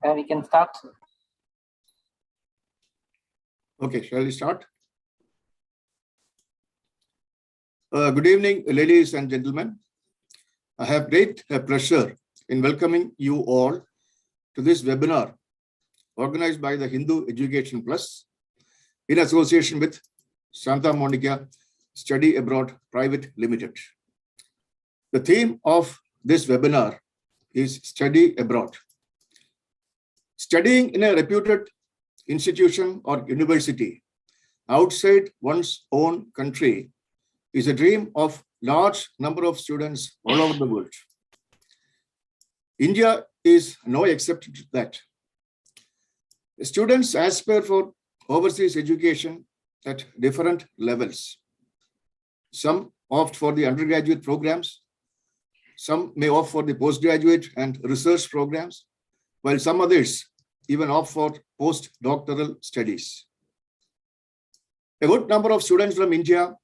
We can start. Okay, shall we start? Good evening, ladies and gentlemen. I have great pleasure in welcoming you all to this webinar organized by the Hindu Education Plus in association with Santamonica Study Abroad Private Limited. The theme of this webinar is Study Abroad. Studying in a reputed institution or university outside one's own country is a dream of large number of students all over the world. India is no exception to that. Students aspire for overseas education at different levels. Some opt for the undergraduate programs. Some may opt for the postgraduate and research programs, while some others even opt for postdoctoral studies. A good number of students from India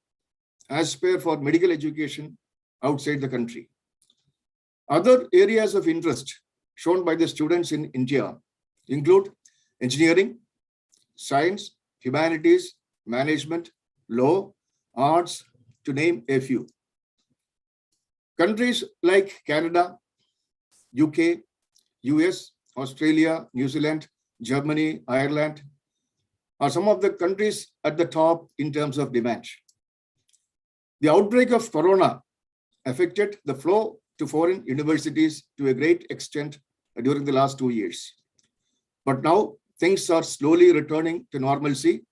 aspire for medical education outside the country. Other areas of interest shown by the students in India include engineering, science, humanities, management, law, arts, to name a few. Countries like Canada, UK, US, Australia, New Zealand, Germany, Ireland are some of the countries at the top in terms of demand. The outbreak of corona affected the flow to foreign universities to a great extent during the last 2 years. But now things are slowly returning to normalcy,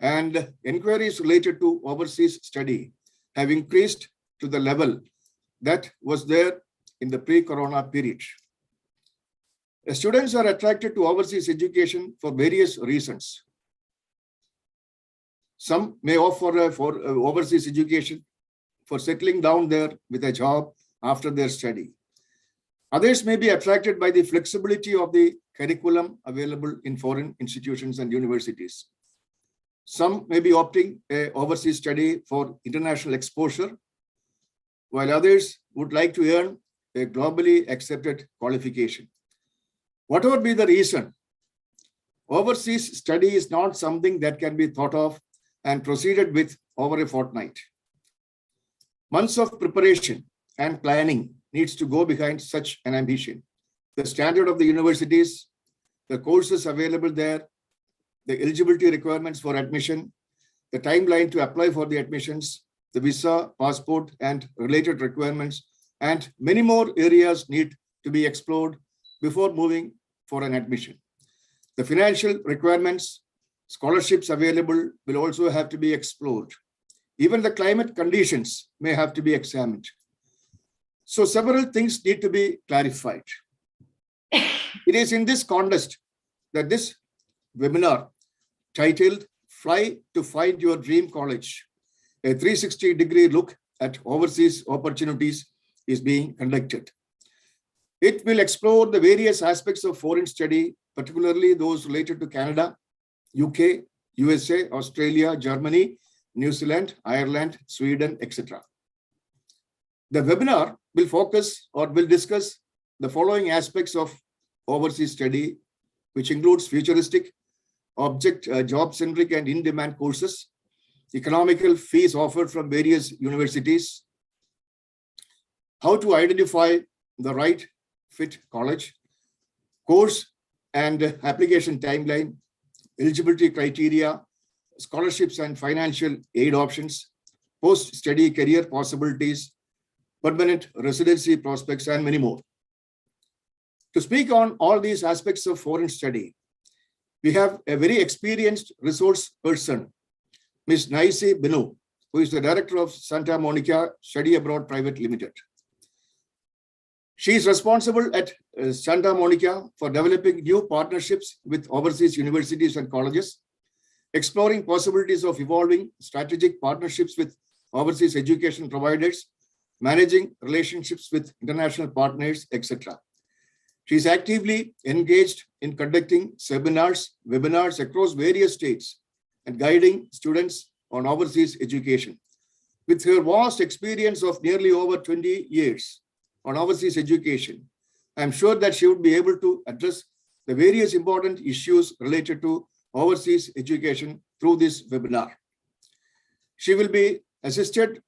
and inquiries related to overseas study have increased to the level that was there in the pre-corona period. Students are attracted to overseas education for various reasons. Some may offer for overseas education for settling down there with a job after their study. Others may be attracted by the flexibility of the curriculum available in foreign institutions and universities. Some may be opting a overseas study for international exposure, while others would like to earn a globally accepted qualification. Whatever be the reason, overseas study is not something that can be thought of and proceeded with over a fortnight. Months of preparation and planning needs to go behind such an ambition. The standard of the universities, the courses available there, the eligibility requirements for admission, the timeline to apply for the admissions, the visa, passport, and related requirements, and many more areas need to be explored before moving for an admission. The financial requirements, scholarships available will also have to be explored. Even the climate conditions may have to be examined. So several things need to be clarified. It is in this context that this webinar titled Fly to Find Your Dream College, a 360-degree look at overseas opportunities is being conducted. It will explore the various aspects of foreign study, particularly those related to Canada, UK, USA, Australia, Germany, New Zealand, Ireland, Sweden, etc. The webinar will focus or will discuss the following aspects of overseas study, which includes futuristic, job-centric and in-demand courses, economical fees offered from various universities, how to identify the right fit college, course and application timeline, eligibility criteria, scholarships and financial aid options, post-study career possibilities, permanent residency prospects, and many more. To speak on all these aspects of foreign study, we have a very experienced resource person, Ms. Naisi Binu, who is the director of Santamonica Study Abroad Private Limited. She is responsible at Santamonica for developing new partnerships with overseas universities and colleges, exploring possibilities of evolving strategic partnerships with overseas education providers, managing relationships with international partners, etc. She is actively engaged in conducting seminars, webinars across various states and guiding students on overseas education. With her vast experience of nearly over 20 years on overseas education, I am sure that she would be able to address the various important issues related to overseas education through this webinar. She will be assisted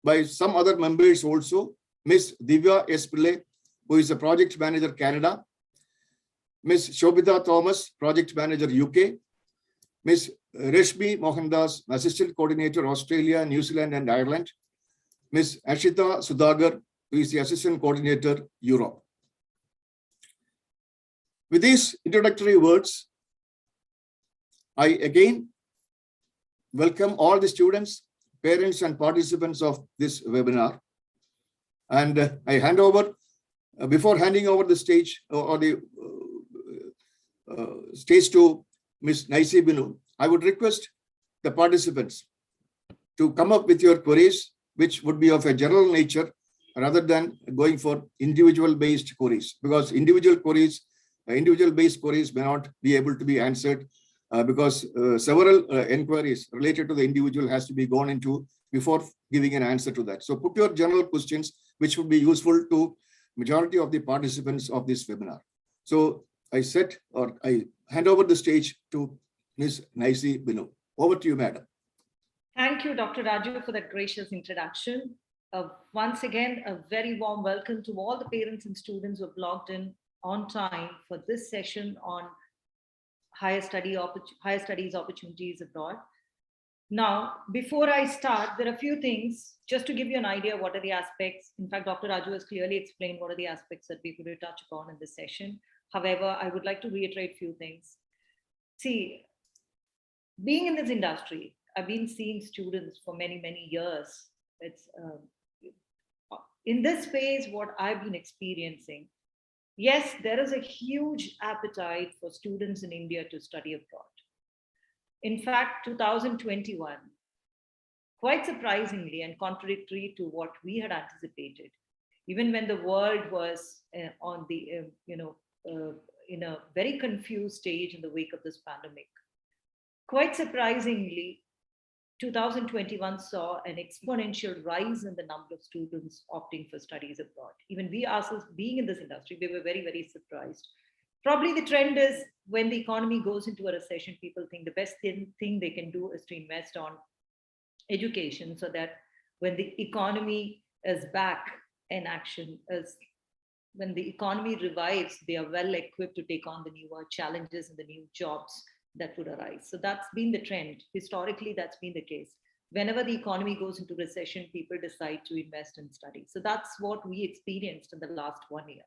by some other members also, Ms. Divya S. Pillai, who is the Project Manager Canada, Ms. Shobita Thomas, Project Manager UK, Ms. Reshmi Mohandas, Assistant Coordinator Australia, New Zealand and Ireland, Ms. Ashita Sudhagar, who is the Assistant Coordinator Europe. With these introductory words, I again welcome all the students, parents and participants of this webinar. And I hand over, before handing over the stage or the stage to Ms. Naisi Binu, I would request the participants to come up with your queries, which would be of a general nature rather than going for individual based queries, because individual based queries may not be able to be answered because several inquiries related to the individual has to be gone into before giving an answer to that. So put your general questions, which would be useful to majority of the participants of this webinar. So I hand over the stage to Ms. Naisi Binu. Over to you, madam. Thank you, Dr. Raju, for that gracious introduction. Once again, a very warm welcome to all the parents and students who have logged in on time for this session on higher studies opportunities abroad. Now, before I start, there are a few things just to give you an idea what are the aspects. In fact, Dr. Raju has clearly explained what are the aspects that we could touch upon in this session. However, I would like to reiterate a few things. See, being in this industry, I've been seeing students for many, many years. It's in this phase, what I've been experiencing. Yes, there is a huge appetite for students in India to study abroad. In fact, 2021, quite surprisingly and contradictory to what we had anticipated, even when the world was on the, in a very confused stage in the wake of this pandemic, quite surprisingly, 2021 saw an exponential rise in the number of students opting for studies abroad. Even we ourselves, being in this industry, we were very, very surprised. Probably the trend is when the economy goes into a recession, people think the best thing they can do is to invest on education so that when the economy is back in action, when the economy revives, they are well equipped to take on the newer challenges and the new jobs that would arise. So that's been the trend. Historically, that's been the case. Whenever the economy goes into recession, people decide to invest in study. So that's what we experienced in the last 1 year.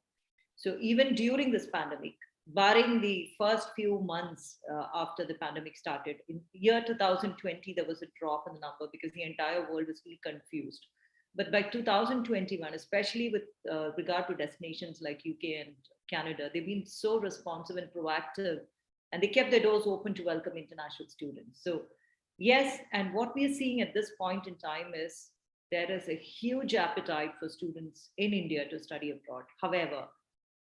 So even during this pandemic, barring the first few months after the pandemic started. In year 2020, there was a drop in the number because the entire world was really confused. But by 2021, especially with regard to destinations like UK and Canada, they've been so responsive and proactive, and they kept their doors open to welcome international students. So yes, and what we are seeing at this point in time is there is a huge appetite for students in India to study abroad. However,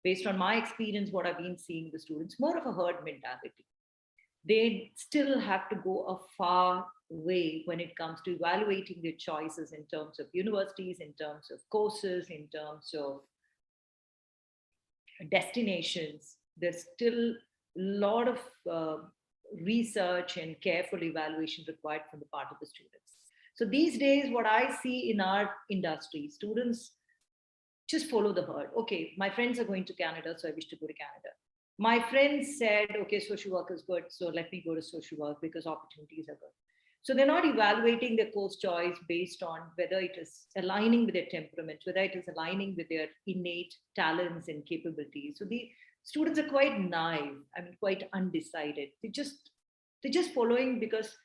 based on my experience, what I've been seeing the students, more of a herd mentality. They still have to go a far way when it comes to evaluating their choices in terms of universities, in terms of courses, in terms of destinations. There's still a lot of research and careful evaluation required from the part of the students. So these days, what I see in our industry, students just follow the herd. Okay, my friends are going to Canada, so I wish to go to Canada. My friends said, okay, social work is good, so let me go to social work because opportunities are good. So they're not evaluating their course choice based on whether it is aligning with their temperament, whether it is aligning with their innate talents and capabilities. So the students are quite naive, I mean, quite undecided. They're just following because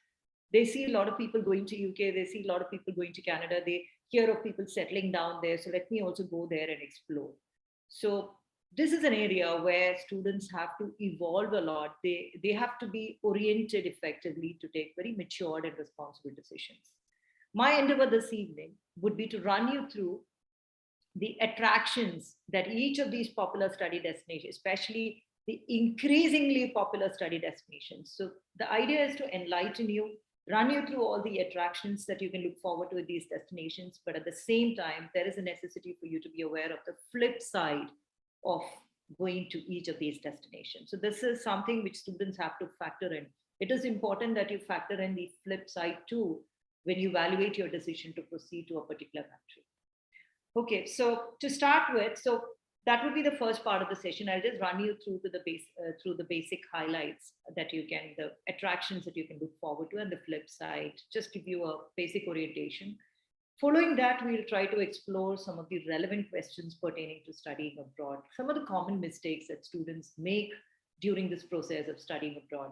they see a lot of people going to UK, they see a lot of people going to Canada, they hear of people settling down there. So let me also go there and explore. So this is an area where students have to evolve a lot. They have to be oriented effectively to take very matured and responsible decisions. My endeavor this evening would be to run you through the attractions that each of these popular study destinations, especially the increasingly popular study destinations. So the idea is to enlighten you, run you through all the attractions that you can look forward to with these destinations, but at the same time, there is a necessity for you to be aware of the flip side of going to each of these destinations. So this is something which students have to factor in. It is important that you factor in the flip side too when you evaluate your decision to proceed to a particular country. Okay, so to start with, so that would be the first part of the session. I'll just run you through the basic highlights that you can, the attractions that you can look forward to, and the flip side, just give you a basic orientation. Following that, we'll try to explore some of the relevant questions pertaining to studying abroad, some of the common mistakes that students make during this process of studying abroad.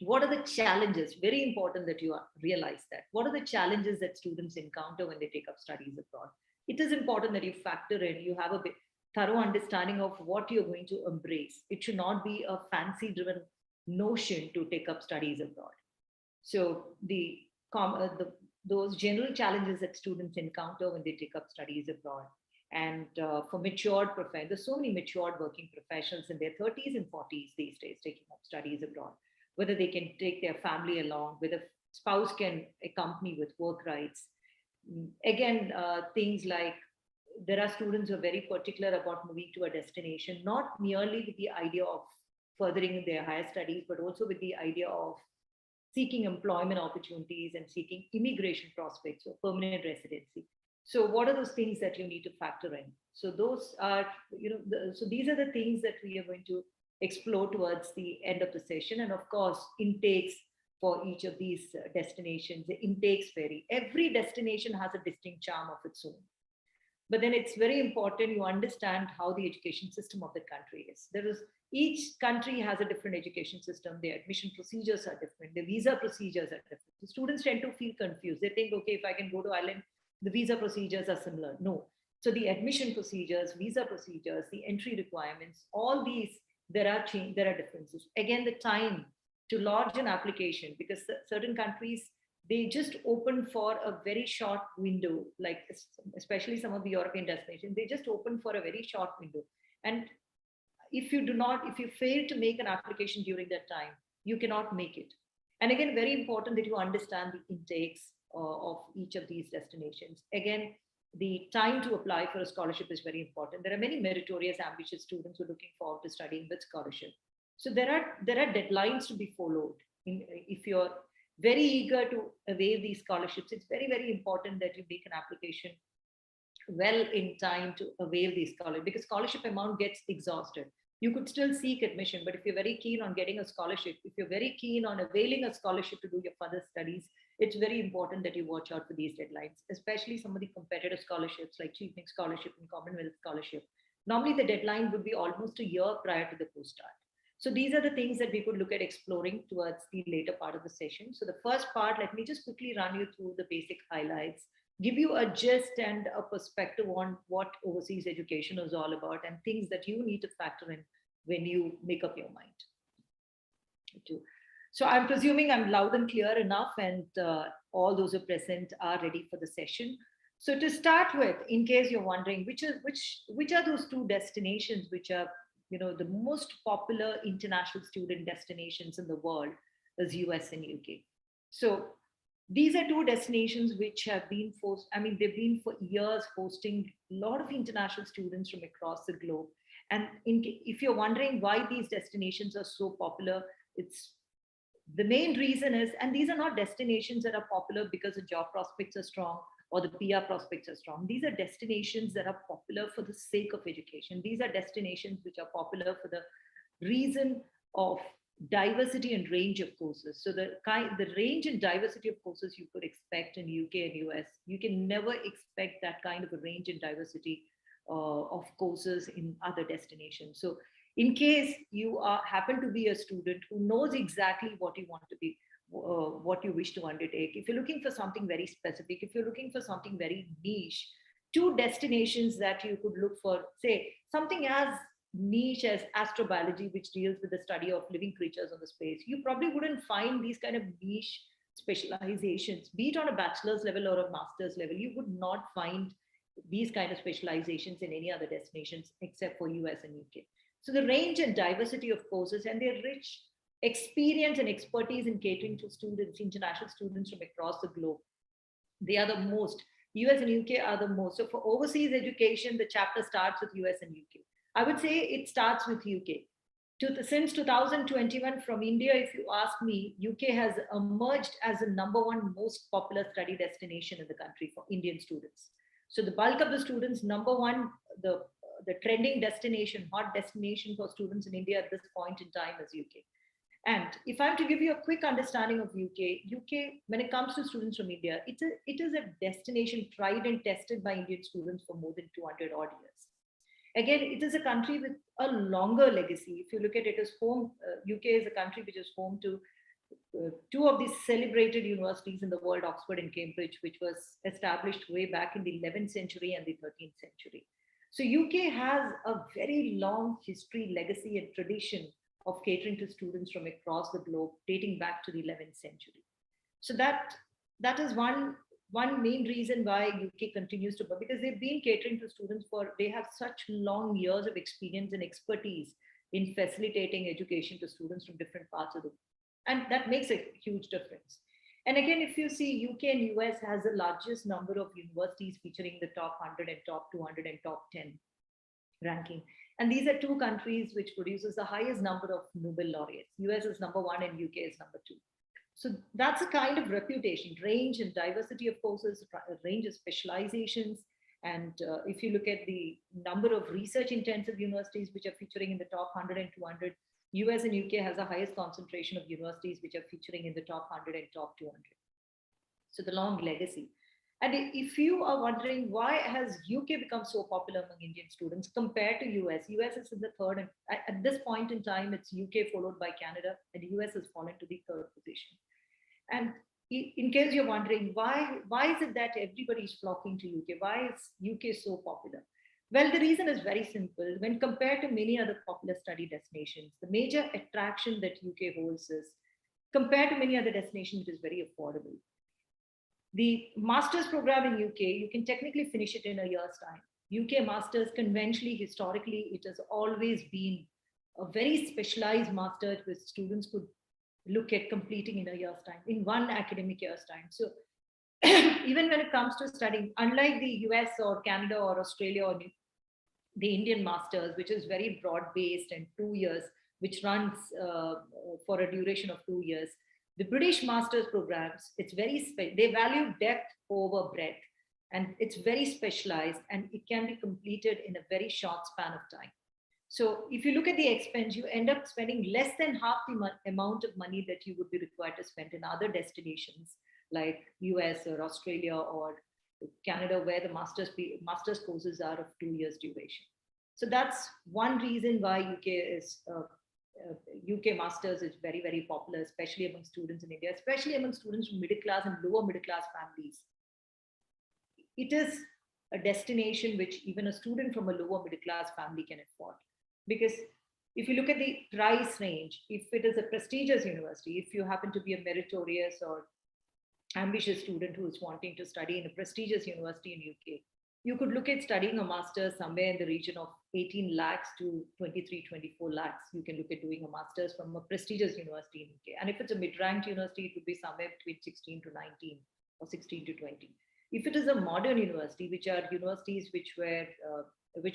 What are the challenges? Very important that you realize that. What are the challenges that students encounter when they take up studies abroad? It is important that you factor in, you have a thorough understanding of what you're going to embrace. It should not be a fancy driven notion to take up studies abroad. So those general challenges that students encounter when they take up studies abroad. And for matured professionals, there's so many matured working professionals in their 30s and 40s these days taking up studies abroad, whether they can take their family along, whether spouse can accompany with work rights. Again, things like there are students who are very particular about moving to a destination, not merely with the idea of furthering their higher studies, but also with the idea of seeking employment opportunities and seeking immigration prospects or permanent residency. So what are those things that you need to factor in? So those are, so these are the things that we are going to explore towards the end of the session. And of course, intakes for each of these destinations, the intakes vary. Every destination has a distinct charm of its own. But then it's very important you understand how the education system of the country is. Each country has a different education system. The admission procedures are different. The visa procedures are different. The students tend to feel confused. They think, okay, if I can go to Ireland, the visa procedures are similar. No. So the admission procedures, visa procedures, the entry requirements, all these, there are differences. Again, the time to lodge an application, because certain countries, they just open for a very short window, like especially some of the European destinations, they just open for a very short window. And if you fail to make an application during that time, you cannot make it. And again, very important that you understand the intakes of each of these destinations. Again, the time to apply for a scholarship is very important. There are many meritorious, ambitious students who are looking forward to studying with scholarship. So there are deadlines to be followed. If you're very eager to avail these scholarships, it's very, very important that you make an application well in time to avail these scholarships, because scholarship amount gets exhausted. You could still seek admission, but if you're very keen on getting a scholarship, if you're very keen on availing a scholarship to do your further studies, it's very important that you watch out for these deadlines, especially some of the competitive scholarships like Chevening Scholarship and Commonwealth Scholarship. Normally, the deadline would be almost a year prior to the course start. So these are the things that we could look at exploring towards the later part of the session. So the first part, let me just quickly run you through the basic highlights, give you a gist and a perspective on what overseas education is all about and things that you need to factor in when you make up your mind. So I'm presuming I'm loud and clear enough, and all those who are present are ready for the session. So to start with, in case you're wondering, which are those two destinations which are the most popular international student destinations in the world is US and UK. So these are two destinations which have been they've been for years hosting a lot of international students from across the globe. And if you're wondering why these destinations are so popular, it's the main reason is, and these are not destinations that are popular because the job prospects are strong or the PR prospects are strong. These are destinations that are popular for the sake of education. These are destinations which are popular for the reason of diversity and range of courses. So the range and diversity of courses you could expect in UK and US, you can never expect that kind of a range and diversity of courses in other destinations. So in case you happen to be a student who knows exactly what you want to be, what you wish to undertake, if you're looking for something very specific, if you're looking for something very niche, two destinations that you could look for, say, something as niche as astrobiology, which deals with the study of living creatures on the space, you probably wouldn't find these kind of niche specializations, be it on a bachelor's level or a master's level. You would not find these kind of specializations in any other destinations except for US and UK. So the range and diversity of courses and their rich experience and expertise in catering to students, international students from across the globe, they are the most. US and UK are the most. So for overseas education, the chapter starts with US and UK. I would say it starts with UK. Since 2021, from India, if you ask me, UK has emerged as the #1 most popular study destination in the country for Indian students. So the bulk of the students, #1, the trending destination, hot destination for students in India at this point in time is UK. And if I'm to give you a quick understanding of UK, when it comes to students from India, it is a destination tried and tested by Indian students for more than 200 odd years. Again, it is a country with a longer legacy. If you look at it as home, UK is a country which is home to two of these celebrated universities in the world, Oxford and Cambridge, which was established way back in the 11th century and the 13th century. So UK has a very long history, legacy, and tradition of catering to students from across the globe, dating back to the 11th century. So that is one main reason why UK continues to grow, because they've been catering to students they have such long years of experience and expertise in facilitating education to students from different parts of the world. And that makes a huge difference. And again, if you see, UK and US has the largest number of universities featuring the top 100 and top 200 and top 10 ranking. And these are two countries which produces the highest number of Nobel laureates. US is #1 and UK is #2. So that's a kind of reputation, range and diversity of courses, range of specializations. And if you look at the number of research intensive universities which are featuring in the top 100 and 200, US and UK has the highest concentration of universities which are featuring in the top 100 and top 200. So the long legacy. And if you are wondering why has UK become so popular among Indian students compared to US is in the third, and at this point in time, it's UK followed by Canada, and US has fallen to the third position. And in case you're wondering why is it that everybody's flocking to UK? Why is UK so popular? Well, the reason is very simple. When compared to many other popular study destinations, the major attraction that UK holds is, compared to many other destinations, it is very affordable. The master's program in UK, you can technically finish it in a year's time. UK masters, conventionally, historically, it has always been a very specialized master which students could look at completing in a year's time, in one academic year's time. So even when it comes to studying, unlike the US or Canada or Australia or the Indian masters, which is very broad-based and 2 years, which runs for a duration of 2 years, the British master's programs, they value depth over breadth, and it's very specialized, and it can be completed in a very short span of time. So if you look at the expense, you end up spending less than half the amount of money that you would be required to spend in other destinations like US or Australia or Canada, where the master's courses are of 2 years duration. So that's one reason why UK masters is very, very popular, especially among students in India, especially among students from middle class and lower middle class families. It is a destination which even a student from a lower middle class family can afford. Because if you look at the price range, if it is a prestigious university, if you happen to be a meritorious or ambitious student who is wanting to study in a prestigious university in UK, you could look at studying a master's somewhere in the region of 18 lakhs to 23, 24 lakhs. You can look at doing a master's from a prestigious university in UK. And if it's a mid-ranked university, it would be somewhere between 16 to 19 or 16 to 20. If it is a modern university, which are universities which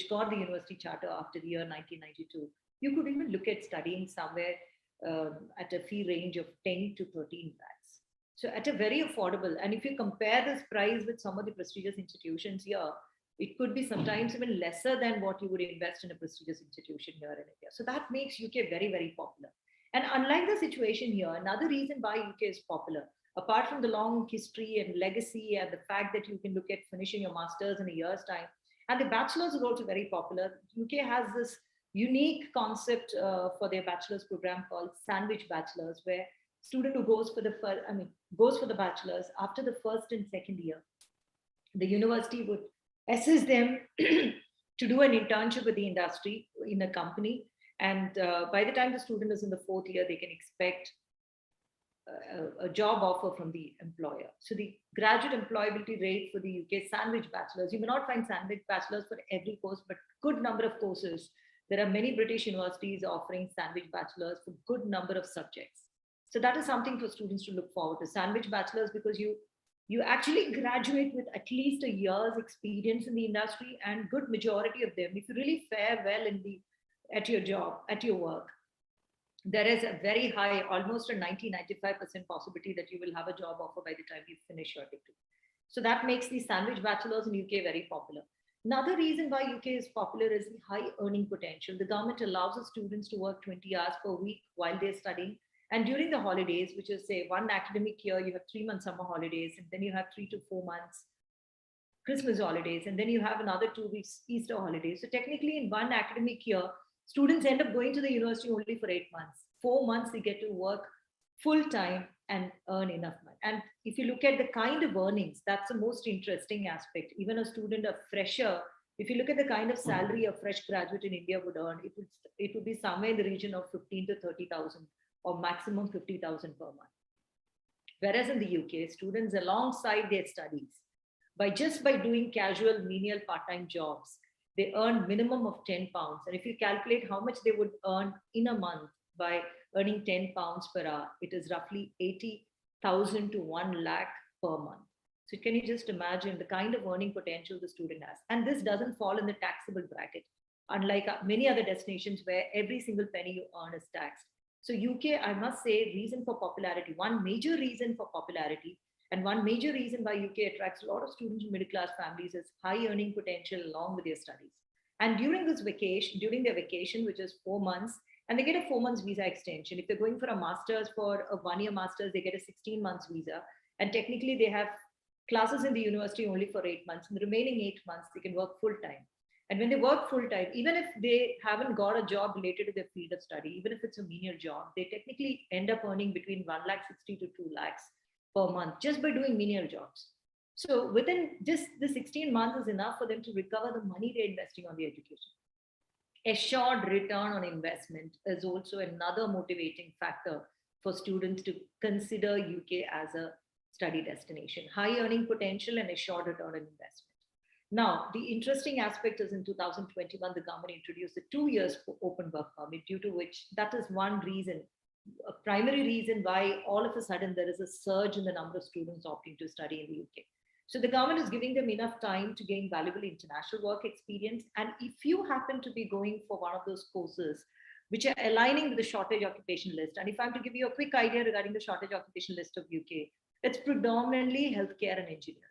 got the university charter after the year 1992, you could even look at studying somewhere at a fee range of 10 to 13 lakhs. So at a very affordable, and if you compare this price with some of the prestigious institutions here, it could be sometimes even lesser than what you would invest in a prestigious institution here in India. So that makes UK very, very popular. And unlike the situation here, another reason why UK is popular, apart from the long history and legacy and the fact that you can look at finishing your master's in a year's time, and the bachelor's is also very popular. UK has this unique concept for their bachelor's program called sandwich bachelor's, where student who goes for the bachelor's after the first and second year, the university would assist them to do an internship with the industry in a company. And by the time the student is in the fourth year, they can expect a job offer from the employer. So the graduate employability rate for the UK sandwich bachelors, you may not find sandwich bachelors for every course, but good number of courses. There are many British universities offering sandwich bachelors for good number of subjects. So that is something for students to look forward to, sandwich bachelors, because you actually graduate with at least a year's experience in the industry, and good majority of them, if you really fare well at your job, at your work, there is a very high, almost a 90-95% possibility that you will have a job offer by the time you finish your degree. So that makes the sandwich bachelors in UK very popular. Another reason why UK is popular is the high earning potential. The government allows the students to work 20 hours per week while they're studying. And during the holidays, which is say one academic year, you have 3 months summer holidays, and then you have 3 to 4 months Christmas holidays, and then you have another 2 weeks Easter holidays. So technically in one academic year, students end up going to the university only for 8 months. 4 months, they get to work full time and earn enough money. And if you look at the kind of earnings, that's the most interesting aspect. Even a student, a fresher, if you look at the kind of salary a fresh graduate in India would earn, it would be somewhere in the region of 15 to 30,000 or maximum 50,000 per month. Whereas in the UK, students alongside their studies, by doing casual menial part-time jobs, they earn minimum of £10. And if you calculate how much they would earn in a month by earning £10 per hour, it is roughly 80,000 to 1 lakh per month. So can you just imagine the kind of earning potential the student has? And this doesn't fall in the taxable bracket, unlike many other destinations where every single penny you earn is taxed. So UK, I must say, reason for popularity, one major reason for popularity, and one major reason why UK attracts a lot of students from middle class families is high earning potential along with their studies. And during their vacation, which is 4 months, and they get a 4 months visa extension. If they're going for a master's, for a 1-year master's, they get a 16 months visa. And technically they have classes in the university only for 8 months. In the remaining 8 months, they can work full time. And when they work full time, even if they haven't got a job related to their field of study, even if it's a menial job, they technically end up earning between 1,60,000 to 2 lakhs per month just by doing menial jobs. So within just the 16 months is enough for them to recover the money they're investing on the education. Assured return on investment is also another motivating factor for students to consider UK as a study destination. High earning potential and assured return on investment. Now, the interesting aspect is in 2021, the government introduced a 2 years open work permit, due to which that is one reason, a primary reason why all of a sudden there is a surge in the number of students opting to study in the UK. So the government is giving them enough time to gain valuable international work experience. And if you happen to be going for one of those courses which are aligning with the shortage occupation list, and if I'm to give you a quick idea regarding the shortage occupation list of UK, it's predominantly healthcare and engineering.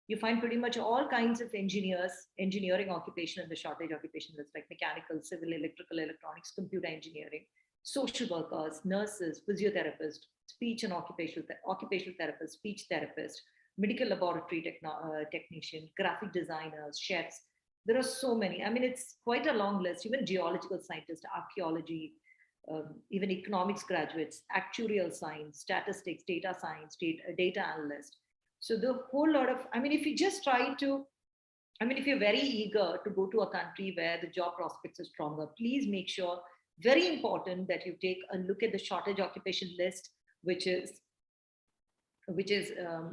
You find pretty much all kinds of engineering occupation in the shortage occupation list, like mechanical, civil, electrical, electronics, computer engineering, social workers, nurses, physiotherapists, speech and occupational therapists, speech therapists, medical laboratory technician, graphic designers, chefs. There are so many. I mean, it's quite a long list. Even geological scientists, archaeology, even economics graduates, actuarial science, statistics, data science, data analyst. So the whole lot of, I mean, if you just try to, I mean, if you're very eager to go to a country where the job prospects are stronger, please make sure, very important, that you take a look at the shortage occupation list, which is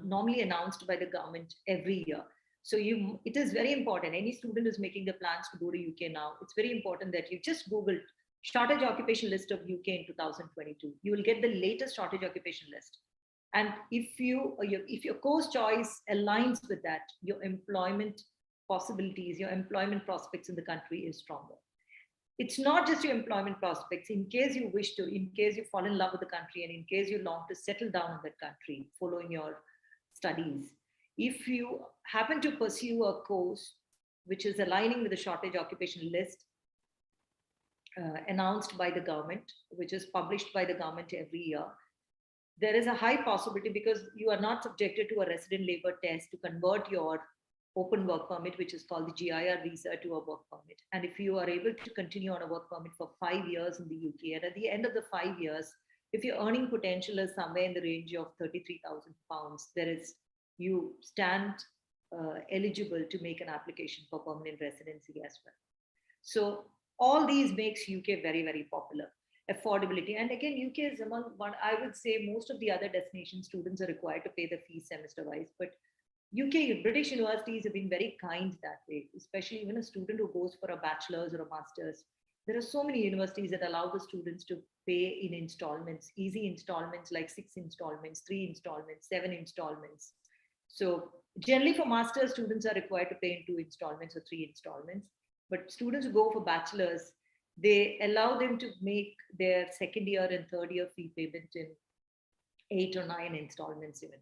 normally announced by the government every year. So it is very important. Any student who's making the plans to go to UK now, it's very important that you just Google shortage occupation list of UK in 2022. You will get the latest shortage occupation list. And if your course choice aligns with that, your employment possibilities, your employment prospects in the country is stronger. It's not just your employment prospects. In case you wish to, in case you fall in love with the country, and in case you long to settle down in that country following your studies, if you happen to pursue a course which is aligning with the shortage occupation list announced by the government, which is published by the government every year, there is a high possibility, because you are not subjected to a resident labor test to convert your open work permit, which is called the GIR visa, to a work permit. And if you are able to continue on a work permit for 5 years in the UK, and at the end of the 5 years, if your earning potential is somewhere in the range of £33,000, you stand eligible to make an application for permanent residency as well. So all these makes UK very, very popular. Affordability, and again, UK is among one, I would say, most of the other destination students are required to pay the fees semester wise, but UK, British universities have been very kind that way, especially even a student who goes for a bachelor's or a master's. There are so many universities that allow the students to pay in installments, easy installments like 6 installments, 3 installments, 7 installments. So generally for master's, students are required to pay in 2 installments or 3 installments. But students who go for bachelor's, they allow them to make their second year and third year fee payment in 8 or 9 installments even.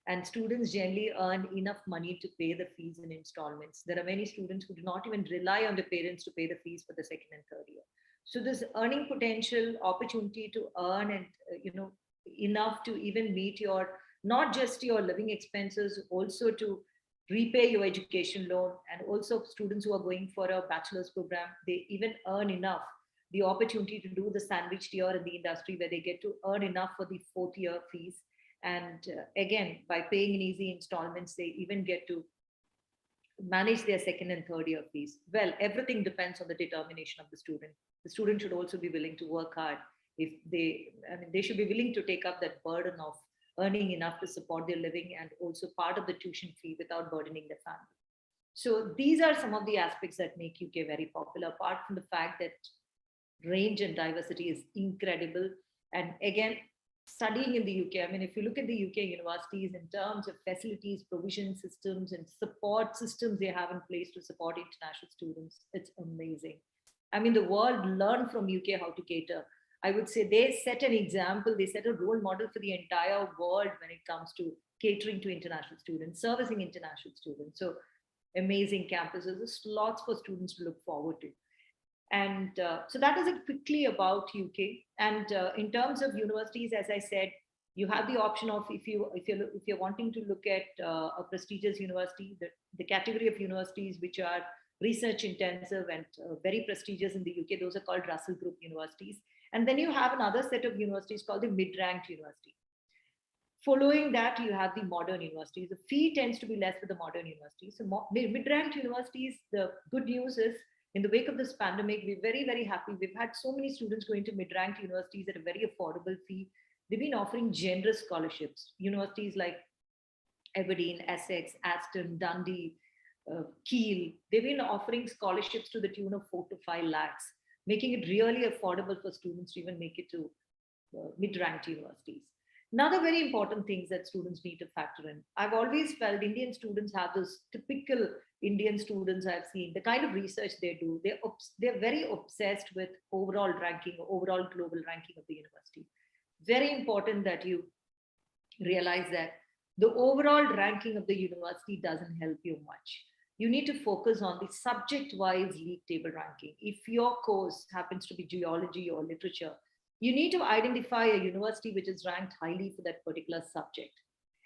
And students generally earn enough money to pay the fees in installments. There are many students who do not even rely on the parents to pay the fees for the second and third year. So this earning potential, opportunity to earn and enough to even meet your, not just your living expenses, also to repay your education loan. And also students who are going for a bachelor's program, they even earn enough, the opportunity to do the sandwiched year in the industry, where they get to earn enough for the 4th year fees. And again, by paying in easy installments, they even get to manage their second and third year fees. Well, everything depends on the determination of the student. The student should also be willing to work hard. They should be willing to take up that burden of earning enough to support their living, and also part of the tuition fee without burdening the family. So these are some of the aspects that make UK very popular, apart from the fact that range and diversity is incredible. And again, studying in the UK, I mean, if you look at the UK universities in terms of facilities, provision systems, and support systems they have in place to support international students, it's amazing. I mean, the world learned from UK how to cater. I would say they set an example, they set a role model for the entire world when it comes to catering to international students, servicing international students. So amazing campuses, there's lots for students to look forward to. And so that is it quickly about UK. And in terms of universities, as I said, you have the option of, if you're wanting to look at a prestigious university, the category of universities which are research intensive and very prestigious in the UK, those are called Russell Group universities. And then you have another set of universities called the mid-ranked university. Following that, you have the modern universities. The fee tends to be less with the modern universities. So mid-ranked universities, the good news is, in the wake of this pandemic, we're very, very happy. We've had so many students going to mid-ranked universities at a very affordable fee. They've been offering generous scholarships. Universities like Aberdeen, Essex, Aston, Dundee, Kiel, they've been offering scholarships to the tune of 4 to 5 lakhs, making it really affordable for students to even make it to mid-ranked universities. Another very important things that students need to factor in. I've always felt Indian students have this typical Indian students I've seen, the kind of research they do, they're very obsessed with overall ranking, overall global ranking of the university. Very important that you realize that the overall ranking of the university doesn't help you much. You need to focus on the subject-wise league table ranking. If your course happens to be geology or literature, you need to identify a university which is ranked highly for that particular subject.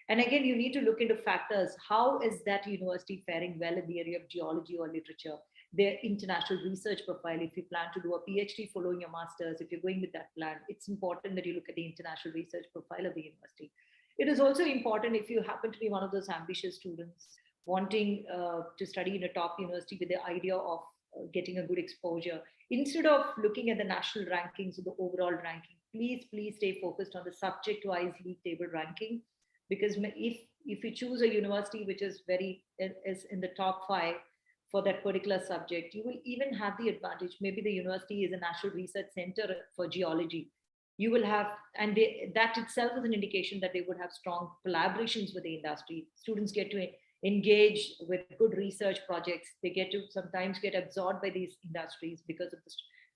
And again, you need to look into factors. How is that university faring well in the area of geology or literature? their international research profile. If you plan to do a PhD following your master's, if you're going with that plan, it's important that you look at the international research profile of the university. It is also important if you happen to be one of those ambitious students wanting to study in a top university with the idea of getting a good exposure. Instead of looking at the national rankings or the overall ranking, please stay focused on the subject-wise league table ranking, because if you choose a university which is in the top 5 for that particular subject, you will even have the advantage. Maybe the university is a national research center for geology. You will have, and that itself is an indication that they would have strong collaborations with the industry. Students get to engage with good research projects. They get to sometimes get absorbed by these industries because of the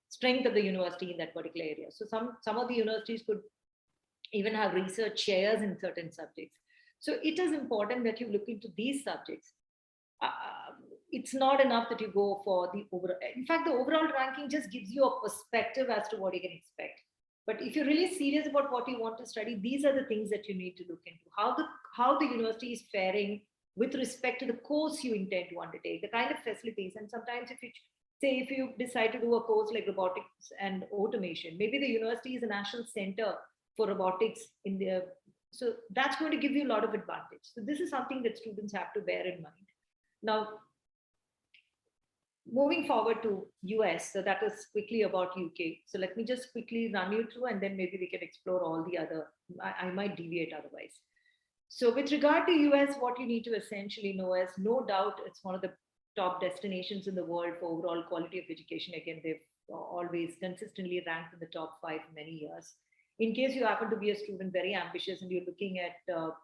strength of the university in that particular area. So some of the universities could even have research chairs in certain subjects. So it is important that you look into these subjects. It's not enough that you go for the overall. In fact, the overall ranking just gives you a perspective as to what you can expect. But if you're really serious about what you want to study, these are the things that you need to look into. How the university is faring with respect to the course you intend to undertake, the kind of facilities. And sometimes if you decide to do a course like robotics and automation, maybe the university is a national center for robotics in there. So that's going to give you a lot of advantage. So this is something that students have to bear in mind. Now, moving forward to US, so that is quickly about UK. So let me just quickly run you through, and then maybe we can explore all the other, I might deviate otherwise. So with regard to US, what you need to essentially know is, no doubt, it's one of the top destinations in the world for overall quality of education. Again, they've always consistently ranked in the top 5 for many years. In case you happen to be a student very ambitious and you're looking at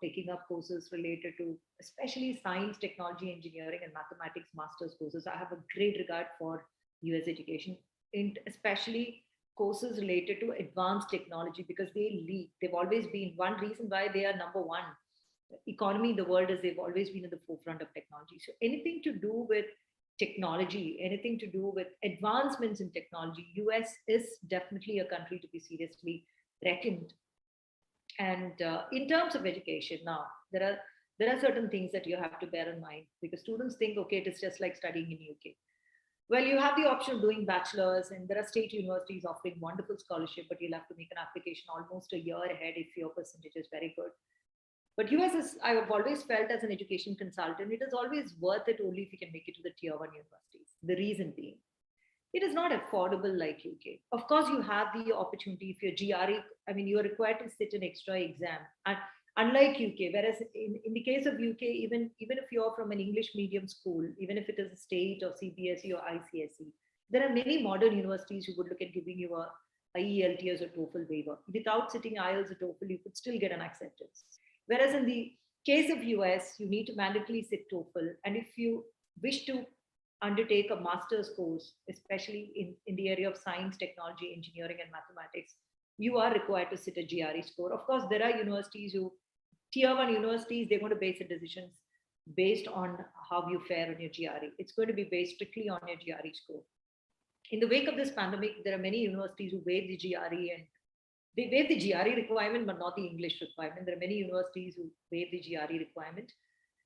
taking up courses related to especially science, technology, engineering, and mathematics master's courses, I have a great regard for US education, and especially courses related to advanced technology, because they lead. They've always been one reason why they are number 1 economy in the world, is they've always been at the forefront of technology. So anything to do with technology, anything to do with advancements in technology, US is definitely a country to be seriously reckoned. And in terms of education, now there are certain things that you have to bear in mind, because students think, okay, it is just like studying in UK. Well, you have the option of doing bachelor's, and there are state universities offering wonderful scholarship, but you'll have to make an application almost a year ahead if your percentage is very good. But US is, I've always felt as an education consultant, it is always worth it only if you can make it to the tier 1 universities. The reason being, it is not affordable like UK. Of course, you have the opportunity if you're GRE, I mean, you're required to sit an extra exam. And unlike UK, whereas in the case of UK, even if you're from an English medium school, even if it is a state or CBSE or ICSE, there are many modern universities who would look at giving you a IELTS or TOEFL waiver. Without sitting IELTS or TOEFL, you could still get an acceptance. Whereas in the case of US, you need to mandatorily sit TOEFL. And if you wish to undertake a master's course, especially in the area of science, technology, engineering, and mathematics, you are required to sit a GRE score. Of course, there are universities tier 1 universities, they're going to base their decisions based on how you fare on your GRE. It's going to be based strictly on your GRE score. In the wake of this pandemic, there are many universities who waive the GRE, and they waive the GRE requirement, but not the English requirement. There are many universities who waive the GRE requirement.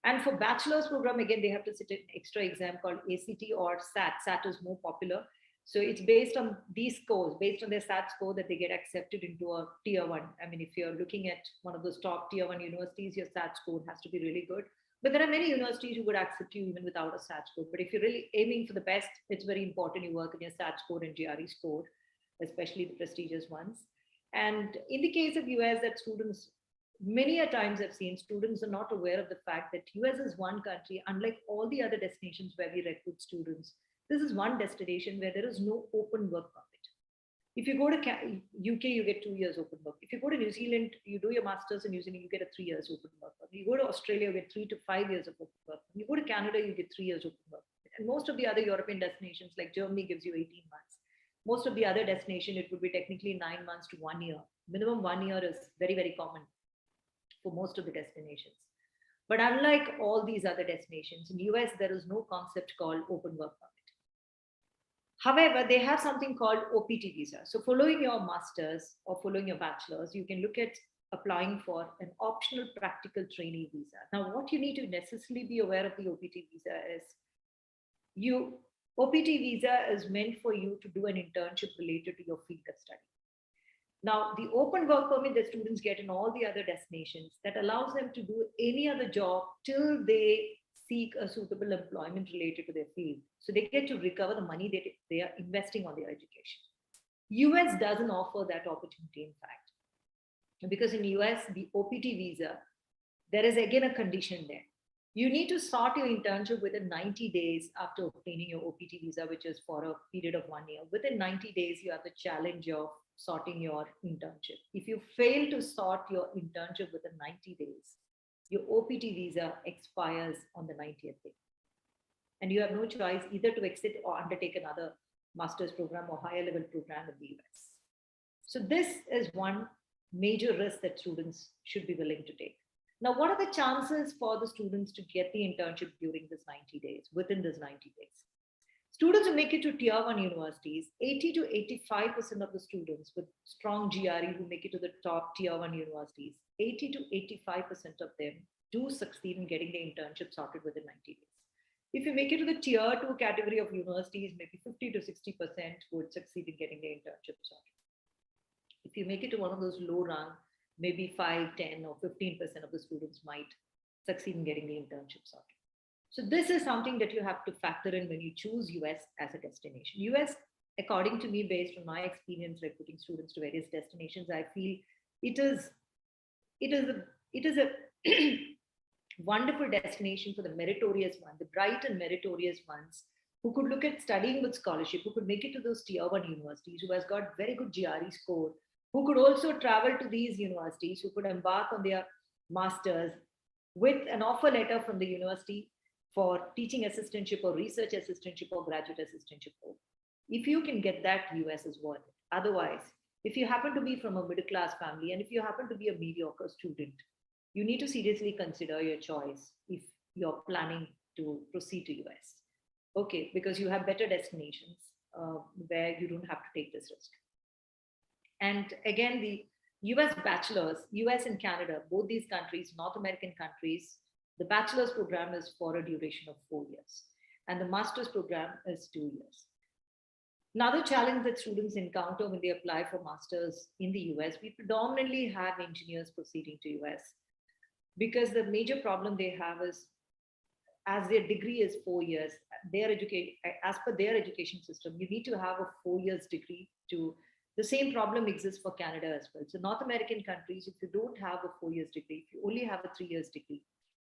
And for bachelor's program, again, they have to sit an extra exam called ACT or SAT. SAT is more popular. So it's based on these scores, based on their SAT score, that they get accepted into a tier 1. I mean, if you're looking at one of those top tier 1 universities, your SAT score has to be really good. But there are many universities who would accept you even without a SAT score. But if you're really aiming for the best, it's very important you work on your SAT score and GRE score, especially the prestigious ones. And in the case of US, that students, many a times I've seen students are not aware of the fact that US is one country, unlike all the other destinations where we recruit students. This is one destination where there is no open work permit. If you go to UK, you get 2 years open work. If you go to New Zealand, you do your master's in New Zealand, you get a 3 years open work permit. You go to Australia, you get 3 to 5 years of open work permit. You go to Canada, you get 3 years open work permit. And most of the other European destinations, like Germany, gives you 18 months. Most of the other destination, it would be technically 9 months to 1 year. Minimum 1 year is very, very common for most of the destinations. But unlike all these other destinations, in US, there is no concept called open work permit. However, they have something called OPT visa. So following your master's or following your bachelor's, you can look at applying for an optional practical trainee visa. Now, what you need to necessarily be aware of the OPT visa is OPT visa is meant for you to do an internship related to your field of study. Now, the open work permit that students get in all the other destinations that allows them to do any other job till they seek a suitable employment related to their field. So they get to recover the money that they are investing on their education. US doesn't offer that opportunity, in fact, because in US, the OPT visa, there is again a condition there. You need to start your internship within 90 days after obtaining your OPT visa, which is for a period of 1 year. Within 90 days, you have the challenge of sorting your internship. If you fail to sort your internship within 90 days, your OPT visa expires on the 90th day. And you have no choice either to exit or undertake another master's program or higher level program in the US. So this is one major risk that students should be willing to take. Now, what are the chances for the students to get the internship during this 90 days, within this 90 days? Students who make it to tier 1 universities, 80 to 85% of the students with strong GRE who make it to the top tier 1 universities, 80 to 85% of them do succeed in getting the internship sorted within 90 days. If you make it to the tier 2 category of universities, maybe 50 to 60% would succeed in getting the internship sorted. If you make it to one of those low rung, maybe 5, 10, or 15% of the students might succeed in getting the internship sorted. So this is something that you have to factor in when you choose US as a destination. US, according to me, based on my experience recruiting students to various destinations, I feel it is a wonderful destination for the meritorious one, the bright and meritorious ones who could look at studying with scholarship, who could make it to those tier 1 universities, who has got very good GRE score, who could also travel to these universities, who could embark on their masters with an offer letter from the university for teaching assistantship or research assistantship or graduate assistantship. If you can get that, US is worth it. Otherwise, if you happen to be from a middle class family and if you happen to be a mediocre student, you need to seriously consider your choice if you're planning to proceed to US. Okay, because you have better destinations where you don't have to take this risk. And again, the US bachelor's, US and Canada, both these countries, North American countries, the bachelor's program is for a duration of 4 years, and the master's program is 2 years. Another challenge that students encounter when they apply for masters in the US, we predominantly have engineers proceeding to US because the major problem they have is, as their degree is 4 years, as per their education system, you need to have a 4 years degree to. The same problem exists for Canada as well. So North American countries, if you don't have a 4 years degree, if you only have a 3 years degree,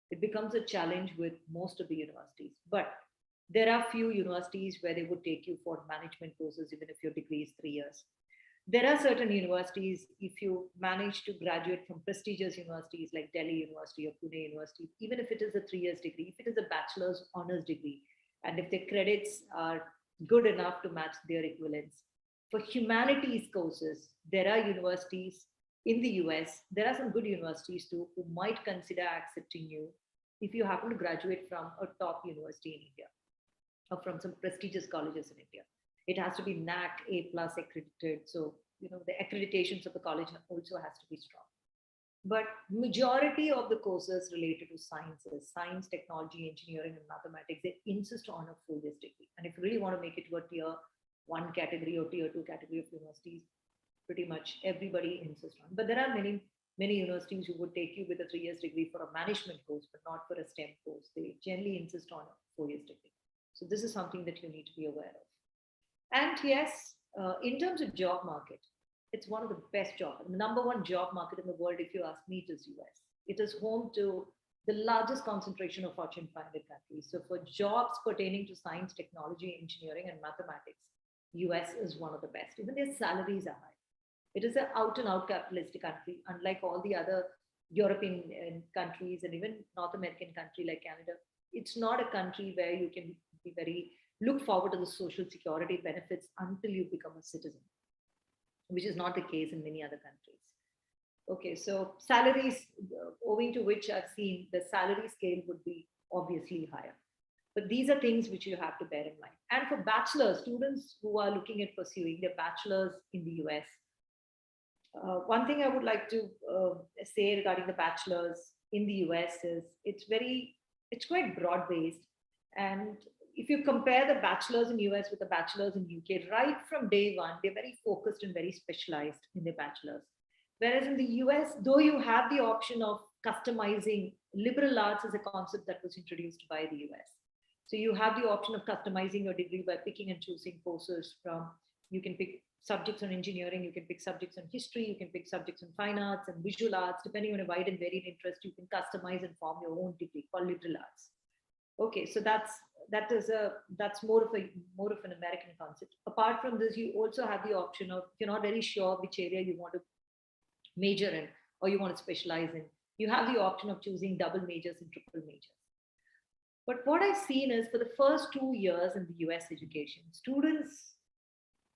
it becomes a challenge with most of the universities. But there are few universities where they would take you for management courses, even if your degree is 3 years. There are certain universities, if you manage to graduate from prestigious universities like Delhi University or Pune University, even if it is a 3 years degree, if it is a bachelor's honors degree, and if the credits are good enough to match their equivalents, for humanities courses, there are universities in the US, there are some good universities too, who might consider accepting you if you happen to graduate from a top university in India or from some prestigious colleges in India. It has to be NAC A+ accredited. So, the accreditations of the college also has to be strong. But majority of the courses related to sciences, science, technology, engineering, and mathematics, they insist on a 4 years degree. And if you really want to make it to a tier 1 category or tier 2 category of universities, pretty much everybody insists on. But there are many universities who would take you with a 3 years degree for a management course, but not for a STEM course. They generally insist on a 4 years degree. So this is something that you need to be aware of. And yes, in terms of job market, it's one of the best jobs. The number one job market in the world, if you ask me, it is US. It is home to the largest concentration of Fortune 500 countries. So for jobs pertaining to science, technology, engineering, and mathematics, US is one of the best. Even their salaries are high. It is an out and out capitalistic country, unlike all the other European countries and even North American country like Canada. It's not a country where you can be look forward to the social security benefits until you become a citizen, which is not the case in many other countries. Okay, so salaries, owing to which I've seen the salary scale would be obviously higher. But these are things which you have to bear in mind. And for bachelor students who are looking at pursuing their bachelor's in the US, one thing I would like to say regarding the bachelor's in the US is it's quite broad based. And if you compare the bachelors in US with the bachelors in UK, right from day one, they're very focused and very specialized in their bachelors. Whereas in the US, though you have the option of customizing, liberal arts is a concept that was introduced by the US. So you have the option of customizing your degree by picking and choosing courses from, you can pick subjects on engineering, you can pick subjects on history, you can pick subjects on fine arts and visual arts, depending on a wide and varied interest, you can customize and form your own degree called liberal arts. Okay, so that's more of an American concept. Apart from this, you also have the option of, if you're not very sure which area you want to major in or you want to specialize in, you have the option of choosing double majors and triple majors. But what I've seen is for the first 2 years in the US education, students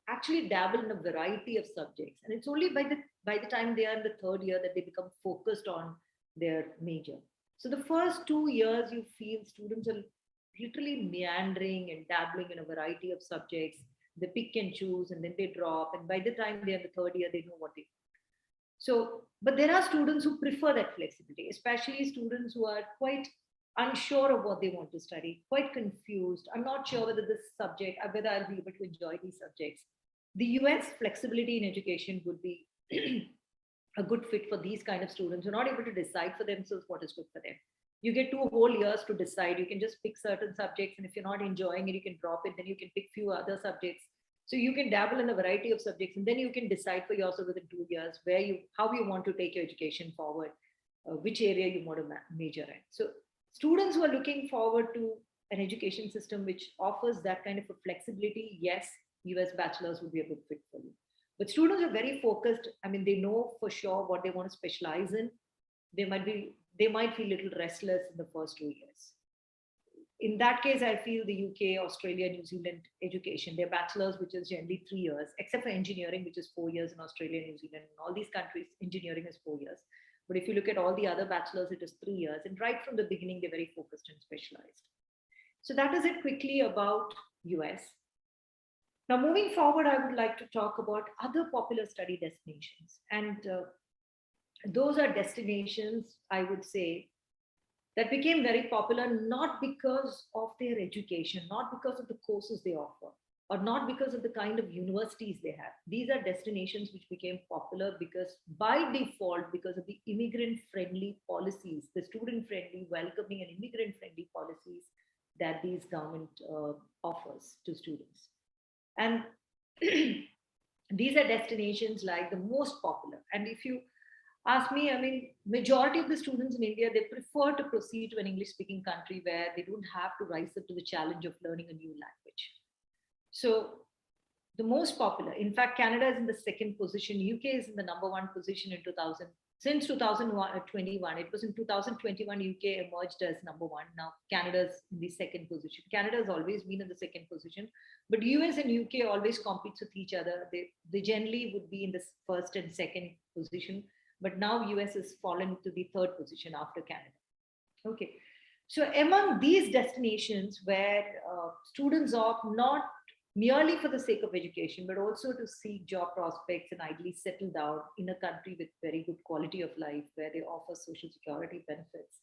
actually dabble in a variety of subjects. And it's only by the time they are in the third year that they become focused on their major. So the first 2 years, you feel students are literally meandering and dabbling in a variety of subjects. They pick and choose and then they drop. And by the time they're in the third year, they know what they want. So, but there are students who prefer that flexibility, especially students who are quite unsure of what they want to study, quite confused. I'm not sure whether whether I'll be able to enjoy these subjects. The US flexibility in education would be a good fit for these kind of students who are not able to decide for themselves what is good for them. You get 2 whole years to decide. You can just pick certain subjects, and if you're not enjoying it, you can drop it. Then you can pick few other subjects. So you can dabble in a variety of subjects, and then you can decide for yourself within 2 years how you want to take your education forward, which area you want to major in. So students who are looking forward to an education system which offers that kind of a flexibility, yes, US bachelors would be a good fit for you. But students are very focused. I mean, they know for sure what they want to specialize in. They might feel a little restless in the first 2 years. In that case, I feel the UK, Australia, New Zealand education, their bachelors, which is generally 3 years, except for engineering, which is 4 years in Australia, New Zealand, and all these countries, engineering is 4 years. But if you look at all the other bachelors, it is 3 years. And right from the beginning, they're very focused and specialized. So that is it quickly about US. Now, moving forward, I would like to talk about other popular study destinations. And those are destinations, I would say, that became very popular, not because of their education, not because of the courses they offer, or not because of the kind of universities they have. These are destinations which became popular because by default, because of the immigrant-friendly policies, the student-friendly, welcoming and immigrant-friendly policies that these government offers to students. And these are destinations like the most popular. And if you ask me, I mean, majority of the students in India, they prefer to proceed to an English-speaking country where they don't have to rise up to the challenge of learning a new language. So the most popular, in fact, Canada is in the second position. UK is in the number 1 position in 2000. Since 2021, it was in 2021, UK emerged as number 1. Now Canada's in the second position. Canada has always been in the second position, but US and UK always competes with each other. They generally would be in the first and second position, but now US has fallen to the third position after Canada. Okay, so among these destinations where students opt not merely for the sake of education, but also to seek job prospects and ideally settle down in a country with very good quality of life, where they offer social security benefits.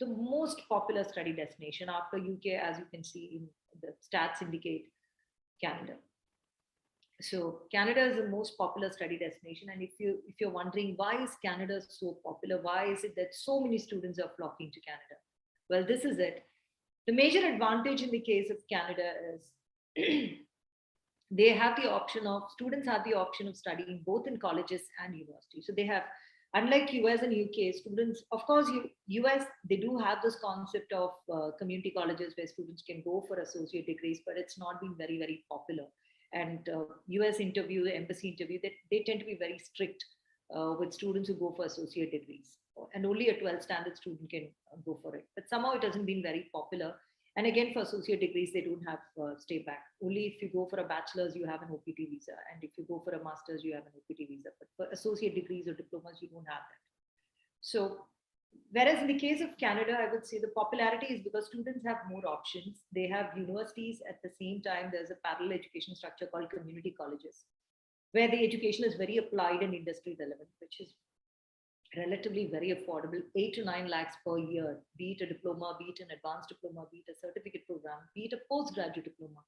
The most popular study destination after UK, as you can see in the stats indicate, Canada. So Canada is the most popular study destination. And if you're wondering why is Canada so popular, why is it that so many students are flocking to Canada? Well, this is it. The major advantage in the case of Canada is students have the option of studying both in colleges and universities. So they have, unlike US and UK, students, of course, US, they do have this concept of community colleges where students can go for associate degrees, but it's not been very, very popular. And US interview, the embassy interview, they tend to be very strict with students who go for associate degrees. And only a 12th standard student can go for it. But somehow it hasn't been very popular. And again, for associate degrees, they don't have stay back. Only if you go for a bachelor's, you have an OPT visa. And if you go for a master's, you have an OPT visa. But for associate degrees or diplomas, you don't have that. So, whereas in the case of Canada, I would say the popularity is because students have more options. They have universities at the same time. There's a parallel education structure called community colleges, where the education is very applied and industry relevant, which is relatively very affordable, 8 to 9 lakhs per year, be it a diploma, be it an advanced diploma, be it a certificate program, be it a postgraduate diploma.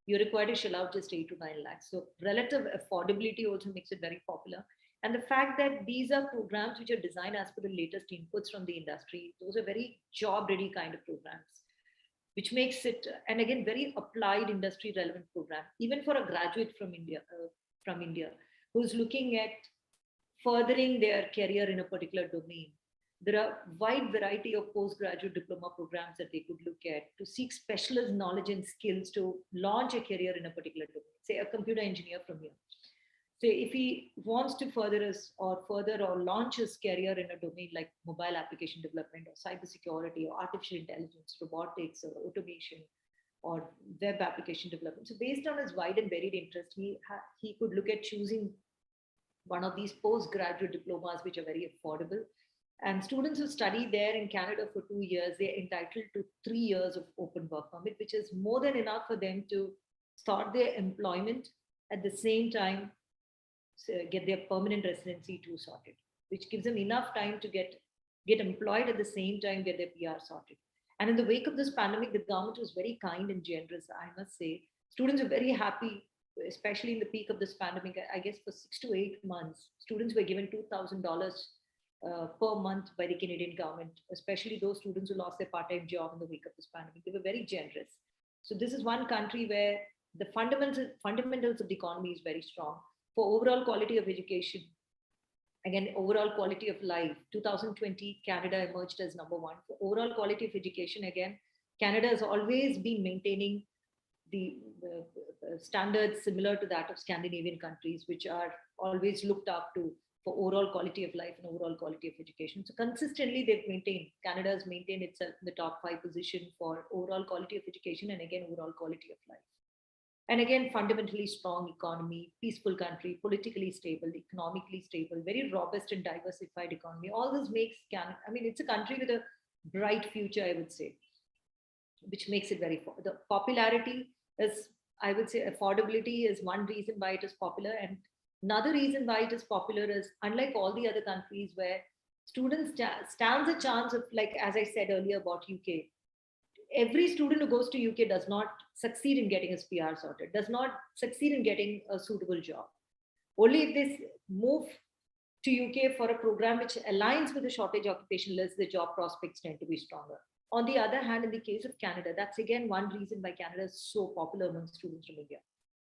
You're required to shell out just 8 to 9 lakhs. So relative affordability also makes it very popular. And the fact that these are programs which are designed as per the latest inputs from the industry, those are very job ready kind of programs, which makes it, and again, very applied industry relevant program, even for a graduate from India, who's looking at furthering their career in a particular domain. There are wide variety of postgraduate diploma programs that they could look at to seek specialist knowledge and skills to launch a career in a particular domain. Say a computer engineer from here. Say if he wants to further or launch his career in a domain like mobile application development or cybersecurity or artificial intelligence, robotics or automation or web application development. So based on his wide and varied interest, he could look at choosing one of these postgraduate diplomas, which are very affordable. And students who study there in Canada for 2 years, they're entitled to 3 years of open work permit, which is more than enough for them to start their employment at the same time, get their permanent residency too sorted, which gives them enough time to get employed at the same time, get their PR sorted. And in the wake of this pandemic, the government was very kind and generous, I must say. Students are very happy, especially in the peak of this pandemic. I guess for 6 to 8 months, students were given $2,000 per month by the Canadian government, especially those students who lost their part-time job in the wake of this pandemic. They were very generous. So this is one country where the fundamentals of the economy is very strong. For overall quality of education, again, overall quality of life, 2020, Canada emerged as number one. For overall quality of education, again, Canada has always been maintaining the standards similar to that of Scandinavian countries, which are always looked up to for overall quality of life and overall quality of education. So consistently, Canada has maintained itself in the top 5 position for overall quality of education and again, overall quality of life. And again, fundamentally strong economy, peaceful country, politically stable, economically stable, very robust and diversified economy. All this makes Canada, it's a country with a bright future, I would say, which makes it the popularity is, I would say, affordability is one reason why it is popular. And another reason why it is popular is, unlike all the other countries where students stands a chance of, like, as I said earlier about UK, every student who goes to UK does not succeed in getting his PR sorted, does not succeed in getting a suitable job. Only if they move to UK for a program which aligns with the shortage occupation list, the job prospects tend to be stronger. On the other hand, in the case of Canada, that's again one reason why Canada is so popular among students from India.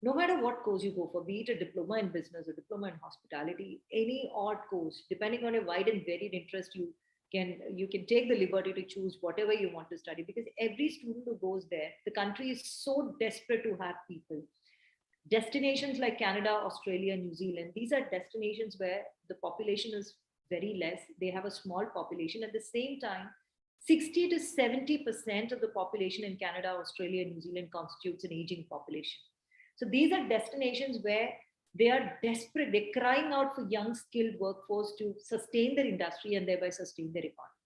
No matter what course you go for, be it a diploma in business or diploma in hospitality, any odd course, depending on a wide and varied interest, you can take the liberty to choose whatever you want to study, because every student who goes there, the country is so desperate to have people. Destinations like Canada, Australia, New Zealand, these are destinations where the population is very less. They have a small population. At the same time, 60 to 70% of the population in Canada, Australia, and New Zealand constitutes an aging population. So these are destinations where they are desperate. They're crying out for young, skilled workforce to sustain their industry and thereby sustain their economy.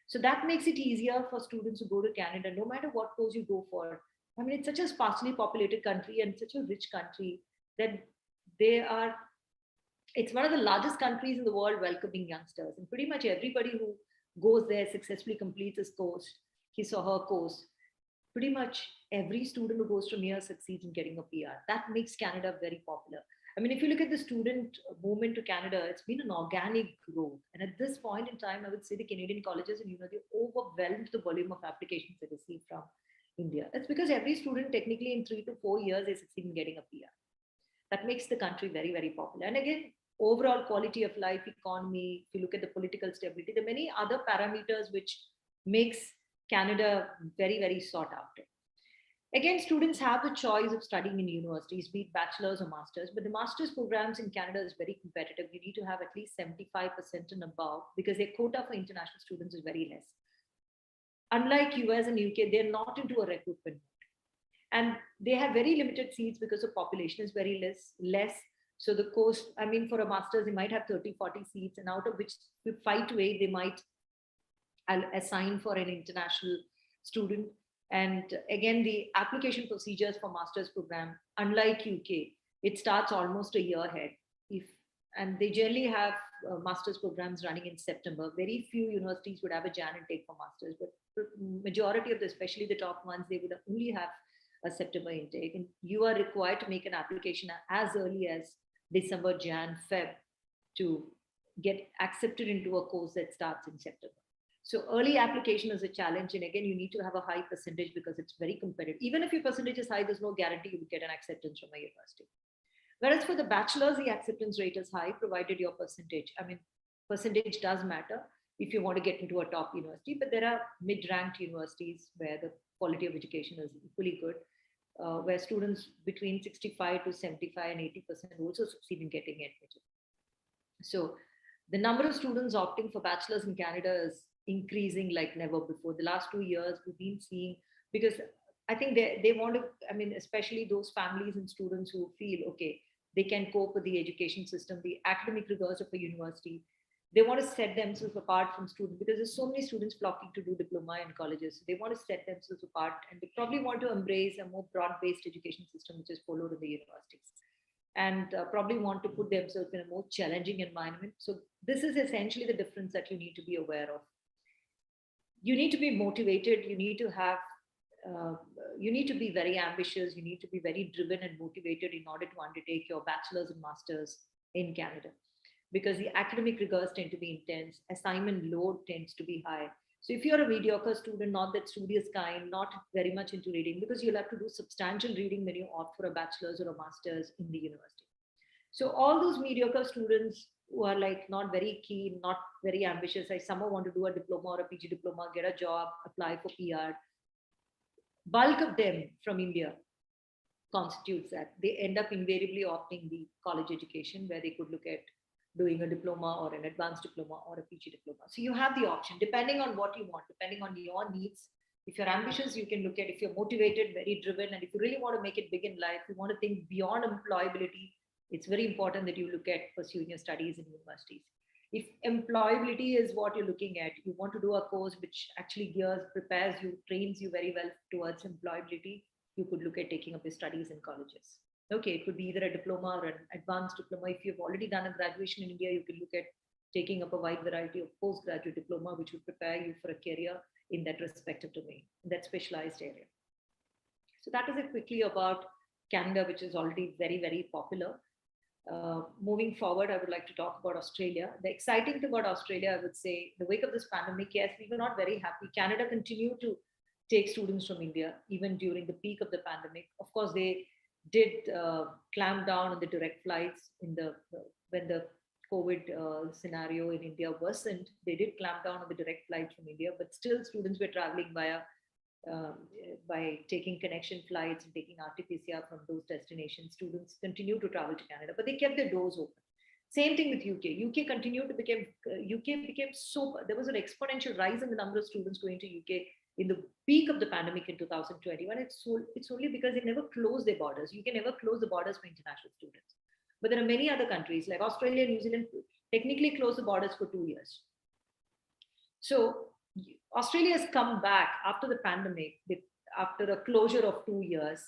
So that makes it easier for students who go to Canada, no matter what course you go for. It's such a sparsely populated country and such a rich country that it's one of the largest countries in the world welcoming youngsters. And pretty much everybody who goes there successfully completes his or her course. Pretty much every student who goes from here succeeds in getting a PR. That makes Canada very popular. If you look at the student movement to Canada, it's been an organic growth. And at this point in time, I would say the Canadian colleges, and they overwhelmed the volume of applications they receive from India. That's because every student, technically in 3 to 4 years, they succeed in getting a PR. That makes the country very, very popular. And again, overall quality of life, economy, if you look at the political stability, there are many other parameters which makes Canada very, very sought after. Again, students have the choice of studying in universities, be it bachelor's or master's, but the master's programs in Canada is very competitive. You need to have at least 75% and above because their quota for international students is very less. Unlike US and UK, they're not into a recruitment. And they have very limited seats because the population is very less. So the course, for a master's, they might have 30, 40 seats, and out of which 5 to 8, they might assign for an international student. And again, the application procedures for master's program, unlike UK, it starts almost a year ahead. And they generally have master's programs running in September. Very few universities would have a Jan intake for masters, but majority of the, especially the top ones, they would only have a September intake. And you are required to make an application as early as December, Jan, Feb to get accepted into a course that starts in September. So early application is a challenge. And again, you need to have a high percentage because it's very competitive. Even if your percentage is high, there's no guarantee you will get an acceptance from a university. Whereas for the bachelor's, the acceptance rate is high, provided your percentage. I mean, percentage does matter if you want to get into a top university, but there are mid-ranked universities where the quality of education is equally good, where students between 65 to 75 and 80% also succeed in getting admitted. So the number of students opting for bachelor's in Canada is increasing like never before. The last 2 years, we've been seeing, because I think they want to, I mean, especially those families and students who feel, okay, they can cope with the education system, the academic rigors of a university. They want to set themselves apart from students because there's so many students flocking to do diploma in colleges. So they want to set themselves apart, and they probably want to embrace a more broad-based education system, which is followed in the universities, and probably want to put themselves in a more challenging environment. So this is essentially the difference that you need to be aware of. You need to be motivated. You need to have you need to be very ambitious, you need to be very driven and motivated in order to undertake your bachelor's and master's in Canada, because the academic rigors tend to be intense, assignment load tends to be high. So if you're a mediocre student, not that studious kind, not very much into reading, because you'll have to do substantial reading when you opt for a bachelor's or a master's in the university. So all those mediocre students who are like not very keen, not very ambitious, like some want to do a diploma or a PG diploma, get a job, apply for PR, bulk of them from India constitutes that. They end up invariably opting the college education, where they could look at doing a diploma or an advanced diploma or a PG diploma. So you have the option depending on what you want, depending on your needs. If you're ambitious, you can look at, if you're motivated, very driven, and if you really want to make it big in life, you want to think beyond employability, it's very important that you look at pursuing your studies in universities. If employability is what you're looking at, you want to do a course which actually prepares you, trains you very well towards employability, you could look at taking up your studies in colleges. Okay, it could be either a diploma or an advanced diploma. If you've already done a graduation in India, you can look at taking up a wide variety of postgraduate diploma, which would prepare you for a career in that respective domain, in that specialized area. So that is it quickly about Canada, which is already very, very popular. Moving forward, I would like to talk about Australia. The exciting thing about Australia, I would say, the wake of this pandemic, yes, we were not very happy. Canada continued to take students from India, even during the peak of the pandemic. Of course, they did clamp down on the direct flights when the COVID scenario in India worsened. They did clamp down on the direct flights from India, but still students were traveling by taking connection flights and taking RT-PCR from those destinations. Students continue to travel to Canada, but they kept their doors open. Same thing with UK. UK continued to became so, there was an exponential rise in the number of students going to UK in the peak of the pandemic in 2021. It's only because they never closed their borders. You can never close the borders for international students. But there are many other countries like Australia and New Zealand technically closed the borders for 2 years. So Australia has come back after the pandemic, after a closure of 2 years.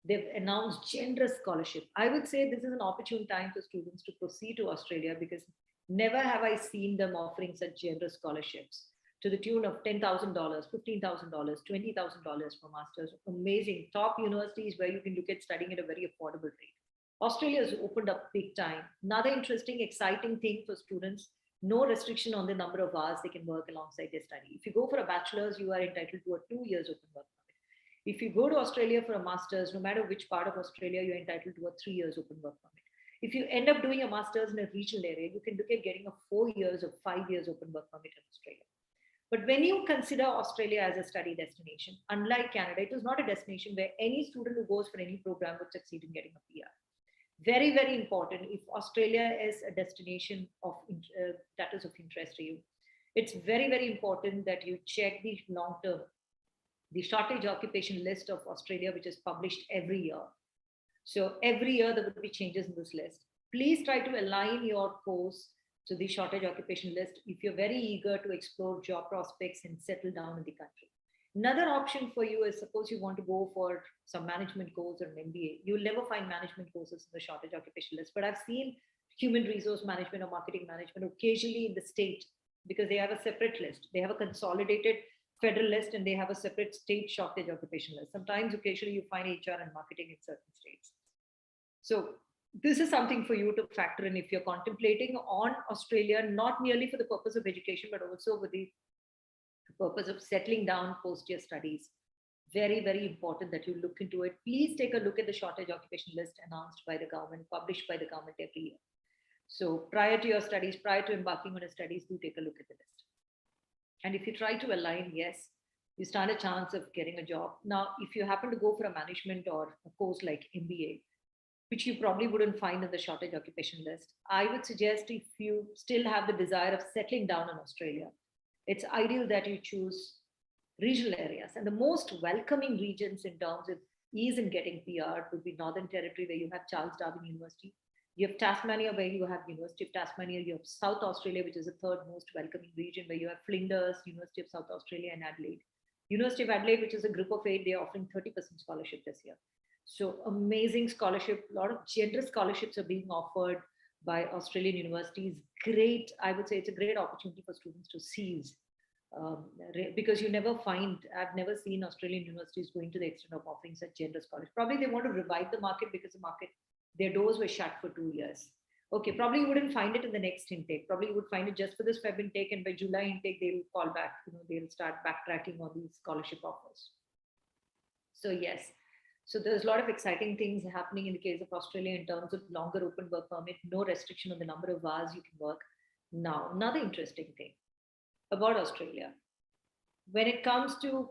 They've announced generous scholarship. I would say this is an opportune time for students to proceed to Australia, because never have I seen them offering such generous scholarships to the tune of $10,000, $15,000, $20,000 for masters. Amazing. Top universities where you can look at studying at a very affordable rate. Australia has opened up big time. Another interesting, exciting thing for students, no restriction on the number of hours they can work alongside their study. If you go for a bachelor's, you are entitled to a 2 years open work permit. If you go to Australia for a master's, no matter which part of Australia, you're entitled to a 3 years open work permit. If you end up doing a master's in a regional area, you can look at getting a 4 years or 5 years open work permit in Australia. But when you consider Australia as a study destination, unlike Canada, it is not a destination where any student who goes for any program would succeed in getting a PR. Very, very important. If Australia is a destination that is of interest to you, it's very, very important that you check the long-term, the shortage occupation list of Australia, which is published every year. So every year there would be changes in this list. Please try to align your course to the shortage occupation list if you're very eager to explore job prospects and settle down in the country. Another option for you is, suppose you want to go for some management course or an MBA. You'll never find management courses in the shortage occupation list, but I've seen human resource management or marketing management, occasionally in the state, because they have a separate list. They have a consolidated federal list and they have a separate state shortage occupation list. Sometimes occasionally you find HR and marketing in certain states. So this is something for you to factor in if you're contemplating on Australia, not merely for the purpose of education, but also with the purpose of settling down post your studies. Very, very important that you look into it. Please take a look at the shortage occupation list announced by the government, published by the government every year. So prior to your studies, prior to embarking on your studies, do take a look at the list. And if you try to align, yes, you stand a chance of getting a job. Now, if you happen to go for a management or a course like MBA, which you probably wouldn't find in the shortage occupation list, I would suggest if you still have the desire of settling down in Australia, it's ideal that you choose regional areas. And the most welcoming regions in terms of ease in getting PR would be Northern Territory, where you have Charles Darwin University. You have Tasmania, where you have University of Tasmania. You have South Australia, which is the third most welcoming region, where you have Flinders, University of South Australia, and Adelaide. University of Adelaide, which is a group of 8, they're offering 30% scholarship this year. So amazing scholarship, a lot of generous scholarships are being offered by Australian universities. Great, I would say it's a great opportunity for students to seize. Because you never find, I've never seen Australian universities going to the extent of offering such generous scholarship. Probably they want to revive the market because the market, their doors were shut for 2 years. Okay, probably you wouldn't find it in the next intake. Probably you would find it just for this Feb intake, and by July intake, they'll fall back, they'll start backtracking on these scholarship offers. So yes, so there's a lot of exciting things happening in the case of Australia in terms of longer open work permit, no restriction on the number of hours you can work. Now, another interesting thing about Australia, when it comes to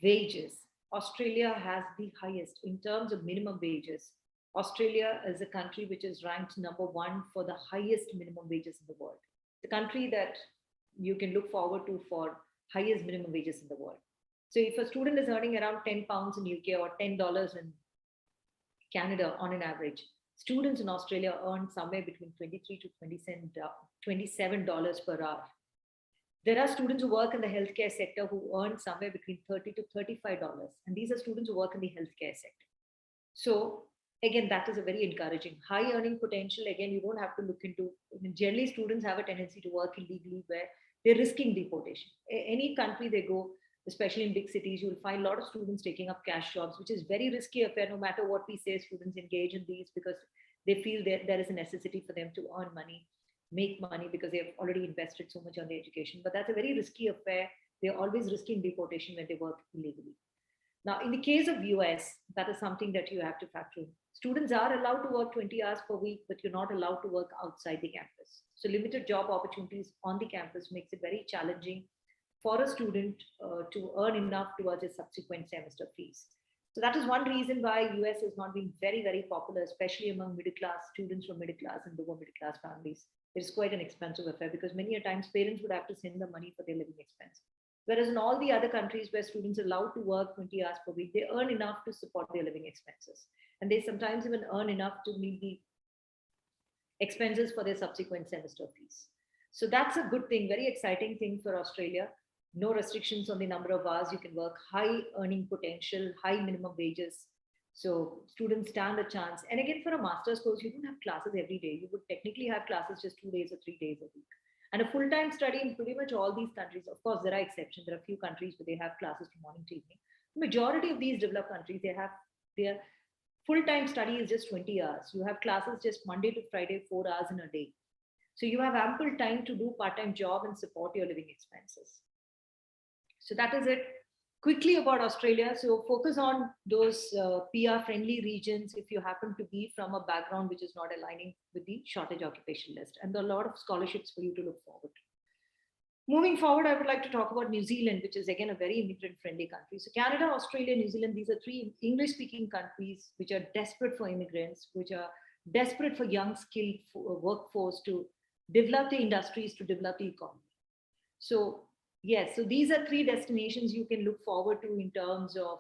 wages, Australia has the highest in terms of minimum wages. Australia is a country which is ranked number 1 for the highest minimum wages in the world. The country that you can look forward to for highest minimum wages in the world. So if a student is earning around £10 in UK or $10 in Canada on an average, students in Australia earn somewhere between $23 to $27 per hour. There are students who work in the healthcare sector who earn somewhere between $30 to $35. And these are students who work in the healthcare sector. So again, that is a very encouraging high earning potential. Again, you don't have to look into, generally students have a tendency to work illegally where they're risking deportation. Any country they go, especially in big cities, you'll find a lot of students taking up cash jobs, which is very risky affair. No matter what we say, students engage in these because they feel that there is a necessity for them to earn money, make money, because they've already invested so much on their education. But that's a very risky affair. They're always risking deportation when they work illegally. Now, in the case of US, that is something that you have to factor in. Students are allowed to work 20 hours per week, but you're not allowed to work outside the campus. So limited job opportunities on the campus makes it very challenging for a student to earn enough towards his subsequent semester fees. So that is one reason why US has not been very, very popular, especially among middle class students from middle class and lower middle class families. It's quite an expensive affair because many a times parents would have to send the money for their living expense. Whereas in all the other countries where students are allowed to work 20 hours per week, they earn enough to support their living expenses. And they sometimes even earn enough to meet the expenses for their subsequent semester fees. So that's a good thing, very exciting thing for Australia. No restrictions on the number of hours you can work, high earning potential, high minimum wages. So students stand a chance. And again, for a master's course, you don't have classes every day. You would technically have classes just 2 days or 3 days a week. And a full-time study in pretty much all these countries, of course, there are exceptions. There are a few countries where they have classes from morning to evening. The majority of these developed countries, they have their full-time study is just 20 hours. You have classes just Monday to Friday, 4 hours in a day. So you have ample time to do part-time job and support your living expenses. So that is it. Quickly about Australia. So focus on those PR-friendly regions if you happen to be from a background which is not aligning with the shortage occupation list. And there are a lot of scholarships for you to look forward to. Moving forward, I would like to talk about New Zealand, which is again a very immigrant-friendly country. So Canada, Australia, New Zealand, these are 3 English-speaking countries which are desperate for immigrants, which are desperate for young, skilled workforce to develop the industries, to develop the economy. So yes, so these are 3 destinations you can look forward to in terms of,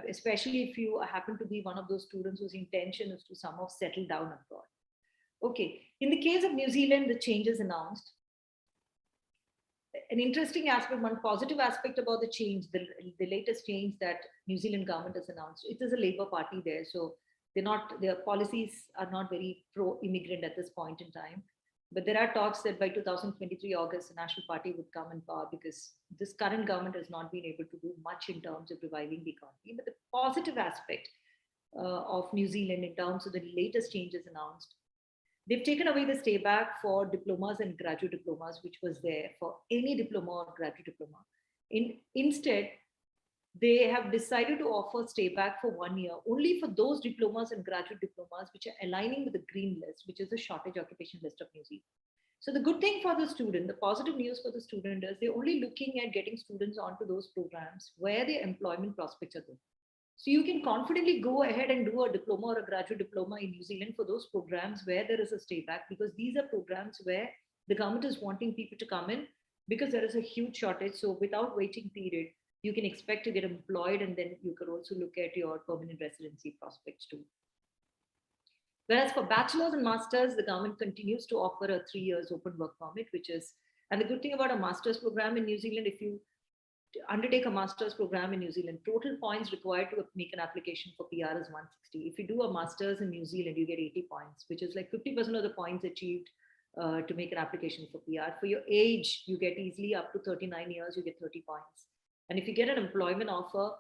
especially if you happen to be one of those students whose intention is to somehow settle down abroad. Okay, in the case of New Zealand, the changes announced. An interesting aspect, one positive aspect about the change, the latest change that New Zealand government has announced, it is a Labour Party there. So their policies are not very pro-immigrant at this point in time. But there are talks that by 2023 August, the National Party would come in power because this current government has not been able to do much in terms of reviving the economy. But the positive aspect of New Zealand in terms of the latest changes announced, they've taken away the stay back for diplomas and graduate diplomas, which was there for any diploma or graduate diploma. Instead, they have decided to offer stay back for 1 year only for those diplomas and graduate diplomas which are aligning with the green list, which is the shortage occupation list of New Zealand. So the good thing for the student, the positive news for the student is they're only looking at getting students onto those programs where their employment prospects are good. So you can confidently go ahead and do a diploma or a graduate diploma in New Zealand for those programs where there is a stay back, because these are programs where the government is wanting people to come in because there is a huge shortage. So without waiting period, you can expect to get employed, and then you could also look at your permanent residency prospects too. Whereas for bachelors and masters, the government continues to offer a 3 years open work permit, which is, and the good thing about a master's program in New Zealand, if you undertake a master's program in New Zealand, total points required to make an application for PR is 160. If you do a master's in New Zealand, you get 80 points, which is like 50% of the points achieved to make an application for PR. For your age, you get easily up to 39 years, you get 30 points. And if you get an employment offer,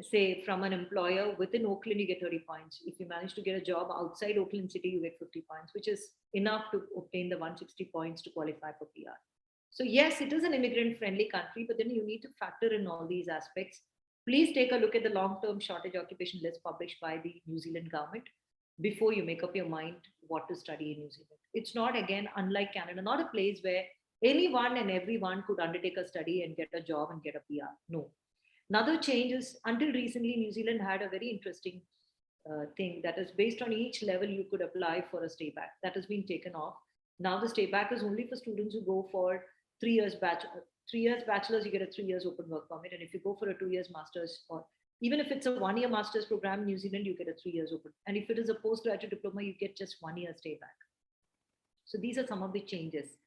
say from an employer within Auckland, you get 30 points. If you manage to get a job outside Auckland City, you get 50 points, which is enough to obtain the 160 points to qualify for PR. So yes, it is an immigrant-friendly country, but then you need to factor in all these aspects. Please take a look at the long-term shortage occupation list published by the New Zealand government before you make up your mind what to study in New Zealand. It's not, again, unlike Canada, not a place where anyone and everyone could undertake a study and get a job and get a PR. No. Another change is, until recently, New Zealand had a very interesting thing that is based on each level you could apply for a stay back. That has been taken off. Now the stay back is only for students who go for 3 years bachelor's, you get a 3 years open work permit. And if you go for a 2 years master's, or even if it's a 1 year master's program in New Zealand, you get a 3 years open. And if it is a postgraduate diploma, you get just 1 year stay back. So these are some of the changes.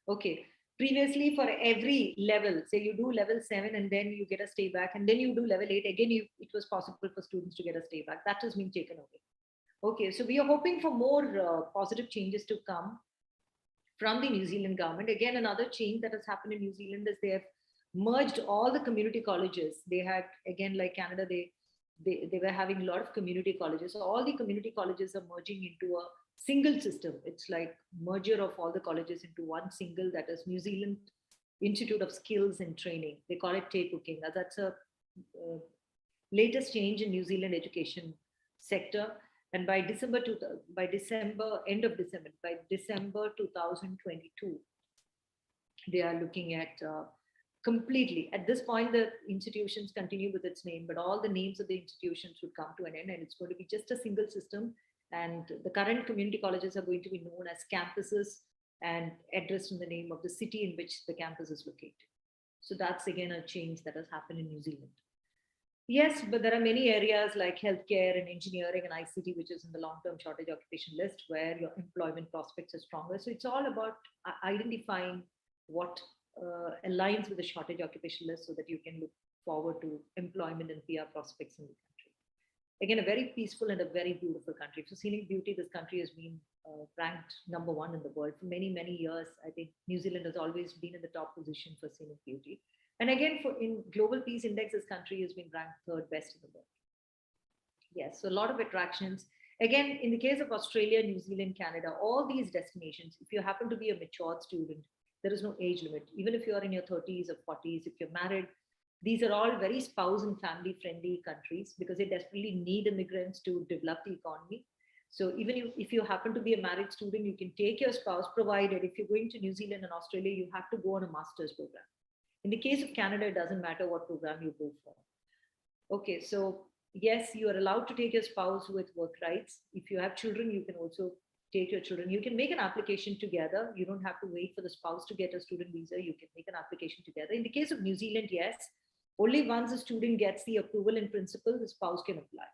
Okay. Previously, for every level, say you do level 7 and then you get a stay back, and then you do level 8, again, it was possible for students to get a stay back. That has been taken away. Okay, so we are hoping for more positive changes to come from the New Zealand government. Again, another change that has happened in New Zealand is they have merged all the community colleges. They had, again, like Canada, they were having a lot of community colleges. So all the community colleges are merging into a single system. It's like merger of all the colleges into one single, that is New Zealand Institute of Skills and Training. They call it Te Cooking. That's a latest change in New Zealand education sector. And by December 2022, they are looking at completely, at this point, the institutions continue with its name, but all the names of the institutions would come to an end, and it's going to be just a single system. And the current community colleges are going to be known as campuses and addressed in the name of the city in which the campus is located. So that's again a change that has happened in New Zealand. Yes, but there are many areas like healthcare and engineering and ICT, which is in the long-term shortage occupation list, where your employment prospects are stronger. So it's all about identifying what aligns with the shortage occupation list so that you can look forward to employment and PR prospects in the country. Again, a very peaceful and a very beautiful country. For scenic beauty, this country has been ranked #1 in the world for many, many years. I think New Zealand has always been in the top position for scenic beauty. And again, in Global Peace Index, this country has been ranked 3rd best in the world. Yes, so a lot of attractions. Again, in the case of Australia, New Zealand, Canada, all these destinations, if you happen to be a matured student, there is no age limit. Even if you're in your 30s or 40s, if you're married, these are all very spouse and family friendly countries because they desperately need immigrants to develop the economy. So even if you happen to be a married student, you can take your spouse, provided if you're going to New Zealand and Australia, you have to go on a master's program. In the case of Canada, it doesn't matter what program you go for. Okay, so yes, you are allowed to take your spouse with work rights. If you have children, you can also take your children. You can make an application together. You don't have to wait for the spouse to get a student visa. You can make an application together. In the case of New Zealand, yes, only once the student gets the approval in principle, the spouse can apply.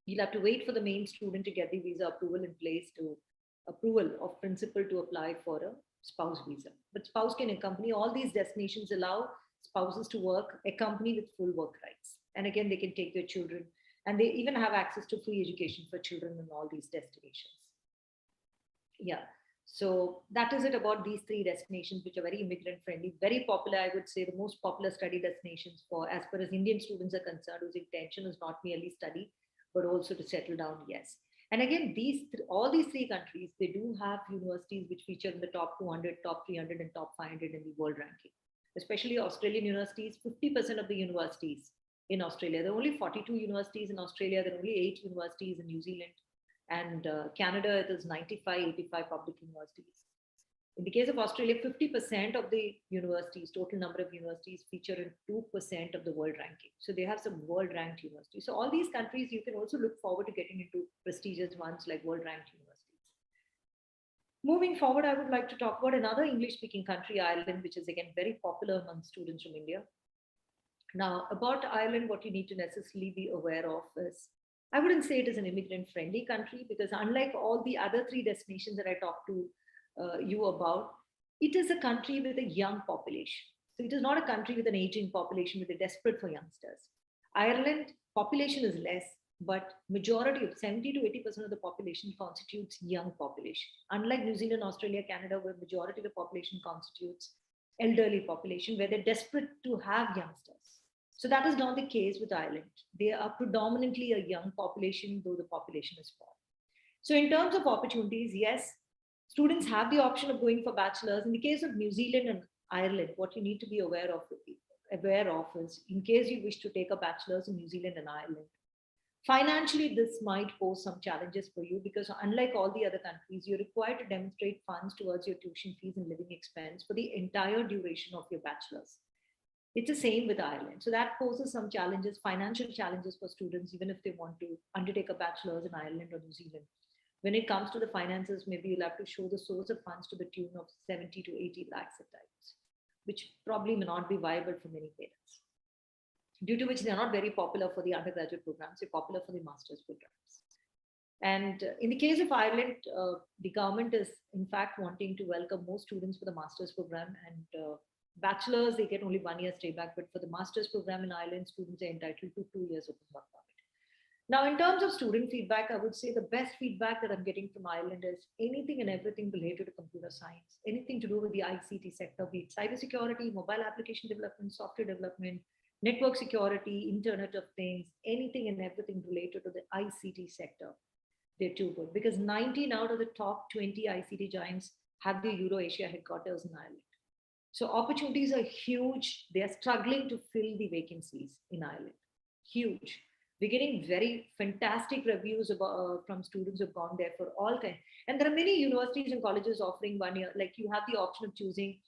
You'll have to wait for the main student to get the visa approval in place to approval of principle to apply for a spouse visa. But spouse can accompany. All these destinations allow spouses to work, accompany with full work rights. And again, they can take their children. And they even have access to free education for children in all these destinations. Yeah. So that is it about these three destinations, which are very immigrant friendly, very popular. I would say the most popular study destinations for, as far as Indian students are concerned, whose intention is not merely study, but also to settle down. Yes. And again, all these three countries, they do have universities which feature in the top 200, top 300, and top 500 in the world ranking. Especially Australian universities, 50% of the universities in Australia. There are only 42 universities in Australia. There are only 8 universities in New Zealand. And Canada, it is 95, 85 public universities. In the case of Australia, 50% of the universities, total number of universities, feature in 2% of the world ranking. So they have some world ranked universities. So all these countries, you can also look forward to getting into prestigious ones like world ranked universities. Moving forward, I would like to talk about another English speaking country, Ireland, which is again very popular among students from India. Now, about Ireland, what you need to necessarily be aware of is, I wouldn't say it is an immigrant friendly country, because unlike all the other three destinations that I talked to you about, it is a country with a young population. So it is not a country with an aging population where they're desperate for youngsters. Ireland population is less, but majority of 70 to 80% of the population constitutes young population. Unlike New Zealand, Australia, Canada, where majority of the population constitutes elderly population, where they're desperate to have youngsters. So that is not the case with Ireland. They are predominantly a young population, though the population is small. So in terms of opportunities, yes, students have the option of going for bachelor's. In the case of New Zealand and Ireland, what you need to be aware of is, in case you wish to take a bachelor's in New Zealand and Ireland, financially, this might pose some challenges for you, because unlike all the other countries, you're required to demonstrate funds towards your tuition fees and living expense for the entire duration of your bachelor's. It's the same with Ireland. So that poses some challenges, financial challenges for students, even if they want to undertake a bachelor's in Ireland or New Zealand. When it comes to the finances, maybe you'll have to show the source of funds to the tune of 70 to 80 lakhs at times, which probably may not be viable for many parents, due to which they're not very popular for the undergraduate programs, they're popular for the master's programs. And in the case of Ireland, the government is in fact wanting to welcome more students for the master's program, and bachelor's, they get only 1 year stay back, but for the master's program in Ireland, students are entitled to 2 years open work permit. Now, in terms of student feedback, I would say the best feedback that I'm getting from Ireland is anything and everything related to computer science, anything to do with the ICT sector, be it cybersecurity, mobile application development, software development, network security, Internet of Things, anything and everything related to the ICT sector. They're too good, because 19 out of the top 20 ICT giants have their Euro-Asia headquarters in Ireland. So opportunities are huge. They are struggling to fill the vacancies in Ireland. Huge. We're getting very fantastic reviews about, from students who've gone there for all kinds. And there are many universities and colleges offering 1 year. Like you have the option of choosing.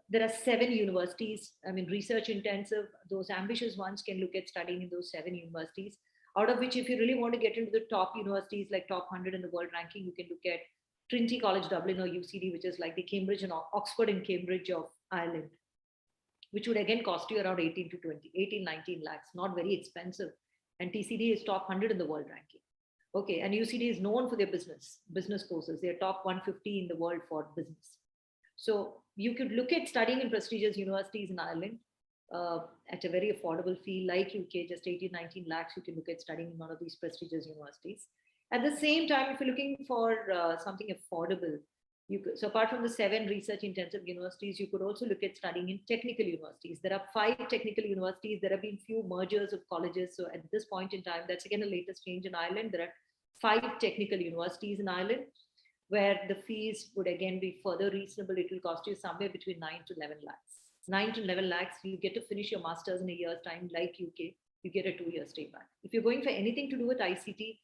There are 7 universities. I mean, research intensive. Those ambitious ones can look at studying in those 7 universities. Out of which, if you really want to get into the top universities, like top 100 in the world ranking, you can look at Trinity College Dublin or UCD, which is like the Cambridge and Oxford and Cambridge of Ireland, which would again cost you around 18 to 19 lakhs, not very expensive. And TCD is top 100 in the world ranking. Okay, and UCD is known for their business courses. They're top 150 in the world for business. So you could look at studying in prestigious universities in Ireland at a very affordable fee, like UK, just 18, 19 lakhs, you can look at studying in one of these prestigious universities. At the same time, if you're looking for something affordable, so apart from the 7 research intensive universities, you could also look at studying in technical universities. There are 5 technical universities. There have been few mergers of colleges. So at this point in time, that's again the latest change in Ireland. There are 5 technical universities in Ireland, where the fees would again be further reasonable. It will cost you somewhere between 9 to 11 lakhs. 9 to 11 lakhs, you get to finish your master's in a year's time, like UK, you get a 2-year stay back. If you're going for anything to do with ICT,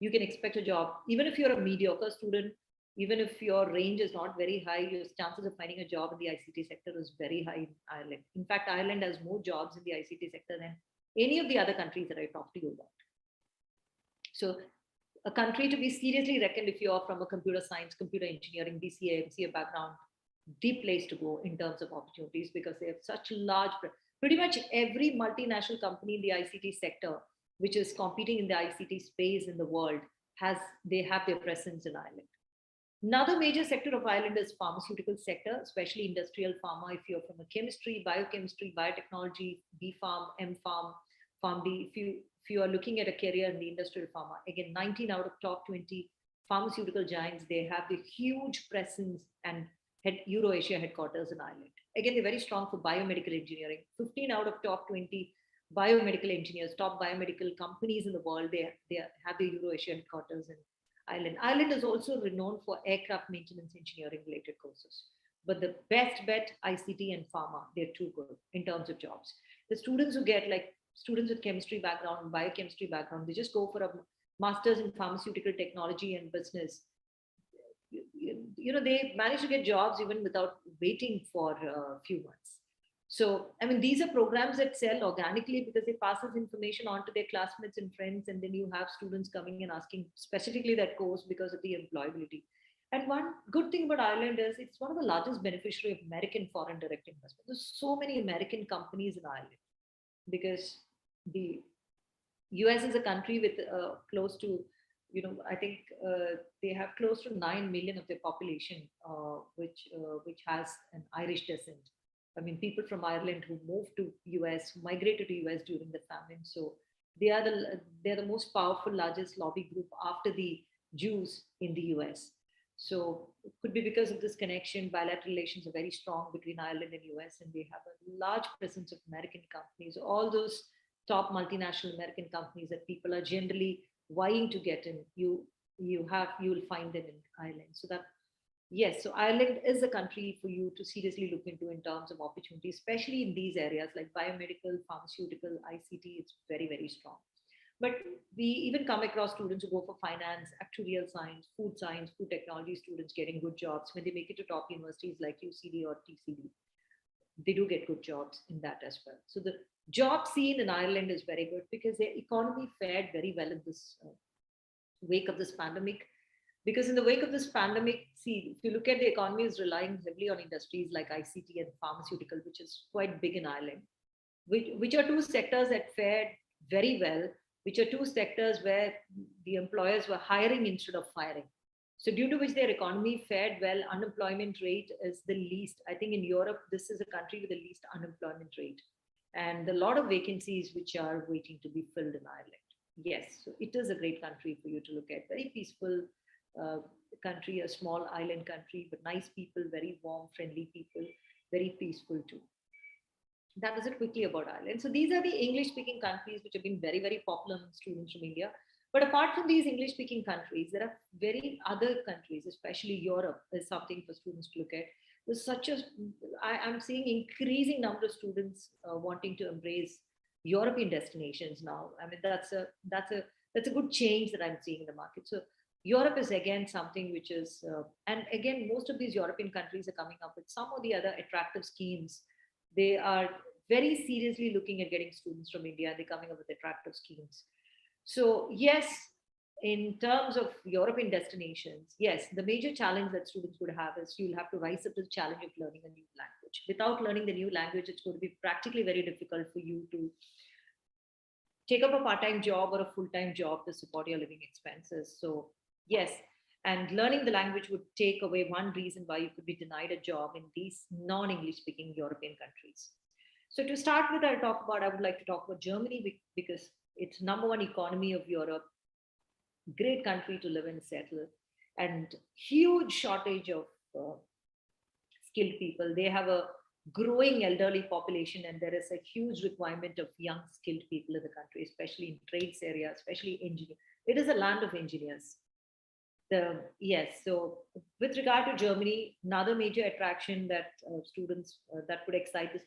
you can expect a job. Even if you're a mediocre student, even if your range is not very high, your chances of finding a job in the ICT sector is very high in Ireland. In fact, Ireland has more jobs in the ICT sector than any of the other countries that I talked to you about. So a country to be seriously reckoned if you're from a computer science, computer engineering, BCA, MCA background, deep place to go in terms of opportunities, because they have such large, pretty much every multinational company in the ICT sector, which is competing in the ICT space in the world, they have their presence in Ireland. Another major sector of Ireland is pharmaceutical sector, especially industrial pharma. If you're from a chemistry, biochemistry, biotechnology, B Pharm, M Pharm, PharmD, if you are looking at a career in the industrial pharma, again, 19 out of top 20 pharmaceutical giants, they have the huge presence and Euro-Asia headquarters in Ireland. Again, they're very strong for biomedical engineering. 15 out of top 20 biomedical engineers, top biomedical companies in the world, they have the Euro-Asia headquarters in Ireland. Ireland is also renowned for aircraft maintenance engineering related courses. But the best bet, ICT and pharma, they're too good in terms of jobs. The students who get like students with chemistry background, biochemistry background, they just go for a master's in pharmaceutical technology and business. They manage to get jobs even without waiting for a few months. So, I mean, these are programs that sell organically because they pass this information on to their classmates and friends. And then you have students coming and asking specifically that course because of the employability. And one good thing about Ireland is it's one of the largest beneficiary of American foreign direct investment. There's so many American companies in Ireland because the US is a country with close to, I think they have close to 9 million of their population, which has an Irish descent. I mean, people from Ireland who moved to US, migrated to US during the famine. So they're the most powerful, largest lobby group after the Jews in the US. So it could be because of this connection. Bilateral relations are very strong between Ireland and US, and they have a large presence of American companies. All those top multinational American companies that people are generally vying to get in, you will find them in Ireland. So that, yes, so Ireland is a country for you to seriously look into in terms of opportunities, especially in these areas like biomedical, pharmaceutical, ICT. It's very, very strong. But we even come across students who go for finance, actuarial science, food technology students getting good jobs when they make it to top universities like UCD or TCD. They do get good jobs in that as well. So the job scene in Ireland is very good because their economy fared very well in this wake of this pandemic. Because in the wake of this pandemic, see, if you look at the economy is relying heavily on industries like ICT and pharmaceutical, which is quite big in Ireland, which are two sectors that fared very well, which are two sectors where the employers were hiring instead of firing. So due to which their economy fared well, unemployment rate is the least. I think in Europe, this is a country with the least unemployment rate. And a lot of vacancies which are waiting to be filled in Ireland. Yes, so it is a great country for you to look at. Very peaceful country, a small island country, but nice people, very warm, friendly people, very peaceful too. That is it quickly about Ireland. So these are the English-speaking countries which have been very, very popular among students from India. But apart from these English-speaking countries, there are very other countries, especially Europe, is something for students to look at. There's I'm seeing increasing number of students wanting to embrace European destinations now. I mean, that's a good change that I'm seeing in the market. So Europe is again something which is, and again, most of these European countries are coming up with some or the other attractive schemes. They are very seriously looking at getting students from India. They're coming up with attractive schemes. So yes, in terms of European destinations, yes, the major challenge that students would have is you'll have to rise up to the challenge of learning a new language. Without learning the new language, it's going to be practically very difficult for you to take up a part-time job or a full-time job to support your living expenses. So yes, and learning the language would take away one reason why you could be denied a job in these non-English speaking European countries. So to start with, I would like to talk about Germany because it's number one economy of Europe, great country to live and settle, and huge shortage of skilled people. They have a growing elderly population, and there is a huge requirement of young skilled people in the country, especially in trades area, especially engineers. It is a land of engineers. Yes, so with regard to Germany, another major attraction that students that could excite the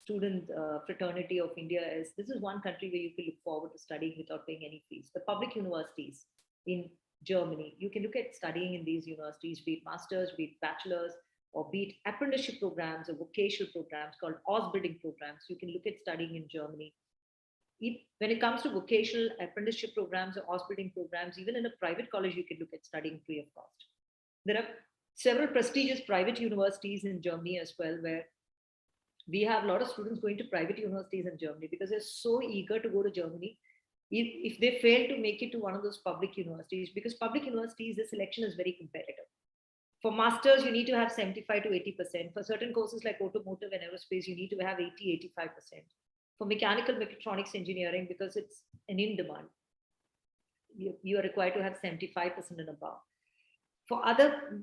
student fraternity of India is this is one country where you can look forward to studying without paying any fees. The public universities in Germany, you can look at studying in these universities, be it masters, be it bachelors, or be it apprenticeship programs or vocational programs called Ausbildung programs. You can look at studying in Germany. When it comes to vocational apprenticeship programs or Ausbildung programs, even in a private college, you can look at studying free of cost. There are several prestigious private universities in Germany as well, where we have a lot of students going to private universities in Germany because they're so eager to go to Germany. If they fail to make it to one of those public universities, because public universities, the selection is very competitive. For masters, you need to have 75 to 80%. For certain courses like automotive and aerospace, you need to have 80, 85%. For mechanical mechatronics engineering, because it's an in-demand, you are required to have 75% and above. For other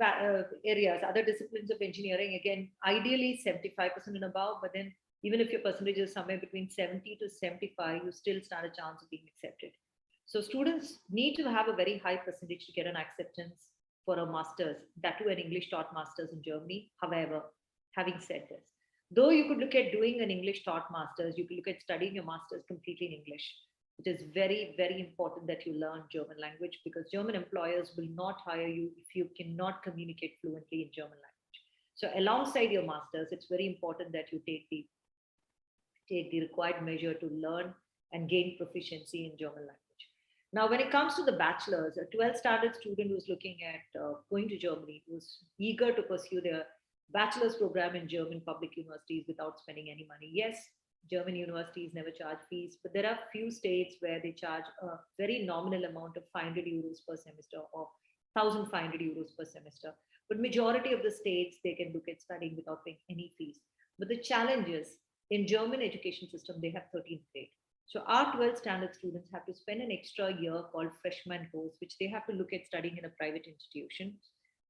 areas, other disciplines of engineering, again, ideally 75% and above, but then even if your percentage is somewhere between 70 to 75, you still stand a chance of being accepted. So students need to have a very high percentage to get an acceptance for a master's, that too an English taught master's in Germany. However, having said this, though you could look at doing an English taught master's, you could look at studying your master's completely in English. It is very, very important that you learn German language, because German employers will not hire you if you cannot communicate fluently in German language. So alongside your master's, it's very important that you take the required measure to learn and gain proficiency in German language. Now, when it comes to the bachelor's, a 12th standard student who's looking at going to Germany, who's eager to pursue their bachelor's program in German public universities without spending any money. Yes, German universities never charge fees, but there are few states where they charge a very nominal amount of 500 euros per semester or 1,500 euros per semester. But majority of the states, they can look at studying without paying any fees. But the challenge is, in German education system, they have 13th grade. So our 12th standard students have to spend an extra year called freshman course, which they have to look at studying in a private institution.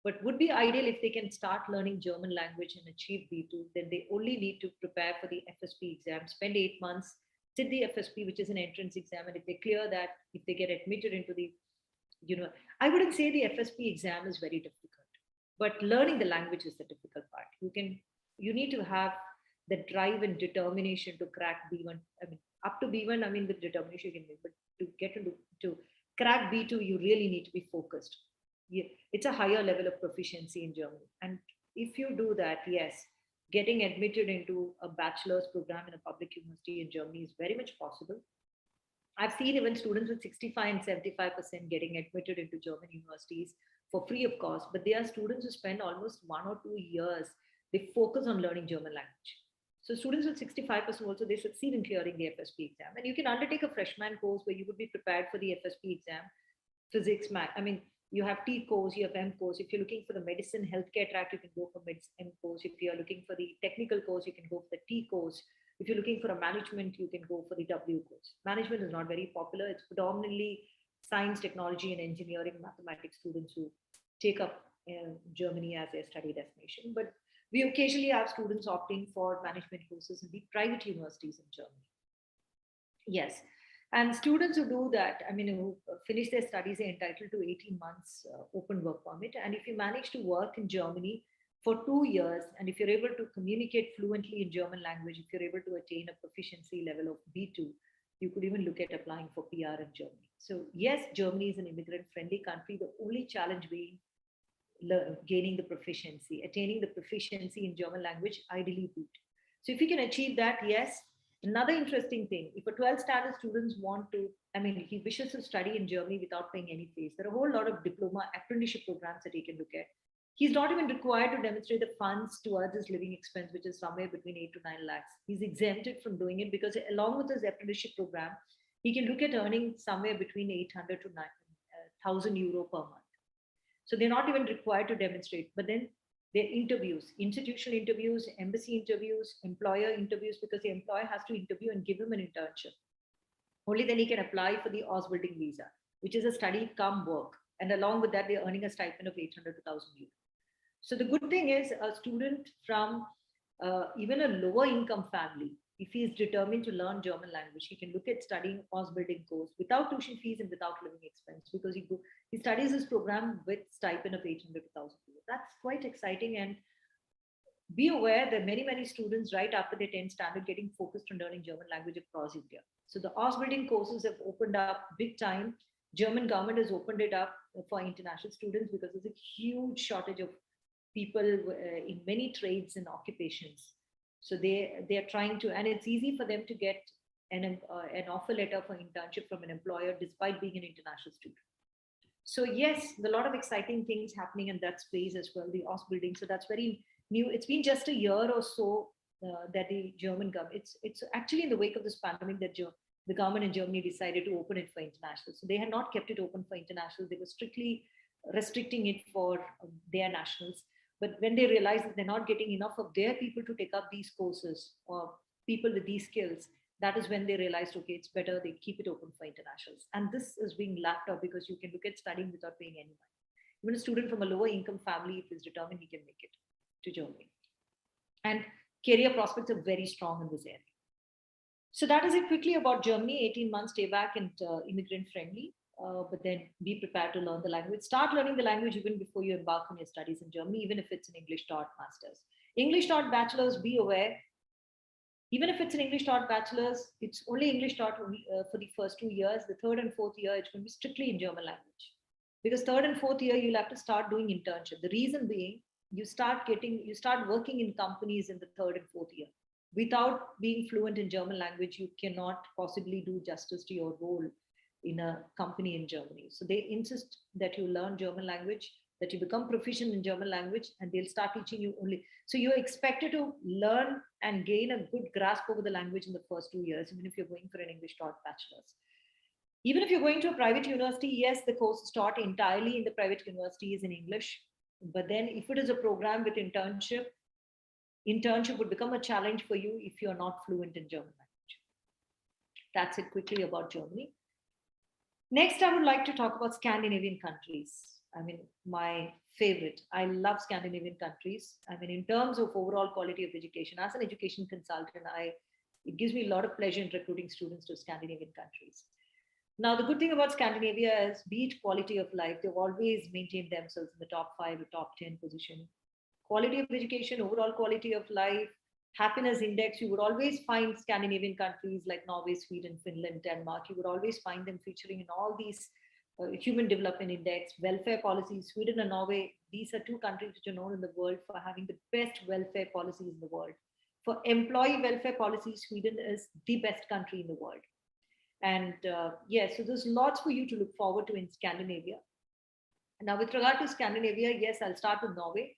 But would be ideal if they can start learning German language and achieve B2, then they only need to prepare for the FSP exam, spend 8 months, sit the FSP, which is an entrance exam. And if they clear that, if they get admitted into the, I wouldn't say the FSP exam is very difficult, but learning the language is the difficult part. You need to have the drive and determination to crack B1. I mean, up to B1, I mean, with determination you can make, but to get to crack B2, you really need to be focused. It's a higher level of proficiency in Germany. And if you do that, yes, getting admitted into a bachelor's program in a public university in Germany is very much possible. I've seen even students with 65 and 75% getting admitted into German universities for free of cost, but they are students who spend almost 1 or 2 years. They focus on learning German language. So students with 65% also, they succeed in clearing the FSP exam. And you can undertake a freshman course where you would be prepared for the FSP exam, physics, math. I mean, you have T course, you have M course. If you're looking for the medicine healthcare track, you can go for M course. If you're looking for the technical course, you can go for the T course. If you're looking for a management, you can go for the W course. Management is not very popular. It's predominantly science, technology, and engineering, mathematics students who take up Germany as their study destination. But we occasionally have students opting for management courses in the private universities in Germany. Yes. And students who do that, I mean, who finish their studies, are entitled to 18 months open work permit. And if you manage to work in Germany for 2 years, and if you're able to communicate fluently in German language, if you're able to attain a proficiency level of B2, you could even look at applying for PR in Germany. So yes, Germany is an immigrant-friendly country. The only challenge being gaining the proficiency, attaining the proficiency in German language, ideally B2. So if you can achieve that, yes. Another interesting thing, if a 12th standard students want to, I mean, he wishes to study in Germany without paying any fees, there are a whole lot of diploma apprenticeship programs that he can look at. He's not even required to demonstrate the funds towards his living expense, which is somewhere between 8 to 9 lakhs. He's exempted from doing it because along with his apprenticeship program, he can look at earning somewhere between 800 to 1,000 euro per month. So they're not even required to demonstrate, but then their interviews, institutional interviews, embassy interviews, employer interviews, because the employer has to interview and give him an internship. Only then he can apply for the Ausbildung visa, which is a study come work. And along with that, they're earning a stipend of 800 to 1,000 euros. So the good thing is a student from even a lower income family, if he is determined to learn German language, he can look at studying Ausbildung course without tuition fees and without living expense, because he studies his program with stipend of 800 to 1,000 euros. That's quite exciting. And be aware that many students right after their 10th standard getting focused on learning German language across India. So the Ausbildung courses have opened up big time. German government has opened it up for international students because there's a huge shortage of people in many trades and occupations. So they're trying to, and it's easy for them to get an offer letter for internship from an employer despite being an international student. So yes, a lot of exciting things happening in that space as well, the Ausbildung. So that's very new. It's been just a year or so that the German government, it's actually in the wake of this pandemic that the government in Germany decided to open it for international. So they had not kept it open for international. They were strictly restricting it for their nationals. But when they realized that they're not getting enough of their people to take up these courses or people with these skills, that is when they realized, okay, it's better they keep it open for internationals. And this is being lapped up because you can look at studying without paying any money. Even a student from a lower income family, if he's determined, he can make it to Germany. And career prospects are very strong in this area. So that is it quickly about Germany. 18 months stay back and immigrant friendly, but then be prepared to learn the language. Start learning the language even before you embark on your studies in Germany, even if it's an English taught master's. English taught bachelor's, be aware, even if it's an English taught bachelor's, it's only English taught for the first 2 years. The third and fourth year, it's going to be strictly in German language. Because third and fourth year, you'll have to start doing internship. The reason being, you start working in companies in the third and fourth year. Without being fluent in German language, you cannot possibly do justice to your role in a company in Germany. So they insist that you learn German language, that you become proficient in German language, and they'll start teaching you only. So you're expected to learn and gain a good grasp over the language in the first 2 years, even if you're going for an English taught bachelor's. Even if you're going to a private university, yes, the course is taught entirely in the private universities in English. But then if it is a program with internship would become a challenge for you if you're not fluent in German language. That's it quickly about Germany. Next, I would like to talk about Scandinavian countries. I mean, my favorite. I love Scandinavian countries. I mean, in terms of overall quality of education, as an education consultant, it gives me a lot of pleasure in recruiting students to Scandinavian countries. Now, the good thing about Scandinavia is, be it quality of life, they've always maintained themselves in the top 5 or top 10 position. Quality of education, overall quality of life, happiness index, you would always find Scandinavian countries like Norway, Sweden, Finland, Denmark, you would always find them featuring in all these human development index, welfare policies. Sweden and Norway, these are 2 countries which are known in the world for having the best welfare policies in the world. For employee welfare policies, Sweden is the best country in the world. And yes, so there's lots for you to look forward to in Scandinavia. Now, with regard to Scandinavia, yes, I'll start with Norway.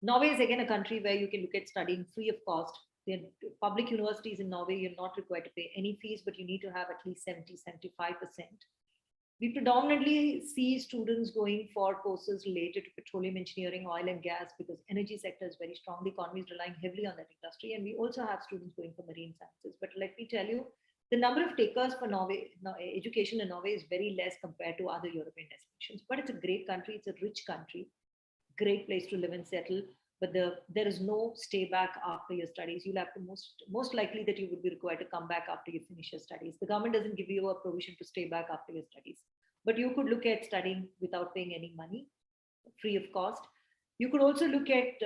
Norway is again a country where you can look at studying free of cost. The public universities in Norway, you're not required to pay any fees, but you need to have at least 70-75%. We predominantly see students going for courses related to petroleum engineering, oil and gas, because energy sector is very strong. The economy is relying heavily on that industry. And we also have students going for marine sciences. But let me tell you, the number of takers for Norway, education in Norway is very less compared to other European destinations. But it's a great country. It's a rich country. Great place to live and settle. But there is no stay back after your studies. You'll have to most likely that you would be required to come back after you finish your studies. The government doesn't give you a provision to stay back after your studies. But you could look at studying without paying any money, free of cost. You could also look at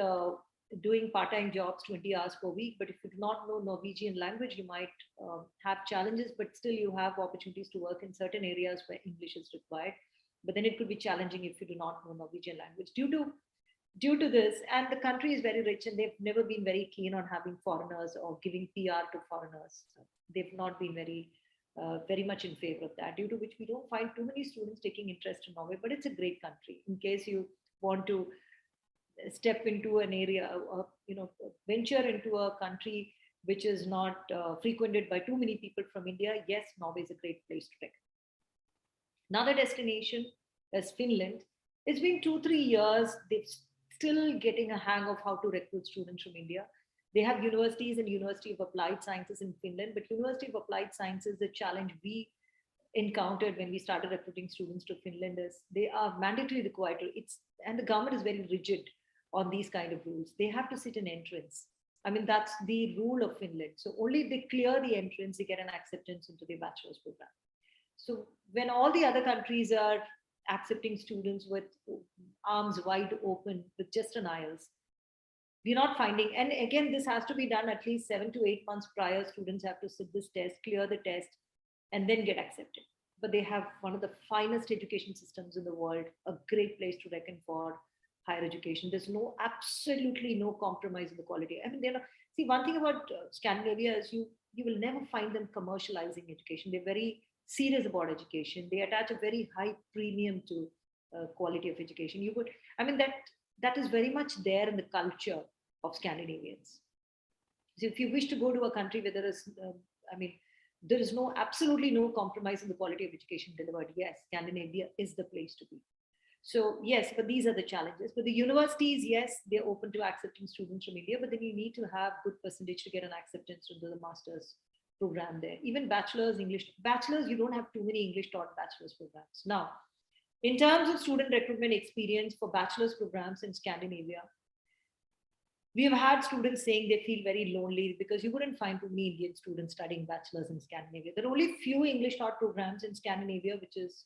doing part-time jobs, 20 hours per week. But if you do not know Norwegian language, you might have challenges, but still you have opportunities to work in certain areas where English is required. But then it could be challenging if you do not know Norwegian language due to this. And the country is very rich and they've never been very keen on having foreigners or giving PR to foreigners. They've not been very much in favor of that, due to which we don't find too many students taking interest in Norway. But it's a great country in case you want to step into an area, venture into a country which is not frequented by too many people from India. Yes, Norway is a great place to take. Another destination is Finland. It's been 2-3 years. They're still getting a hang of how to recruit students from India. They have universities and University of Applied Sciences in Finland, but University of Applied Sciences, the challenge we encountered when we started recruiting students to Finland is they are mandatorily required to, and the government is very rigid on these kind of rules. They have to sit an entrance. I mean, that's the rule of Finland. So only if they clear the entrance, they get an acceptance into their bachelor's program. So when all the other countries are accepting students with arms wide open with just an IELTS, we're not finding, and again, this has to be done at least 7 to 8 months prior. Students have to sit this test, clear the test, and then get accepted. But they have one of the finest education systems in the world, a great place to reckon for higher education. There's absolutely no compromise in the quality. I mean, see, one thing about Scandinavia is you will never find them commercializing education. They're very serious about education. They attach a very high premium to quality of education. That is very much there in the culture of Scandinavians. So if you wish to go to a country where there is, there is absolutely no compromise in the quality of education delivered, yes, Scandinavia is the place to be. So yes, but these are the challenges. But the universities, yes, they're open to accepting students from India, but then you need to have good percentage to get an acceptance into the master's program there. Even bachelors, you don't have too many English taught bachelor's programs. Now, in terms of student recruitment experience for bachelor's programs in Scandinavia, we have had students saying they feel very lonely because you wouldn't find too many Indian students studying bachelor's in Scandinavia. There are only few English taught programs in Scandinavia, which is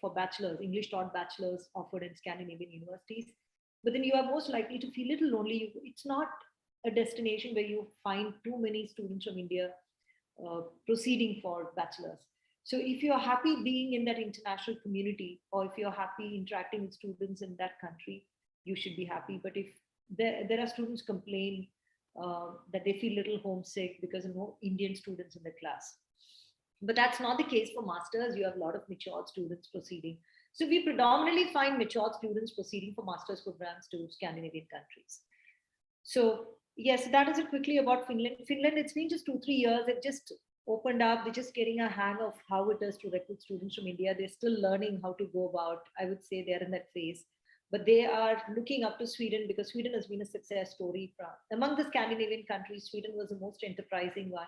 for bachelors, English taught bachelors offered in Scandinavian universities. But then you are most likely to feel a little lonely. It's not a destination where you find too many students from India proceeding for bachelor's. So if you're happy being in that international community, or if you're happy interacting with students in that country, you should be happy. But if there are students complain that they feel a little homesick because of no Indian students in the class. But that's not the case for masters. You have a lot of matured students proceeding. So we predominantly find matured students proceeding for master's programs to Scandinavian countries. So yes, that is it quickly about Finland. Finland, it's been just 2-3 years. It just opened up. They're just getting a hang of how it is to recruit students from India. They're still learning how to go about. I would say they're in that phase. But they are looking up to Sweden because Sweden has been a success story. Among the Scandinavian countries, Sweden was the most enterprising one.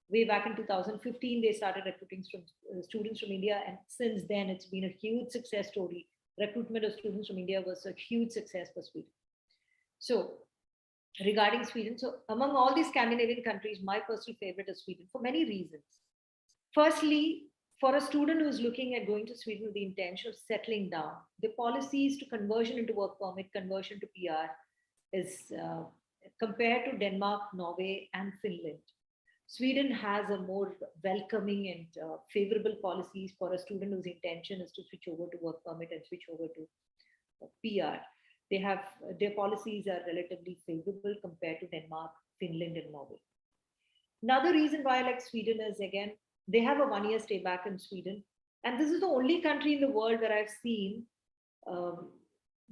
Way back in 2015, they started recruiting students from India. And since then, it's been a huge success story. Recruitment of students from India was a huge success for Sweden. So regarding Sweden, so among all these Scandinavian countries, my personal favorite is Sweden for many reasons. Firstly, for a student who's looking at going to Sweden with the intention of settling down, the policies to conversion into work permit, conversion to PR is compared to Denmark, Norway, and Finland. Sweden has a more welcoming and favorable policies for a student whose intention is to switch over to work permit and switch over to PR. They have their policies are relatively favorable compared to Denmark, Finland, and Norway. Another reason why I like Sweden is, again, they have a 1-year stay back in Sweden. And this is the only country in the world where I've seen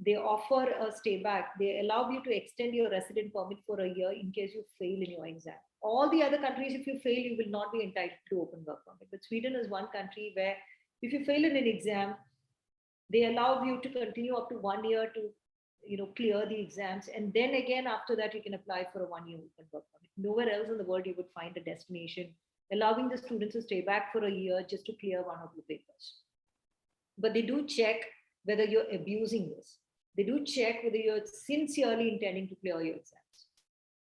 they offer a stay back. They allow you to extend your resident permit for a year in case you fail in your exam. All the other countries, if you fail, you will not be entitled to open work permit. But Sweden is one country where if you fail in an exam, they allow you to continue up to 1 year to clear the exams. And then again, after that, you can apply for a 1-year open work permit. Nowhere else in the world you would find a destination allowing the students to stay back for a year just to clear one of the papers. But they do check whether you're abusing this. They do check whether you're sincerely intending to clear your exams.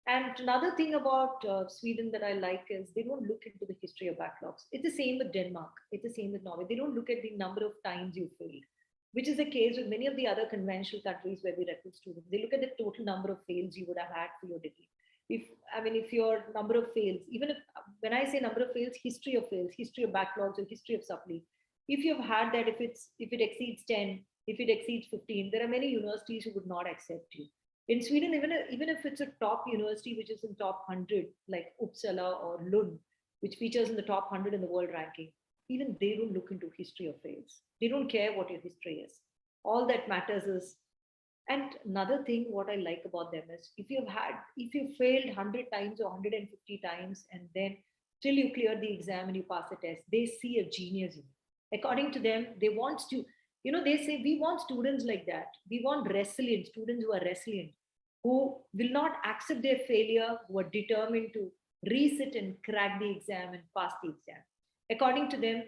And another thing about Sweden that I like is they don't look into the history of backlogs. It's the same with Denmark. It's the same with Norway. They don't look at the number of times you failed, which is the case with many of the other conventional countries where we recruit students. They look at the total number of fails you would have had for your degree. If your number of fails, even if, when I say number of fails, history of backlogs, or history of supply, if you've had that, if it exceeds 10, if it exceeds 15, there are many universities who would not accept you. In Sweden, even if it's a top university, which is in top 100, like Uppsala or Lund, which features in the top 100 in the world ranking, even they don't look into history of fails. They don't care what your history is. All that matters is, and another thing, what I like about them is if you failed 100 times or 150 times, and then till you clear the exam and you pass the test, they see a genius in you. According to them, they want to, they say, we want students like that. We want resilient students who are resilient, who will not accept their failure, who are determined to resit and crack the exam and pass the exam. According to them,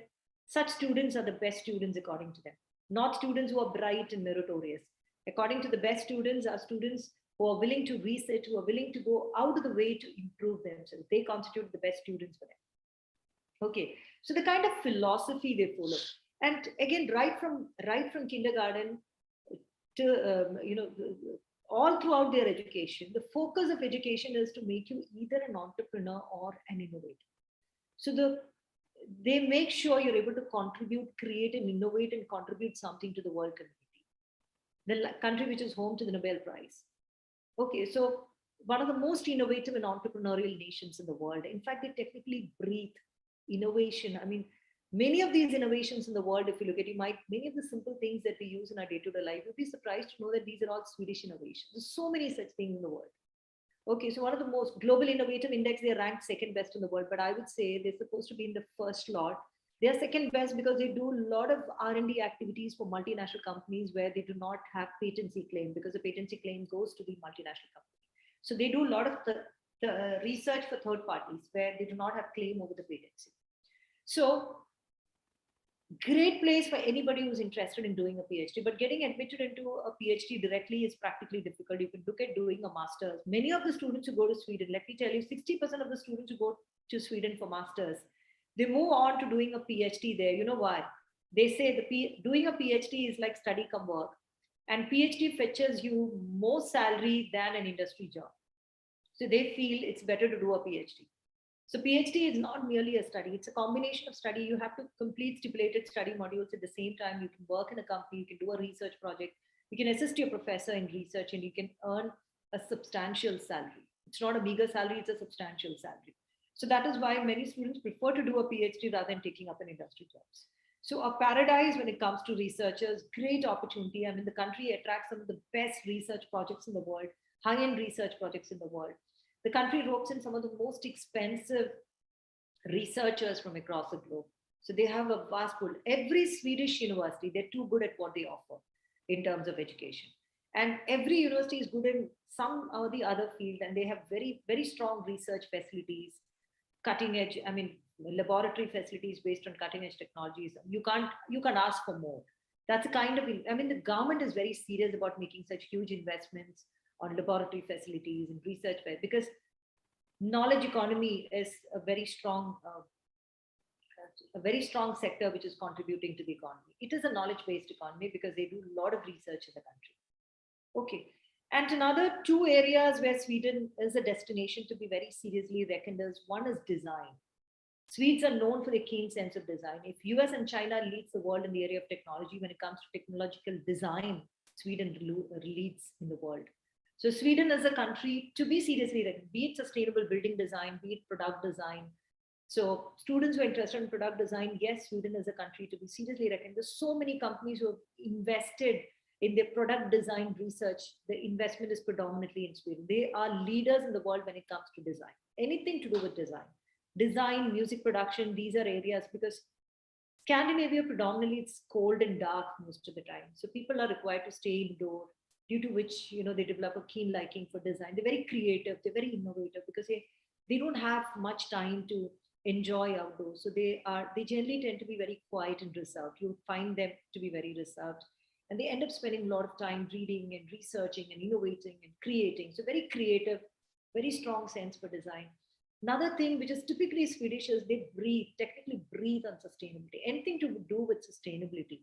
such students are the best students, according to them, not students who are bright and meritorious. According to the best students are students who are willing to resit, who are willing to go out of the way to improve themselves. They constitute the best students for them. Okay, so the kind of philosophy they follow. And again, right from kindergarten to, all throughout their education, the focus of education is to make you either an entrepreneur or an innovator. So they make sure you're able to contribute, create and innovate and contribute something to the world community. The country which is home to the Nobel Prize. Okay, so one of the most innovative and entrepreneurial nations in the world. In fact, they technically breathe innovation. I mean, many of these innovations in the world, if you look at it, many of the simple things that we use in our day-to-day life, you'll be surprised to know that these are all Swedish innovations. There's so many such things in the world. Okay, so one of the most global innovative index, they're ranked second best in the world, but I would say they're supposed to be in the first lot. They're second best because they do a lot of R&D activities for multinational companies where they do not have patency claim, because the patency claim goes to the multinational company. So they do a lot of the the research for third parties where they do not have claim over the patency. So great place for anybody who's interested in doing a PhD, but getting admitted into a PhD directly is practically difficult. You can look at doing a master's. Many of the students who go to Sweden, let me tell you, 60% of the students who go to Sweden for masters, they move on to doing a PhD there. You know why? They say doing a PhD is like study come work, and PhD fetches you more salary than an industry job. So they feel it's better to do a PhD. So PhD is not merely a study, it's a combination of study. You have to complete stipulated study modules at the same time. You can work in a company, you can do a research project, you can assist your professor in research, and you can earn a substantial salary. It's not a meager salary, it's a substantial salary. So that is why many students prefer to do a PhD rather than taking up an industry jobs. So a paradise when it comes to researchers, great opportunity. I mean, the country attracts some of the best research projects in the world, high-end research projects in the world. The country ropes in some of the most expensive researchers from across the globe. So they have a vast pool. Every Swedish university, they're too good at what they offer in terms of education. And every university is good in some or the other field, and they have very, very strong research facilities, cutting edge, I mean, laboratory facilities based on cutting edge technologies. You can't ask for more. That's a kind of, I mean, the government is very serious about making such huge investments on laboratory facilities and research, because knowledge economy is a very strong sector which is contributing to the economy. It is a knowledge-based economy because they do a lot of research in the country. Okay. And another two areas where Sweden is a destination to be very seriously reckoned as, one is design. Swedes are known for their keen sense of design. If US and China leads the world in the area of technology, when it comes to technological design, Sweden leads in the world. So Sweden is a country to be seriously reckoned, be it sustainable building design, be it product design. So students who are interested in product design, yes, Sweden is a country to be seriously reckoned. There's so many companies who have invested in their product design research. The investment is predominantly in Sweden. They are leaders in the world when it comes to design. Anything to do with design, music production, these are areas, because Scandinavia predominantly it's cold and dark most of the time. So people are required to stay indoor, due to which, they develop a keen liking for design. They're very creative, they're very innovative, because they don't have much time to enjoy outdoors. So they generally tend to be very quiet and reserved. You find them to be very reserved. And they end up spending a lot of time reading and researching and innovating and creating. So very creative, very strong sense for design. Another thing which is typically Swedish is they technically breathe on sustainability. Anything to do with sustainability.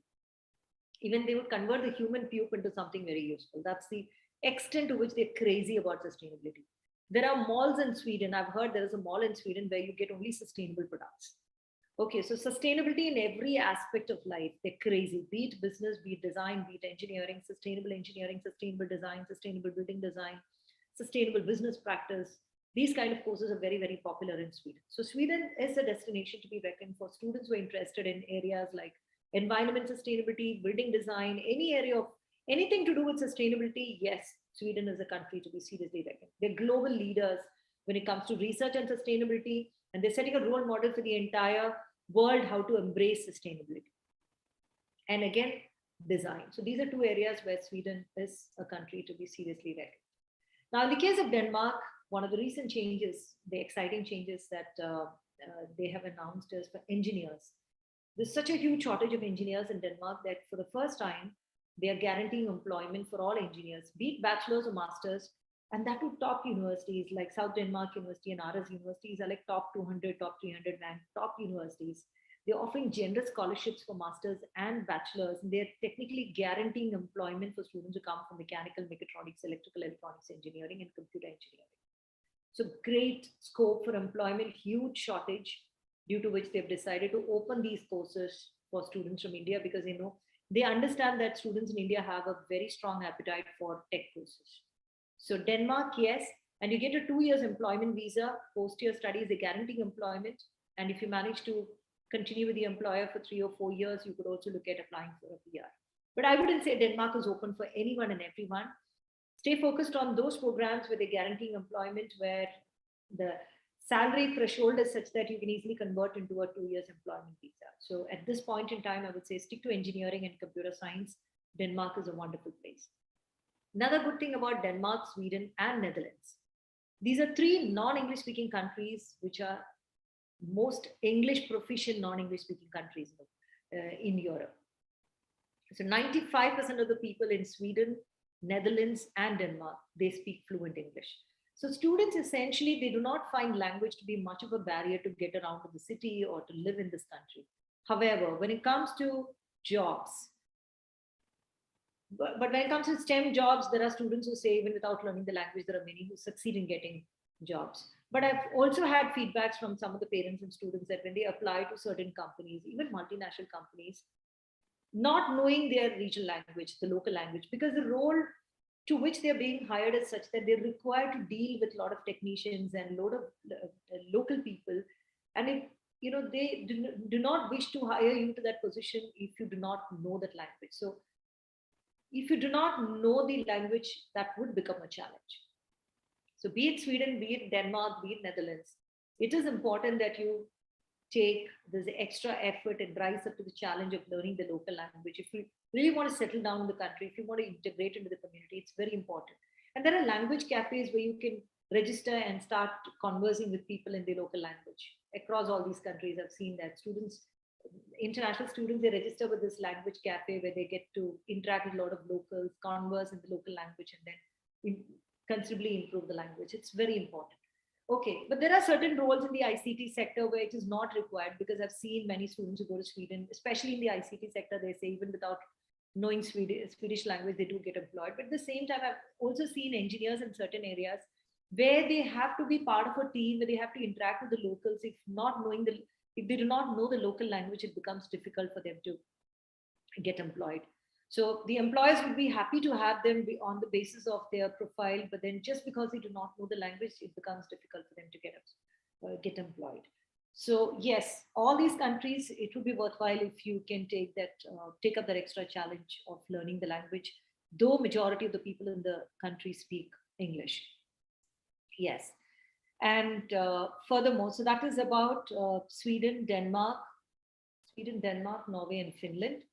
Even they would convert the human puke into something very useful. That's the extent to which they're crazy about sustainability. There are malls in Sweden. I've heard there is a mall in Sweden where you get only sustainable products. Okay, so sustainability in every aspect of life, they're crazy. Be it business, be it design, be it engineering, sustainable design, sustainable building design, sustainable business practice. These kind of courses are very, very popular in Sweden. So Sweden is a destination to be reckoned for students who are interested in areas like environment sustainability, building design, any area of anything to do with sustainability. Yes, Sweden is a country to be seriously reckoned. They're global leaders when it comes to research and sustainability, and they're setting a role model for the entire world how to embrace sustainability. And again, design. So these are two areas where Sweden is a country to be seriously reckoned. Now, in the case of Denmark, one of the recent changes, the exciting changes that they have announced is for engineers. There's such a huge shortage of engineers in Denmark that for the first time, they are guaranteeing employment for all engineers, be it bachelors or masters, and that to top universities like South Denmark University and Aarhus universities are like top 200, top 300 ranked top universities. They're offering generous scholarships for masters and bachelors, and they're technically guaranteeing employment for students who come from mechanical, mechatronics, electrical, electronics engineering, and computer engineering. So great scope for employment, huge shortage, due to which they've decided to open these courses for students from India, because they understand that students in India have a very strong appetite for tech courses. So Denmark, yes, and you get a 2 years employment visa, post-year studies, they guarantee employment. And if you manage to continue with the employer for 3 or 4 years, you could also look at applying for a PR. But I wouldn't say Denmark is open for anyone and everyone. Stay focused on those programs where they're guaranteeing employment, where the salary threshold is such that you can easily convert into a 2 years employment visa. So at this point in time, I would say stick to engineering and computer science. Denmark is a wonderful place. Another good thing about Denmark, Sweden, and Netherlands. These are three non-English speaking countries, which are most English proficient non-English speaking countries in Europe. So 95% of the people in Sweden, Netherlands, and Denmark, they speak fluent English. So students essentially, they do not find language to be much of a barrier to get around to the city or to live in this country. However, when it comes to jobs, but when it comes to STEM jobs, there are students who say even without learning the language, there are many who succeed in getting jobs. But I've also had feedbacks from some of the parents and students that when they apply to certain companies, even multinational companies, not knowing their regional language, the local language, because the role to which they're being hired is such that they're required to deal with a lot of technicians and a lot of local people. And if they do not wish to hire you to that position if you do not know that language. So if you do not know the language, that would become a challenge. So be it Sweden, be it Denmark, be it Netherlands, it is important that you take this extra effort and rise up to the challenge of learning the local language. If you really want to settle down in the country, if you want to integrate into the community, it's very important. And there are language cafes where you can register and start conversing with people in the local language. Across all these countries, I've seen that students, international students, they register with this language cafe where they get to interact with a lot of locals, converse in the local language, and then considerably improve the language. It's very important. Okay, but there are certain roles in the ICT sector where it is not required, because I've seen many students who go to Sweden, especially in the ICT sector, they say even without knowing Swedish language, they do get employed. But at the same time, I've also seen engineers in certain areas where they have to be part of a team, where they have to interact with the locals. If they do not know the local language, it becomes difficult for them to get employed. So the employers would be happy to have them be on the basis of their profile, but then just because they do not know the language, it becomes difficult for them to get employed. So yes, all these countries, it would be worthwhile if you can take up that extra challenge of learning the language, though majority of the people in the country speak English. Yes. And furthermore, so that is about Sweden, Denmark, Norway, and Finland.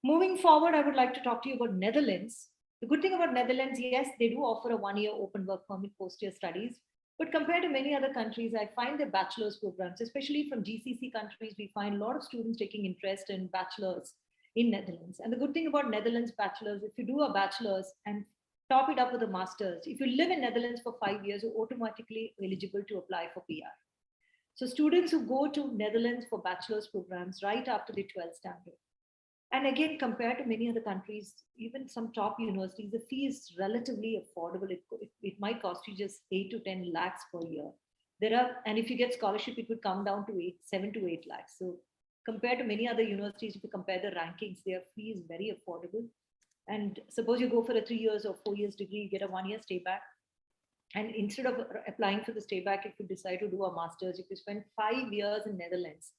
Moving forward, I would like to talk to you about Netherlands. The good thing about Netherlands, yes, they do offer a 1-year open work permit post-year studies. But compared to many other countries, I find their bachelor's programs, especially from GCC countries, we find a lot of students taking interest in bachelor's in Netherlands. And the good thing about Netherlands bachelor's, if you do a bachelor's and top it up with a master's, if you live in Netherlands for 5 years, you're automatically eligible to apply for PR. So students who go to Netherlands for bachelor's programs right after the 12th standard, and again, compared to many other countries, even some top universities, the fee is relatively affordable. It might cost you just 8 to 10 lakhs per year. And if you get scholarship, it would come down to 7 to 8 lakhs. So compared to many other universities, if you compare the rankings, their fee is very affordable. And suppose you go for a 3 years or 4 years degree, you get a 1-year stay back. And instead of applying for the stay back, if you decide to do a master's, if you spend 5 years in Netherlands,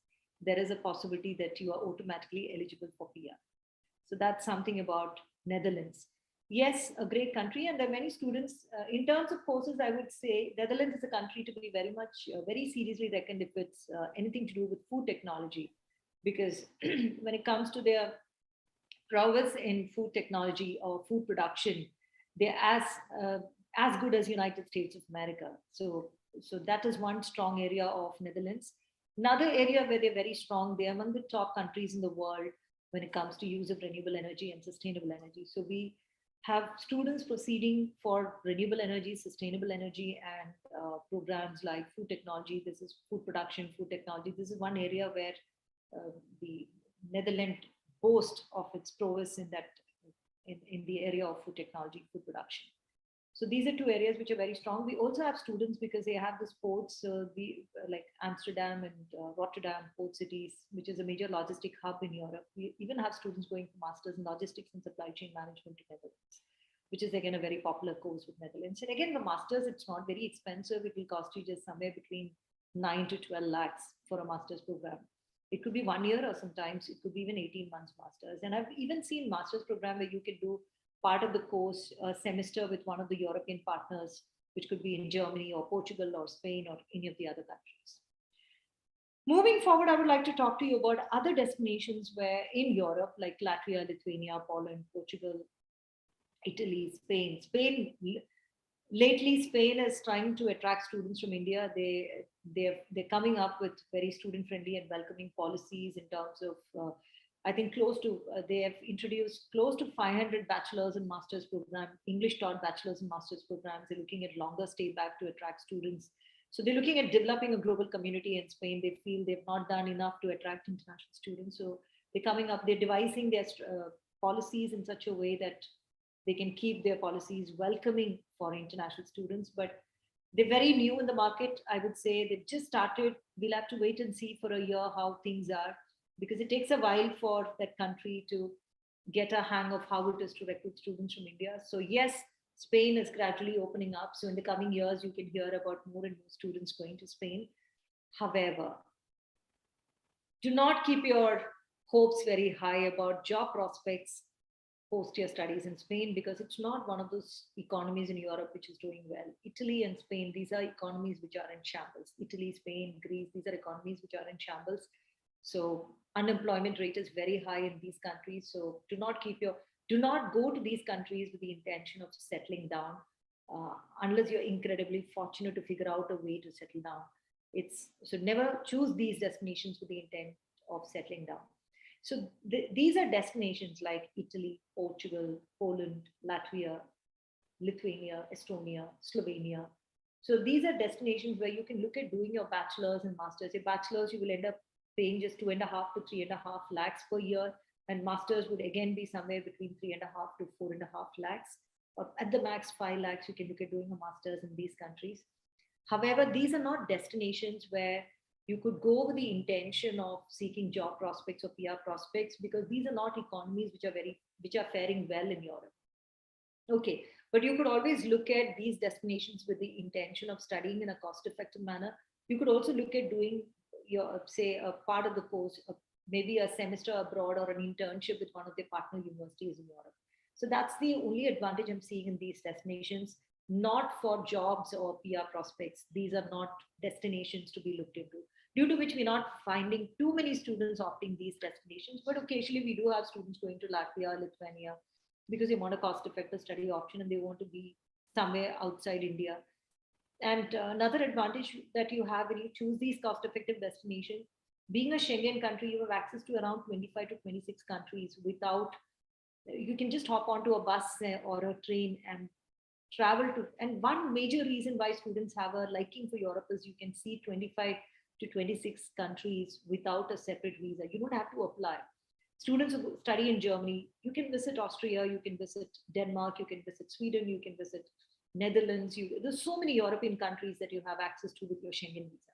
there is a possibility that you are automatically eligible for PR. So that's something about Netherlands. Yes, a great country, and there are many students. In terms of courses, I would say Netherlands is a country to be very seriously reckoned if it's anything to do with food technology, because when it comes to their prowess in food technology or food production, they're as good as United States of America. So that is one strong area of Netherlands. Another area where they're very strong, they're among the top countries in the world when it comes to use of renewable energy and sustainable energy. So we have students proceeding for renewable energy, sustainable energy, and programs like food technology. This is food production, food technology. This is one area where the Netherlands boasts of its prowess in the area of food technology, food production. So these are two areas which are very strong. We also have students because they have the ports, like Amsterdam and Rotterdam port cities, which is a major logistic hub in Europe. We even have students going for masters in logistics and supply chain management in Netherlands, which is again a very popular course with Netherlands. And again, the masters, it's not very expensive. It will cost you just somewhere between 9 to 12 lakhs for a master's program. It could be 1 year, or sometimes it could be even 18 months masters. And I've even seen master's program where you can do part of the course semester with one of the European partners, which could be in Germany or Portugal or Spain or any of the other countries. Moving forward, I would like to talk to you about other destinations where in Europe, like Latvia, Lithuania, Poland, Portugal, Italy, Spain. Spain, Lately, Spain is trying to attract students from India. They're coming up with very student friendly and welcoming policies in terms of I think they have introduced close to 500 bachelor's and master's program, English taught bachelor's and master's programs. They're looking at longer stay back to attract students. So they're looking at developing a global community in Spain. They feel they've not done enough to attract international students. So they're devising their policies in such a way that they can keep their policies welcoming for international students. But they're very new in the market. I would say they've just started. We'll have to wait and see for a year how things are, because it takes a while for that country to get a hang of how it is to recruit students from India. So yes, Spain is gradually opening up. So in the coming years, you can hear about more and more students going to Spain. However, do not keep your hopes very high about job prospects post your studies in Spain, because it's not one of those economies in Europe which is doing well. Italy and Spain, these are economies which are in shambles. Italy, Spain, Greece, these are economies which are in shambles. So unemployment rate is very high in these countries. So do not go to these countries with the intention of settling down, unless you're incredibly fortunate to figure out a way to settle down. So never choose these destinations with the intent of settling down. So these are destinations like Italy, Portugal, Poland, Latvia, Lithuania, Estonia, Slovenia. So these are destinations where you can look at doing your bachelor's and master's. Your bachelor's, you will end up paying just 2.5 to 3.5 lakhs per year, and masters would again be somewhere between 3.5 to 4.5 lakhs, or at the max 5 lakhs. You can look at doing a master's in these countries. However, these are not destinations where you could go with the intention of seeking job prospects or PR prospects, because these are not economies which are faring well in Europe. Okay, but you could always look at these destinations with the intention of studying in a cost-effective manner. You could also look at doing your, say, a part of the course, maybe a semester abroad or an internship with one of their partner universities in Europe. So that's the only advantage I'm seeing in these destinations, not for jobs or PR prospects. These are not destinations to be looked into, due to which we're not finding too many students opting these destinations. But occasionally we do have students going to Latvia, Lithuania, because they want a cost-effective study option and they want to be somewhere outside India. And another advantage that you have when you choose these cost-effective destinations, being a Schengen country, you have access to around 25 to 26 countries without, you can just hop onto a bus or a train and travel to. And one major reason why students have a liking for Europe is you can see 25 to 26 countries without a separate visa. You don't have to apply. Students who study in Germany, you can visit Austria, you can visit Denmark, you can visit Sweden, you can visit Netherlands. There's so many European countries that you have access to with your Schengen visa.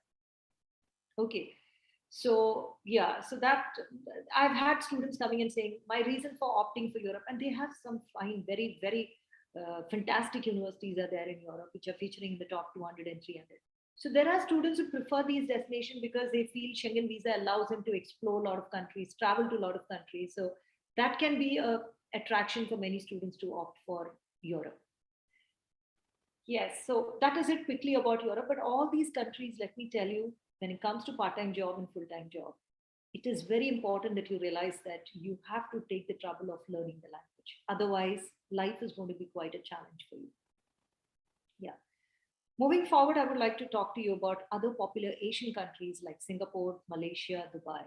Okay, so yeah, so that I've had students coming and saying my reason for opting for Europe, and they have some fine, very, very fantastic universities are there in Europe, which are featuring in the top 200 and 300. So there are students who prefer these destinations because they feel Schengen visa allows them to explore a lot of countries, travel to a lot of countries. So that can be a attraction for many students to opt for Europe. Yes, so that is it quickly about Europe. But all these countries, let me tell you, when it comes to part-time job and full-time job, it is very important that you realize that you have to take the trouble of learning the language. Otherwise, life is going to be quite a challenge for you. Yeah. Moving forward, I would like to talk to you about other popular Asian countries like Singapore, Malaysia, Dubai.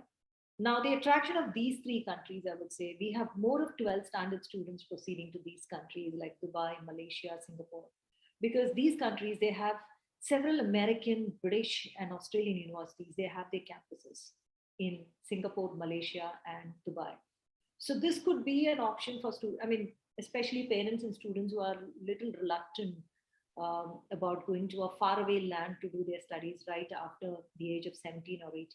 Now, the attraction of these three countries, I would say, we have more of 12 standard students proceeding to these countries like Dubai, Malaysia, Singapore, because these countries, they have several American, British, and Australian universities. They have their campuses in Singapore, Malaysia, and Dubai. So this could be an option for students, I mean, especially parents and students who are a little reluctant about going to a faraway land to do their studies right after the age of 17 or 18.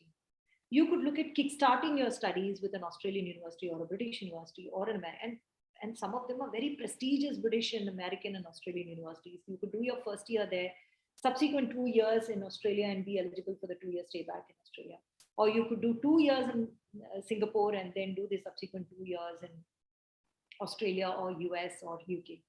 You could look at kickstarting your studies with an Australian university or a British university or an American, and some of them are very prestigious British and American and Australian universities. You could do your first year there, subsequent 2 years in Australia and be eligible for the 2-year stay back in Australia. Or you could do 2 years in Singapore and then do the subsequent 2 years in Australia or US or UK.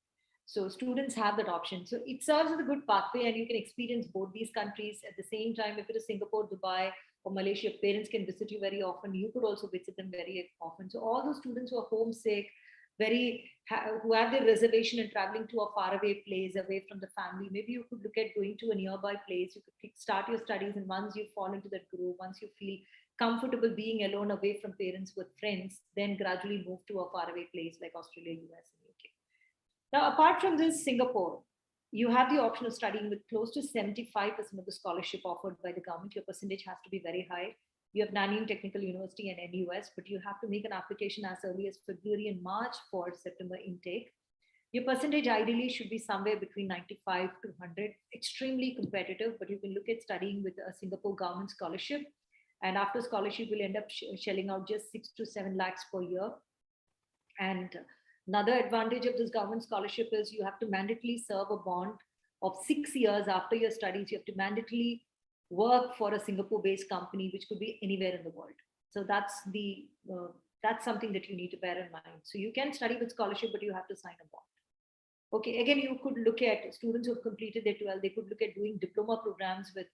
So students have that option. So it serves as a good pathway and you can experience both these countries at the same time. If it is Singapore, Dubai, or Malaysia, parents can visit you very often. You could also visit them very often. So all those students who are homesick, who have their reservation and traveling to a faraway place away from the family. Maybe you could look at going to a nearby place. You could start your studies, and once you fall into that groove, once you feel comfortable being alone away from parents with friends, then gradually move to a faraway place like Australia, US, and UK. Now, apart from this, Singapore, you have the option of studying with close to 75% of the scholarship offered by the government. Your percentage has to be very high. You have Nanyang Technical University and NUS, but you have to make an application as early as February and March for September intake. Your percentage ideally should be somewhere between 95 to 100, extremely competitive, but you can look at studying with a Singapore government scholarship. And after scholarship, you'll end up shelling out just 6 to 7 lakhs per year. And another advantage of this government scholarship is you have to mandatorily serve a bond of 6 years after your studies. You have to mandatorily work for a Singapore-based company, which could be anywhere in the world. So that's something that you need to bear in mind. So you can study with scholarship, but you have to sign a bond. Okay, again, you could look at students who have completed their 12, they could look at doing diploma programs with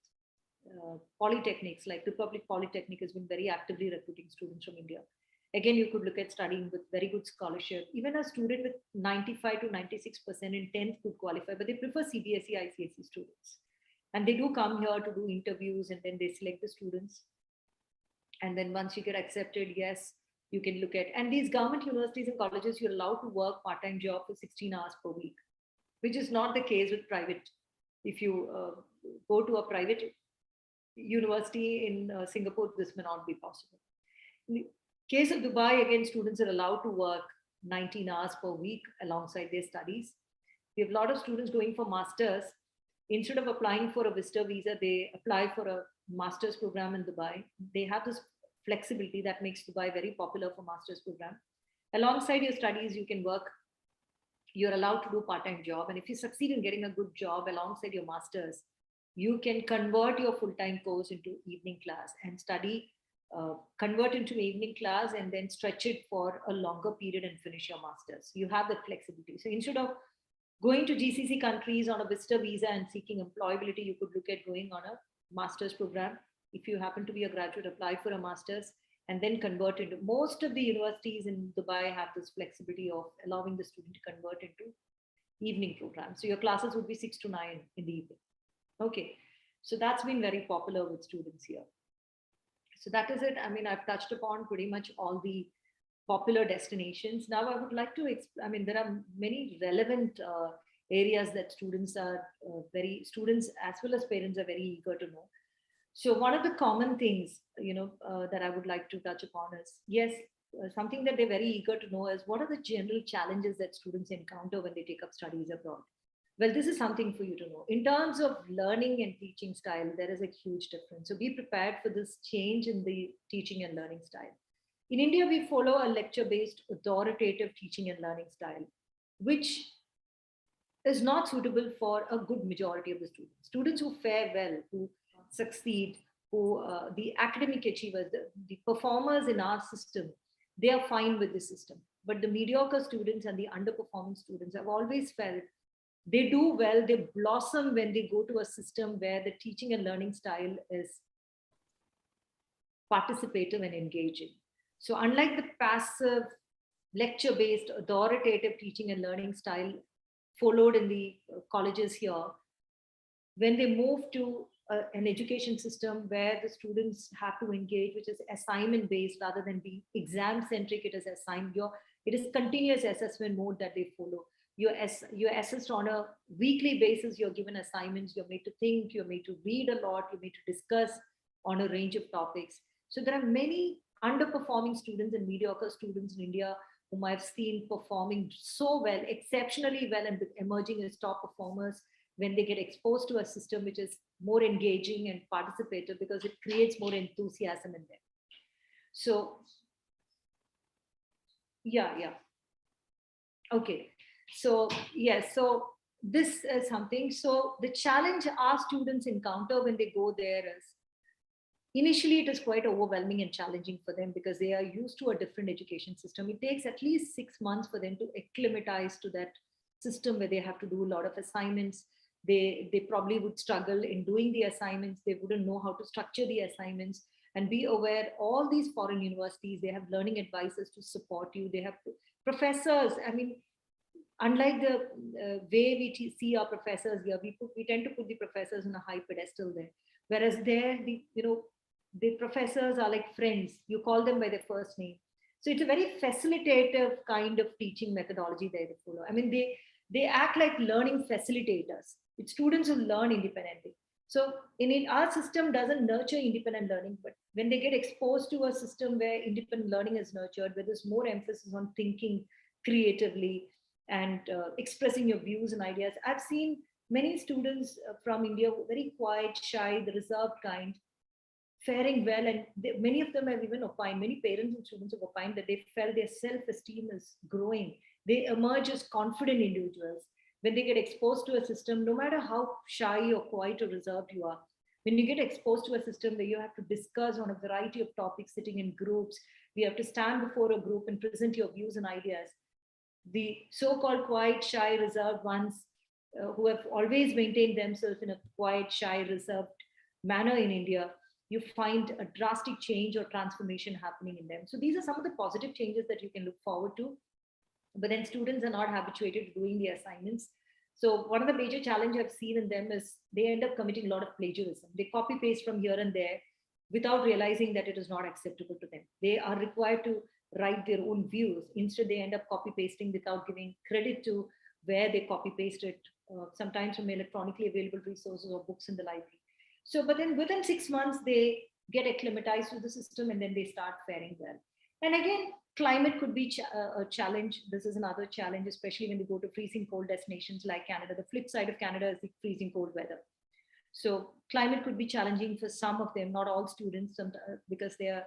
polytechnics, like Republic Polytechnic has been very actively recruiting students from India. Again, you could look at studying with very good scholarship. Even a student with 95 to 96% in 10th could qualify, but they prefer CBSE, ICSE students. And they do come here to do interviews, and then they select the students. And then once you get accepted, yes, you can look at, and these government universities and colleges, you're allowed to work part-time job for 16 hours per week, which is not the case with private. If you go to a private university in Singapore, this may not be possible. In the case of Dubai, again, students are allowed to work 19 hours per week alongside their studies. We have a lot of students going for masters. Instead of applying for a visitor visa, they apply for a master's program in Dubai. They have this flexibility that makes Dubai very popular for master's program. Alongside your studies, you can work. You're allowed to do part-time job. And if you succeed in getting a good job alongside your master's, you can convert your full-time course into evening class and study, convert into evening class and then stretch it for a longer period and finish your master's. You have that flexibility. So instead of going to GCC countries on a visitor visa and seeking employability, you could look at going on a master's program. If you happen to be a graduate, apply for a master's and then convert into. Most of the universities in Dubai have this flexibility of allowing the student to convert into evening programs. So your classes would be 6 to 9 in the evening. Okay, so that's been very popular with students here. So that is it. I mean, I've touched upon pretty much all the popular destinations. Now I would like to, there are many relevant areas that students as well as parents are very eager to know. So one of the common things, that I would like to touch upon is, yes, something that they're very eager to know is what are the general challenges that students encounter when they take up studies abroad? Well, this is something for you to know. In terms of learning and teaching style, there is a huge difference. So be prepared for this change in the teaching and learning style. In India, we follow a lecture-based authoritative teaching and learning style, which is not suitable for a good majority of the students. Students who fare well, who succeed, who the academic achievers, the performers in our system, they are fine with the system. But the mediocre students and the underperforming students have always felt they do well, they blossom when they go to a system where the teaching and learning style is participative and engaging. So unlike the passive lecture-based authoritative teaching and learning style followed in the colleges here, when they move to an education system where the students have to engage, which is assignment-based rather than being exam-centric, it is continuous assessment mode that they follow. You're assessed on a weekly basis, you're given assignments, you're made to think, you're made to read a lot, you're made to discuss on a range of topics. So there are many underperforming students and mediocre students in India whom I've seen performing so well, exceptionally well, and emerging as top performers when they get exposed to a system which is more engaging and participative because it creates more enthusiasm in them. So, yeah. Okay. So, yes, so this is something. So the challenge our students encounter when they go there is, initially it is quite overwhelming and challenging for them because they are used to a different education system. It takes at least 6 months for them to acclimatize to that system where they have to do a lot of assignments. They probably would struggle in doing the assignments. They wouldn't know how to structure the assignments. And be aware, all these foreign universities, they have learning advisors to support you. They have professors, I mean, unlike the way we see our professors here, we tend to put the professors on a high pedestal there. Whereas there, the professors are like friends. You call them by their first name. So it's a very facilitative kind of teaching methodology they follow. I mean, they act like learning facilitators. It's students who learn independently. So in our system doesn't nurture independent learning, but when they get exposed to a system where independent learning is nurtured, where there's more emphasis on thinking creatively and expressing your views and ideas. I've seen many students from India, very quiet, shy, the reserved kind, faring well, and many of them have even opined, many parents and students have opined that they felt their self-esteem is growing. They emerge as confident individuals when they get exposed to a system, no matter how shy or quiet or reserved you are. When you get exposed to a system where you have to discuss on a variety of topics sitting in groups, you have to stand before a group and present your views and ideas. The so-called quiet, shy, reserved ones who have always maintained themselves in a quiet, shy, reserved manner in India, you find a drastic change or transformation happening in them. So these are some of the positive changes that you can look forward to. But then students are not habituated to doing the assignments. So one of the major challenges I've seen in them is they end up committing a lot of plagiarism. They copy paste from here and there without realizing that it is not acceptable to them. They are required to write their own views. Instead, they end up copy pasting without giving credit to where they copy pasted, sometimes from electronically available resources or books in the library. So, but then within 6 months, they get acclimatized to the system and then they start faring well. And again, climate could be a challenge. This is another challenge, especially when they go to freezing cold destinations like Canada. The flip side of Canada is the freezing cold weather. So climate could be challenging for some of them, not all students, because their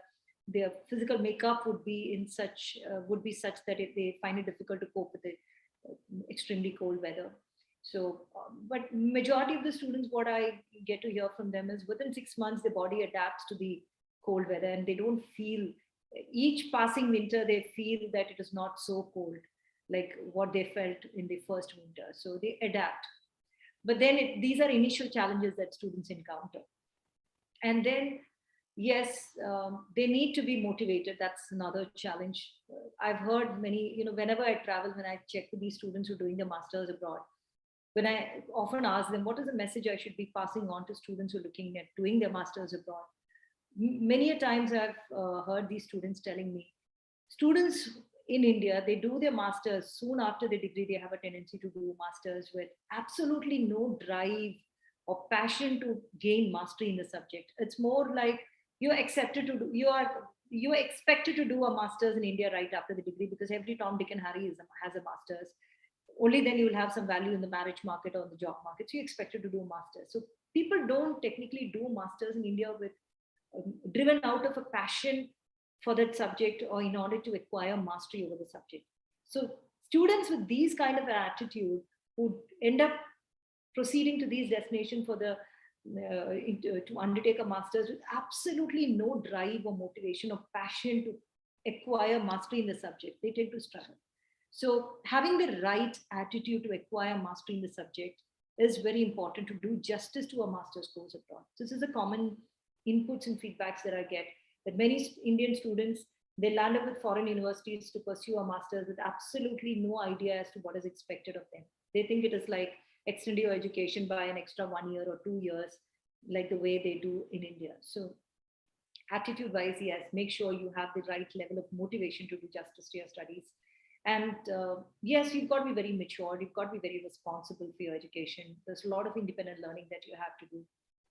physical makeup would be such that they find it difficult to cope with the extremely cold weather. So, but majority of the students, what I get to hear from them is within 6 months, the body adapts to the cold weather and they don't feel, each passing winter, they feel that it is not so cold like what they felt in the first winter. So they adapt. But then these are initial challenges that students encounter. And then, yes, they need to be motivated. That's another challenge. I've heard many, whenever I travel, when I check with these students who are doing their masters abroad, when I often ask them, what is the message I should be passing on to students who are looking at doing their masters abroad? Many a times I've heard these students telling me, students in India, they do their masters soon after their degree, they have a tendency to do masters with absolutely no drive or passion to gain mastery in the subject. It's more like you're expected to do a master's in India right after the degree, because every Tom, Dick and Harry has a master's. Only then you will have some value in the marriage market or the job market. So you're expected to do a master's. So people don't technically do masters in India with driven out of a passion for that subject or in order to acquire mastery over the subject. So students with these kind of an attitude would end up proceeding to these destinations for to undertake a master's with absolutely no drive or motivation or passion to acquire mastery in the subject. They tend to struggle. So having the right attitude to acquire mastery in the subject is very important to do justice to a master's course abroad. This is a common inputs and feedbacks that I get, that many Indian students, they land up with foreign universities to pursue a master's with absolutely no idea as to what is expected of them. They think it is like extending your education by an extra 1 year or 2 years, like the way they do in India. So attitude wise, yes, make sure you have the right level of motivation to do justice to your studies. And yes, you've got to be very mature, you've got to be very responsible for your education. There's a lot of independent learning that you have to do,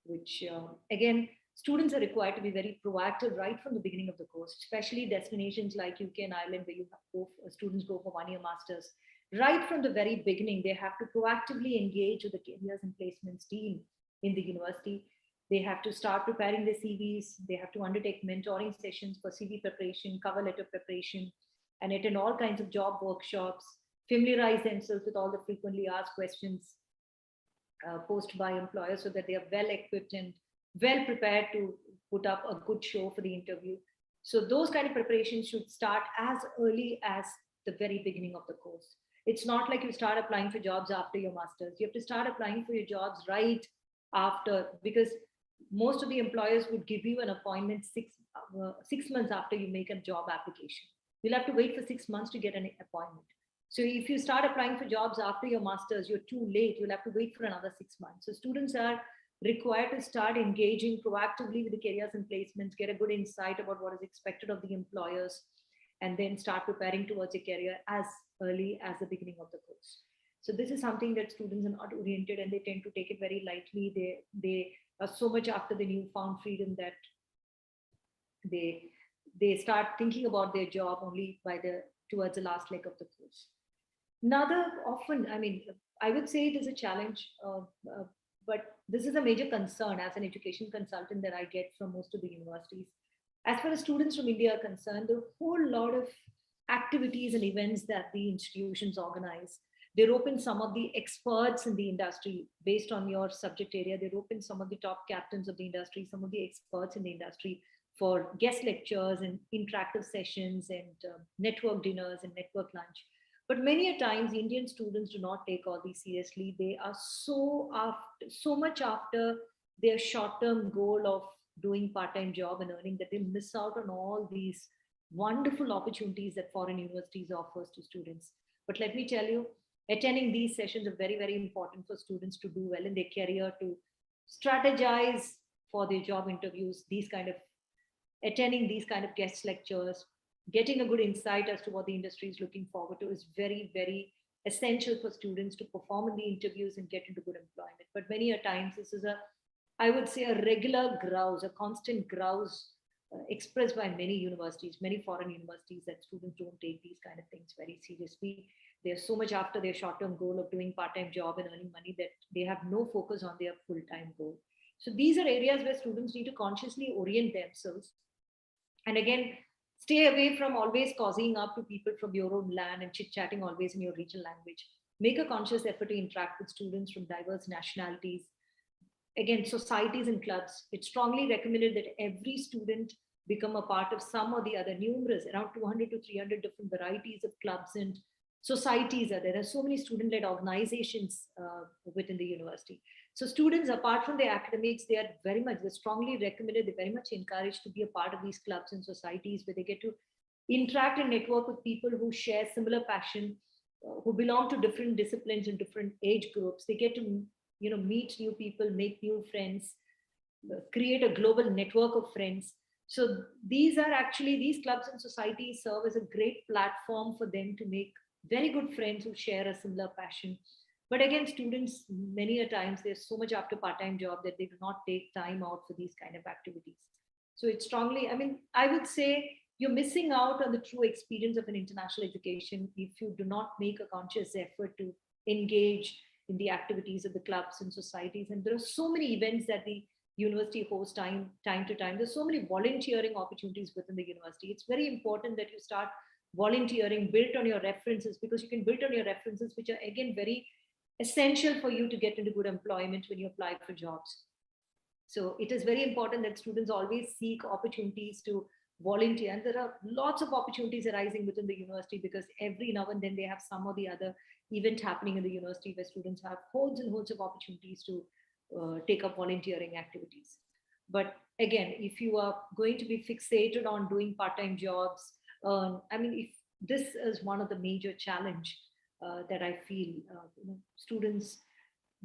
which again, students are required to be very proactive right from the beginning of the course, especially destinations like UK and Ireland, where students go for 1 year masters. Right from the very beginning, they have to proactively engage with the careers and placements team in the university. They have to start preparing their CVs. They have to undertake mentoring sessions for CV preparation, cover letter preparation, and attend all kinds of job workshops, familiarize themselves with all the frequently asked questions posed by employers so that they are well equipped and well prepared to put up a good show for the interview. So those kind of preparations should start as early as the very beginning of the course. It's not like you start applying for jobs after your master's. You have to start applying for your jobs right after, because most of the employers would give you an appointment six months after you make a job application. you'll have to wait for 6 months to get an appointment. So if you start applying for jobs after your master's, you're too late. You'll have to wait for another 6 months. So students are required to start engaging proactively with the careers and placements, get a good insight about what is expected of the employers, and then start preparing towards a career as early as the beginning of the course. So this is something that students are not oriented, and they tend to take it very lightly. They are so much after the newfound freedom that they start thinking about their job only towards the last leg of the course. Another often, I would say it is a challenge, but this is a major concern as an education consultant that I get from most of the universities. As far as students from India are concerned, there are a whole lot of activities and events that the institutions organize. They rope in some of the experts in the industry based on your subject area. They rope in some of the top captains of the industry, some of the experts in the industry for guest lectures and interactive sessions and network dinners and network lunch. But many a times, Indian students do not take all these seriously. They are so much after their short-term goal of doing part-time job and earning that they miss out on all these wonderful opportunities that foreign universities offers to students. But let me tell you, attending these sessions are very, very important for students to do well in their career, to strategize for their job interviews, attending these kind of guest lectures, getting a good insight as to what the industry is looking forward to is very, very essential for students to perform in the interviews and get into good employment. But many a times, this is I would say, a regular grouse, a constant grouse expressed by many universities, many foreign universities, that students don't take these kind of things very seriously. They're so much after their short-term goal of doing part-time job and earning money that they have no focus on their full-time goal. So these are areas where students need to consciously orient themselves. And again, stay away from always causing up to people from your own land and chit-chatting always in your regional language. Make a conscious effort to interact with students from diverse nationalities. Again, societies and clubs. It's strongly recommended that every student become a part of some or the other, numerous, around 200 to 300 different varieties of clubs and societies are there. There are so many student-led organizations within the university. So students, apart from their academics, they're strongly recommended, they're very much encouraged to be a part of these clubs and societies where they get to interact and network with people who share similar passion, who belong to different disciplines and different age groups. They get to meet new people, make new friends, create a global network of friends. So these clubs and societies serve as a great platform for them to make very good friends who share a similar passion. But again, students, many a times, they're so much after part-time job that they do not take time out for these kind of activities. So it's strongly, I would say you're missing out on the true experience of an international education if you do not make a conscious effort to engage in the activities of the clubs and societies. And there are so many events that the university hosts time to time. There's so many volunteering opportunities within the university. It's very important that you start volunteering, built on your references, because you can build on your references, which are again very essential for you to get into good employment when you apply for jobs. So it is very important that students always seek opportunities to volunteer. And there are lots of opportunities arising within the university, because every now and then they have some or the other event happening in the university where students have hordes and hordes of opportunities to take up volunteering activities. But again, if you are going to be fixated on doing part-time jobs, if this is one of the major challenge that I feel students,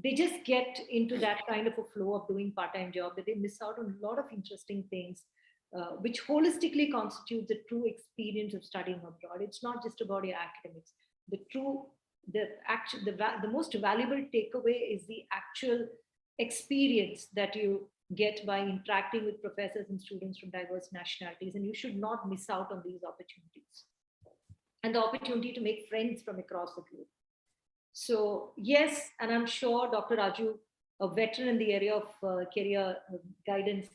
they just get into that kind of a flow of doing part-time job that they miss out on a lot of interesting things, which holistically constitutes the true experience of studying abroad. It's not just about your academics. The most valuable takeaway is the actual experience that you get by interacting with professors and students from diverse nationalities, and you should not miss out on these opportunities and the opportunity to make friends from across the globe. So yes, and I'm sure Dr. Raju, a veteran in the area of career guidance,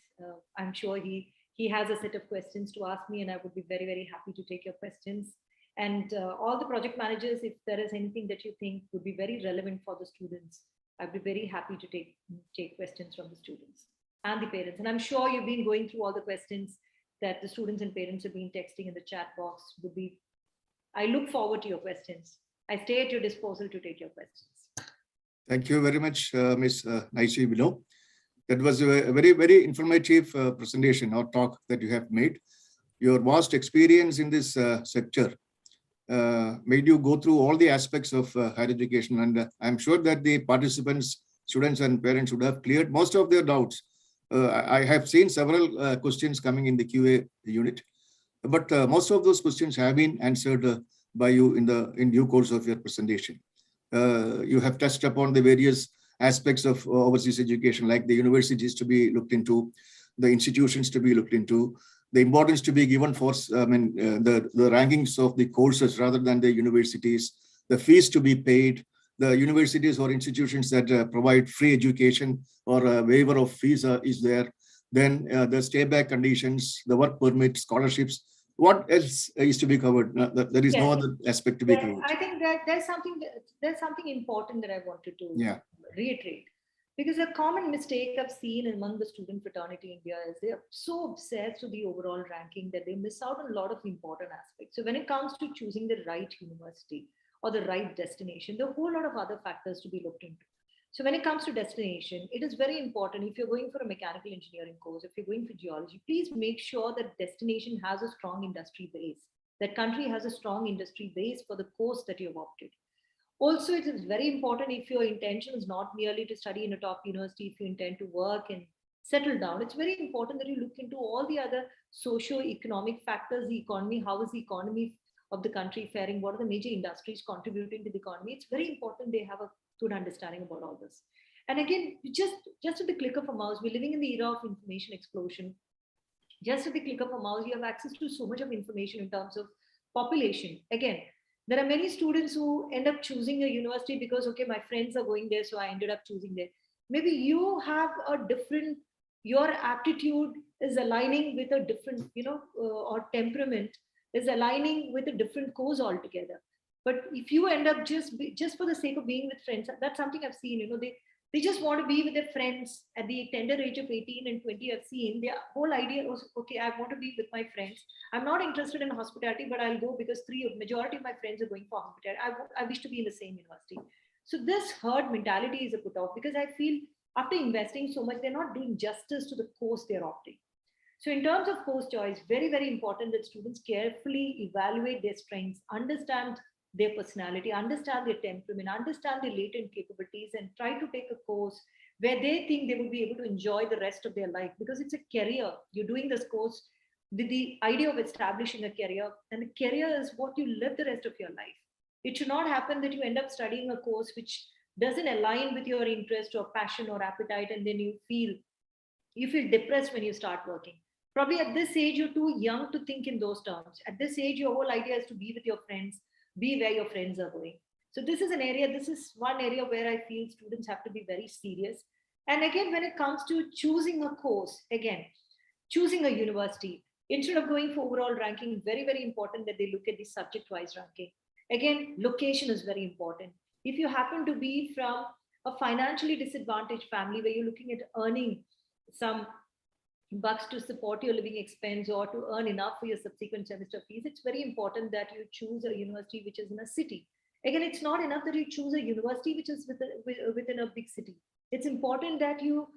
I'm sure he has a set of questions to ask me, and I would be very, very happy to take your questions. And all the project managers, if there is anything that you think would be very relevant for the students, I'd be very happy to take questions from the students and the parents. And I'm sure you've been going through all the questions that the students and parents have been texting in the chat box. I look forward to your questions. I stay at your disposal to take your questions. Thank you very much, Ms. Naishi Vinod. That was a very, very informative presentation or talk that you have made. your vast experience in this sector made you go through all the aspects of higher education. And I'm sure that the participants, students and parents would have cleared most of their doubts. I have seen several questions coming in the QA unit, but most of those questions have been answered by you in due course of your presentation. You have touched upon the various aspects of overseas education, like the universities to be looked into, the institutions to be looked into, the importance to be given for the rankings of the courses rather than the universities, the fees to be paid, the universities or institutions that provide free education or a waiver of fees is there. Then the stay back conditions, the work permit, scholarships. What else is to be covered? There is no other aspect to be covered. I think that there's something important that I wanted to reiterate. Because a common mistake I've seen among the student fraternity in India is they are so obsessed with the overall ranking that they miss out on a lot of important aspects. So when it comes to choosing the right university or the right destination, there are a whole lot of other factors to be looked into. So when it comes to destination, it is very important. If you're going for a mechanical engineering course, if you're going for geology, please make sure that destination has a strong industry base. That country has a strong industry base for the course that you've opted. Also, it is very important if your intention is not merely to study in a top university, if you intend to work and settle down, it's very important that you look into all the other socio-economic factors, the economy, how is the economy of the country faring, what are the major industries contributing to the economy. It's very important they have a good understanding about all this. And again, just at the click of a mouse, we're living in the era of information explosion. Just at the click of a mouse, you have access to so much of information in terms of population. Again, there are many students who end up choosing a university because, okay, my friends are going there, so I ended up choosing there. Maybe you have a different, your aptitude is aligning with a different, or temperament is aligning with a different course altogether. But if you end up just for the sake of being with friends, that's something I've seen, they just want to be with their friends at the tender age of 18 and 20. I've seen their whole idea was, okay, I want to be with my friends. I'm not interested in hospitality, but I'll go because majority of my friends are going for hospitality. I wish to be in the same university. So this herd mentality is a put off because I feel after investing so much, they're not doing justice to the course they're opting. So in terms of course choice, very, very important that students carefully evaluate their strengths, understand their personality, understand their temperament, understand their latent capabilities, and try to take a course where they think they would be able to enjoy the rest of their life, because it's a career. You're doing this course with the idea of establishing a career, and the career is what you live the rest of your life. It should not happen that you end up studying a course which doesn't align with your interest or passion or appetite, and then you feel depressed when you start working. Probably at this age, you're too young to think in those terms. At this age, your whole idea is to be with your friends, be where your friends are going. So this is one area where I feel students have to be very serious. And again, when it comes to choosing a course, again, choosing a university, instead of going for overall ranking, very, very important that they look at the subject-wise ranking. Again, location is very important. If you happen to be from a financially disadvantaged family where you're looking at earning some bucks to support your living expense or to earn enough for your subsequent semester fees, it's very important that you choose a university which is in a city. Again, it's not enough that you choose a university which is within a big city. It's important that you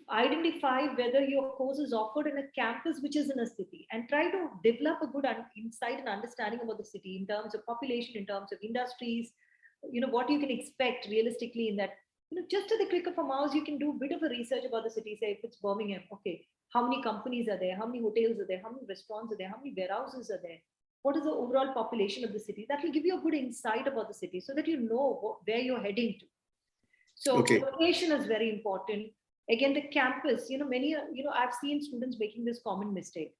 identify whether your course is offered in a campus which is in a city, and try to develop a good insight and understanding about the city in terms of population, in terms of industries, what you can expect realistically in that. Just at the click of a mouse, you can do a bit of a research about the city. Say if it's Birmingham, okay, how many companies are there? How many hotels are there? How many restaurants are there? How many warehouses are there? What is the overall population of the city? That will give you a good insight about the city so that you know where you're heading to. So location is very important. Again, the campus, I've seen students making this common mistake.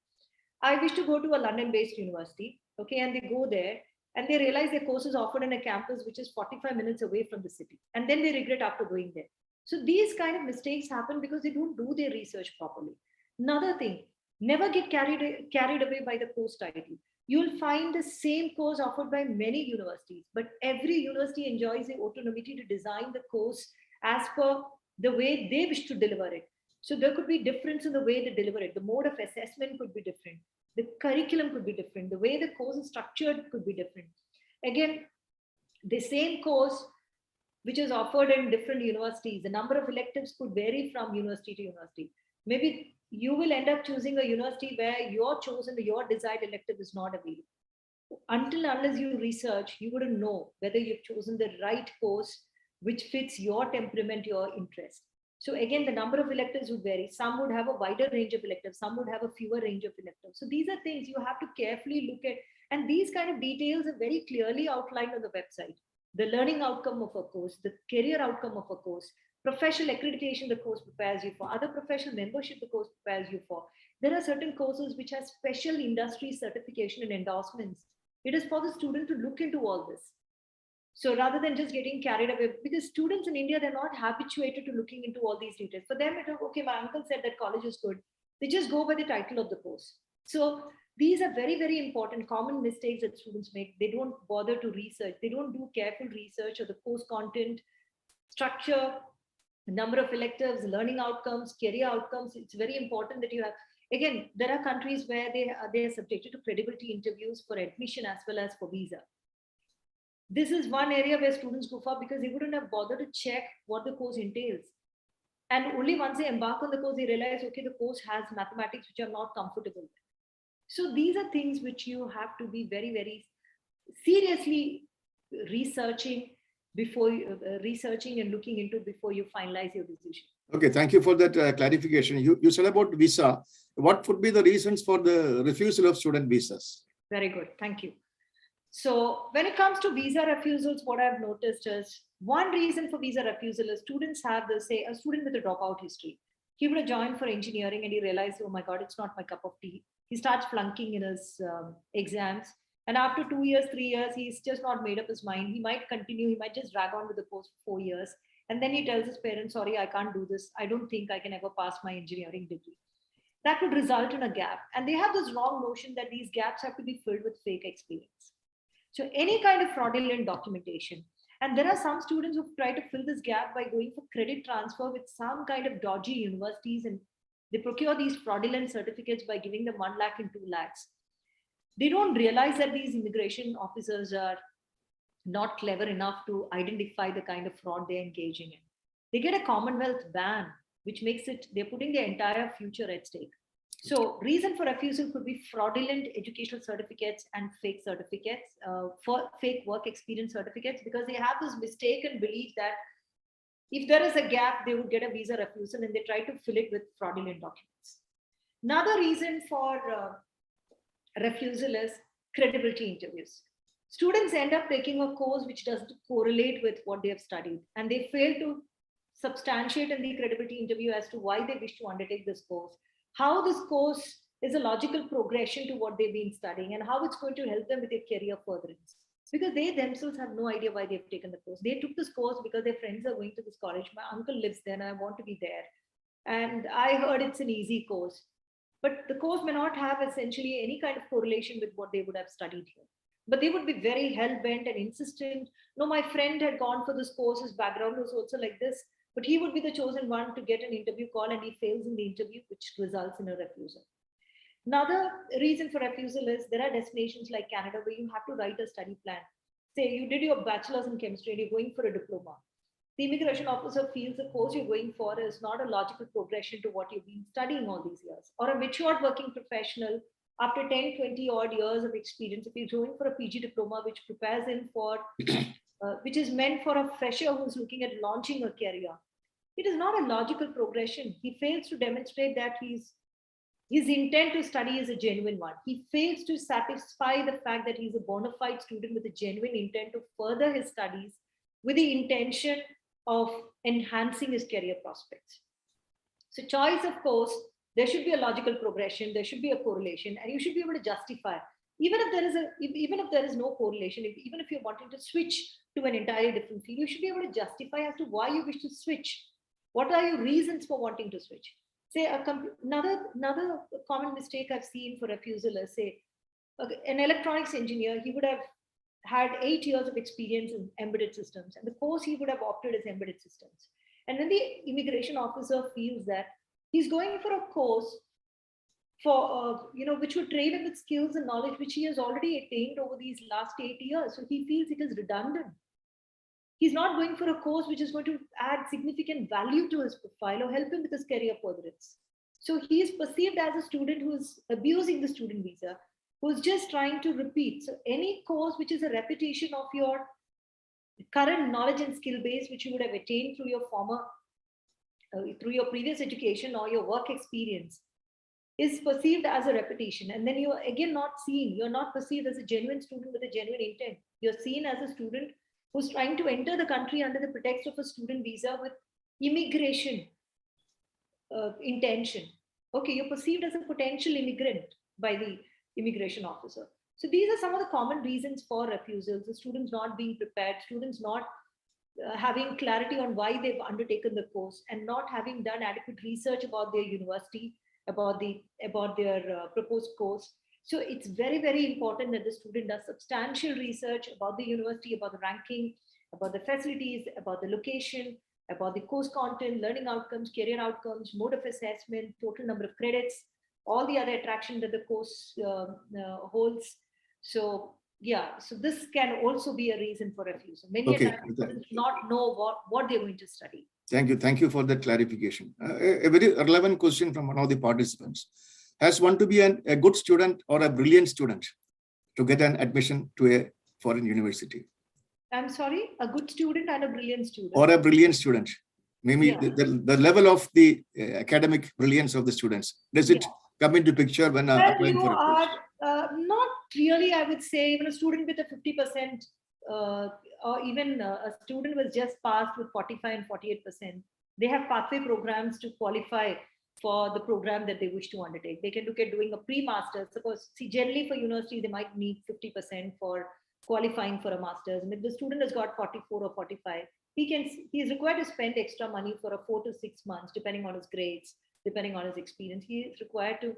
I wish to go to a London-based university, okay, and they go there and they realize their course is offered in a campus which is 45 minutes away from the city. And then they regret after going there. So these kind of mistakes happen because they don't do their research properly. Another thing, never get carried away by the course title. You'll find the same course offered by many universities, but every university enjoys the autonomy to design the course as per the way they wish to deliver it. So there could be difference in the way they deliver it. The mode of assessment could be different. The curriculum could be different. The way the course is structured could be different. Again, the same course which is offered in different universities, the number of electives could vary from university to university. Maybe you will end up choosing a university where your chosen, your desired elective is not available. Unless you research, you wouldn't know whether you've chosen the right course which fits your temperament, your interest. So again, the number of electives would vary. Some would have a wider range of electives, some would have a fewer range of electives. So these are things you have to carefully look at, and these kind of details are very clearly outlined on the website. The learning outcome of a course, the career outcome of a course, professional accreditation the course prepares you for, other professional membership the course prepares you for. There are certain courses which have special industry certification and endorsements. It is for the student to look into all this. So rather than just getting carried away, because students in India, they're not habituated to looking into all these details. For them, it is okay, my uncle said that college is good. They just go by the title of the course. So these are very, very important common mistakes that students make. They don't bother to research. They don't do careful research of the course content, structure, number of electives, learning outcomes, career outcomes. It's very important that you have. Again, there are countries where they are subjected to credibility interviews for admission as well as for visa. This is one area where students go for because they wouldn't have bothered to check what the course entails. And only once they embark on the course, they realize, okay, the course has mathematics, which I'm not comfortable with. So these are things which you have to be very, very seriously researching before researching and looking into before you finalize your decision. Okay, thank you for that clarification. You said about visa. What would be the reasons for the refusal of student visas? Very good, thank you. So when it comes to visa refusals, what I've noticed is one reason for visa refusal is students have this, say, a student with a dropout history. He would have joined for engineering and he realized, oh my God, it's not my cup of tea. He starts flunking in his exams. And after 2 years, 3 years, he's just not made up his mind. He might continue, he might just drag on with the course for 4 years. And then he tells his parents, sorry, I can't do this. I don't think I can ever pass my engineering degree. That would result in a gap. And they have this wrong notion that these gaps have to be filled with fake experience. So any kind of fraudulent documentation. And there are some students who try to fill this gap by going for credit transfer with some kind of dodgy universities, and they procure these fraudulent certificates by giving them 1 lakh and 2 lakhs. They don't realize that these immigration officers are not clever enough to identify the kind of fraud they're engaging in. They get a Commonwealth ban, which makes it, they're putting their entire future at stake. So reason for refusal could be fraudulent educational certificates and fake certificates, for fake work experience certificates, because they have this mistaken belief that if there is a gap, they would get a visa refusal and they try to fill it with fraudulent documents. Another reason for refusal is credibility interviews. Students end up taking a course which doesn't correlate with what they have studied, and they fail to substantiate in the credibility interview as to why they wish to undertake this course, how this course is a logical progression to what they've been studying, and how it's going to help them with their career furtherance. Because they themselves have no idea why they've taken the course. They took this course because their friends are going to this college. My uncle lives there and I want to be there. And I heard it's an easy course. But the course may not have essentially any kind of correlation with what they would have studied here. But they would be very hell-bent and insistent. No, my friend had gone for this course, his background was also like this, but he would be the chosen one to get an interview call and he fails in the interview, which results in a refusal. Another reason for refusal is there are destinations like Canada where you have to write a study plan. Say you did your bachelor's in chemistry and you're going for a diploma. The immigration officer feels the course you're going for is not a logical progression to what you've been studying all these years. Or a matured working professional, after 10, 20 odd years of experience, if he's going for a PG diploma, which prepares him for, which is meant for a fresher who's looking at launching a career, it is not a logical progression. He fails to demonstrate that his intent to study is a genuine one. He fails to satisfy the fact that he's a bona fide student with a genuine intent to further his studies with the intention of enhancing his career prospects. So choice of course, there should be a logical progression, there should be a correlation, and you should be able to justify. Even if there is no correlation, even if you're wanting to switch to an entirely different field, you should be able to justify as to why you wish to switch. What are your reasons for wanting to switch? Say another common mistake I've seen for refusal is, say, an electronics engineer, he would have had 8 years of experience in embedded systems, and the course he would have opted is embedded systems. And when the immigration officer feels that he's going for a course for which would train him with skills and knowledge which he has already attained over these last 8 years, so he feels it is redundant. He's not going for a course which is going to add significant value to his profile or help him with his career furtherance. So he is perceived as a student who is abusing the student visa, who's just trying to repeat. So any course which is a repetition of your current knowledge and skill base, which you would have attained through your through your previous education or your work experience, is perceived as a repetition. And then you're again not seen, you're not perceived as a genuine student with a genuine intent. You're seen as a student who's trying to enter the country under the pretext of a student visa with immigration intention. Okay, you're perceived as a potential immigrant by the immigration officer. So these are some of the common reasons for refusals: the students not being prepared, students not having clarity on why they've undertaken the course, and not having done adequate research about their university, about their proposed course. So it's very, very important that the student does substantial research about the university, about the ranking, about the facilities, about the location, about the course content, learning outcomes, career outcomes, mode of assessment, total number of credits, all the other attraction that the course holds. So yeah, so this can also be a reason for refusal. Many times students do not know what they're going to study. Thank you for that clarification. A very relevant question from one of the participants. Has one to be a good student or a brilliant student to get an admission to a foreign university? I'm sorry, a good student and a brilliant student. Or a brilliant student. Maybe the level of the academic brilliance of the students. Does it come into picture when applying for a course? Not really, I would say. Even a student with a 50%, or even a student was just passed with 45 and 48%. They have pathway programs to qualify for the program that they wish to undertake. They can look at doing a pre-master's. Suppose, see, generally for university, they might need 50% for qualifying for a master's. And if the student has got 44 or 45, he is required to spend extra money for a 4 to 6 months, depending on his grades, depending on his experience. He is required to,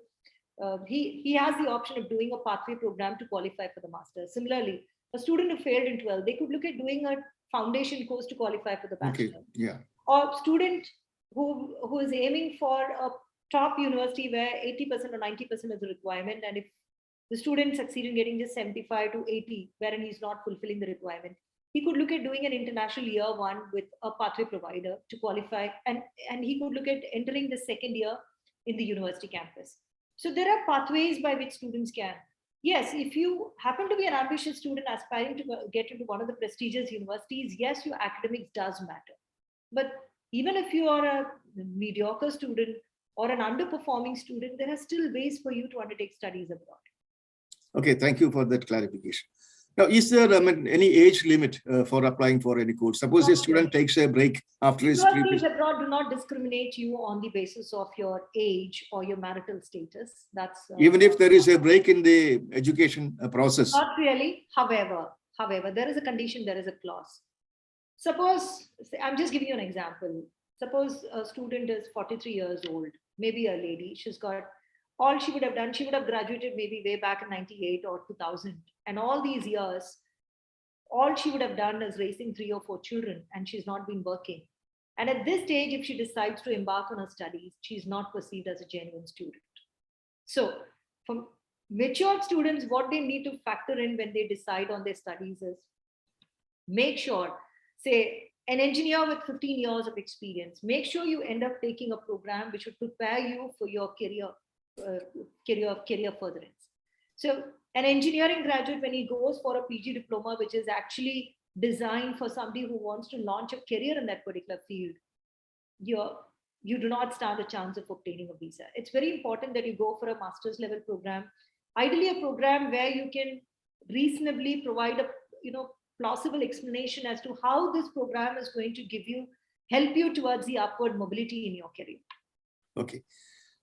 he has the option of doing a pathway program to qualify for the master's. Similarly, a student who failed in 12, they could look at doing a foundation course to qualify for the bachelor. Okay. Yeah. Or student who is aiming for a top university where 80% or 90% is the requirement, and if the student succeeds in getting just 75 to 80, wherein he's not fulfilling the requirement, he could look at doing an international year one with a pathway provider to qualify, and he could look at entering the second year in the university campus. So there are pathways by which students can. Yes, if you happen to be an ambitious student aspiring to get into one of the prestigious universities, yes, your academics does matter. But even if you are a mediocre student or an underperforming student, there are still ways for you to undertake studies abroad. Okay, thank you for that clarification. Now, is there any age limit for applying for any course? Suppose a student takes a break after his universities abroad do not discriminate you on the basis of your age or your marital status. That's even if there is a break in the education process. Not really. However, there is a condition, there is a clause. Suppose, I'm just giving you an example. Suppose a student is 43 years old, maybe a lady. She's got all she would have done. She would have graduated maybe way back in 98 or 2000. And all these years, all she would have done is raising 3 or 4 children, and she's not been working. And at this stage, if she decides to embark on her studies, she's not perceived as a genuine student. So for matured students, what they need to factor in when they decide on their studies is make sure, say, an engineer with 15 years of experience, make sure you end up taking a program which would prepare you for your career furtherance. So an engineering graduate, when he goes for a PG diploma, which is actually designed for somebody who wants to launch a career in that particular field, you do not stand a chance of obtaining a visa. It's very important that you go for a master's level program, ideally a program where you can reasonably provide a plausible explanation as to how this program is going to help you towards the upward mobility in your career. Okay.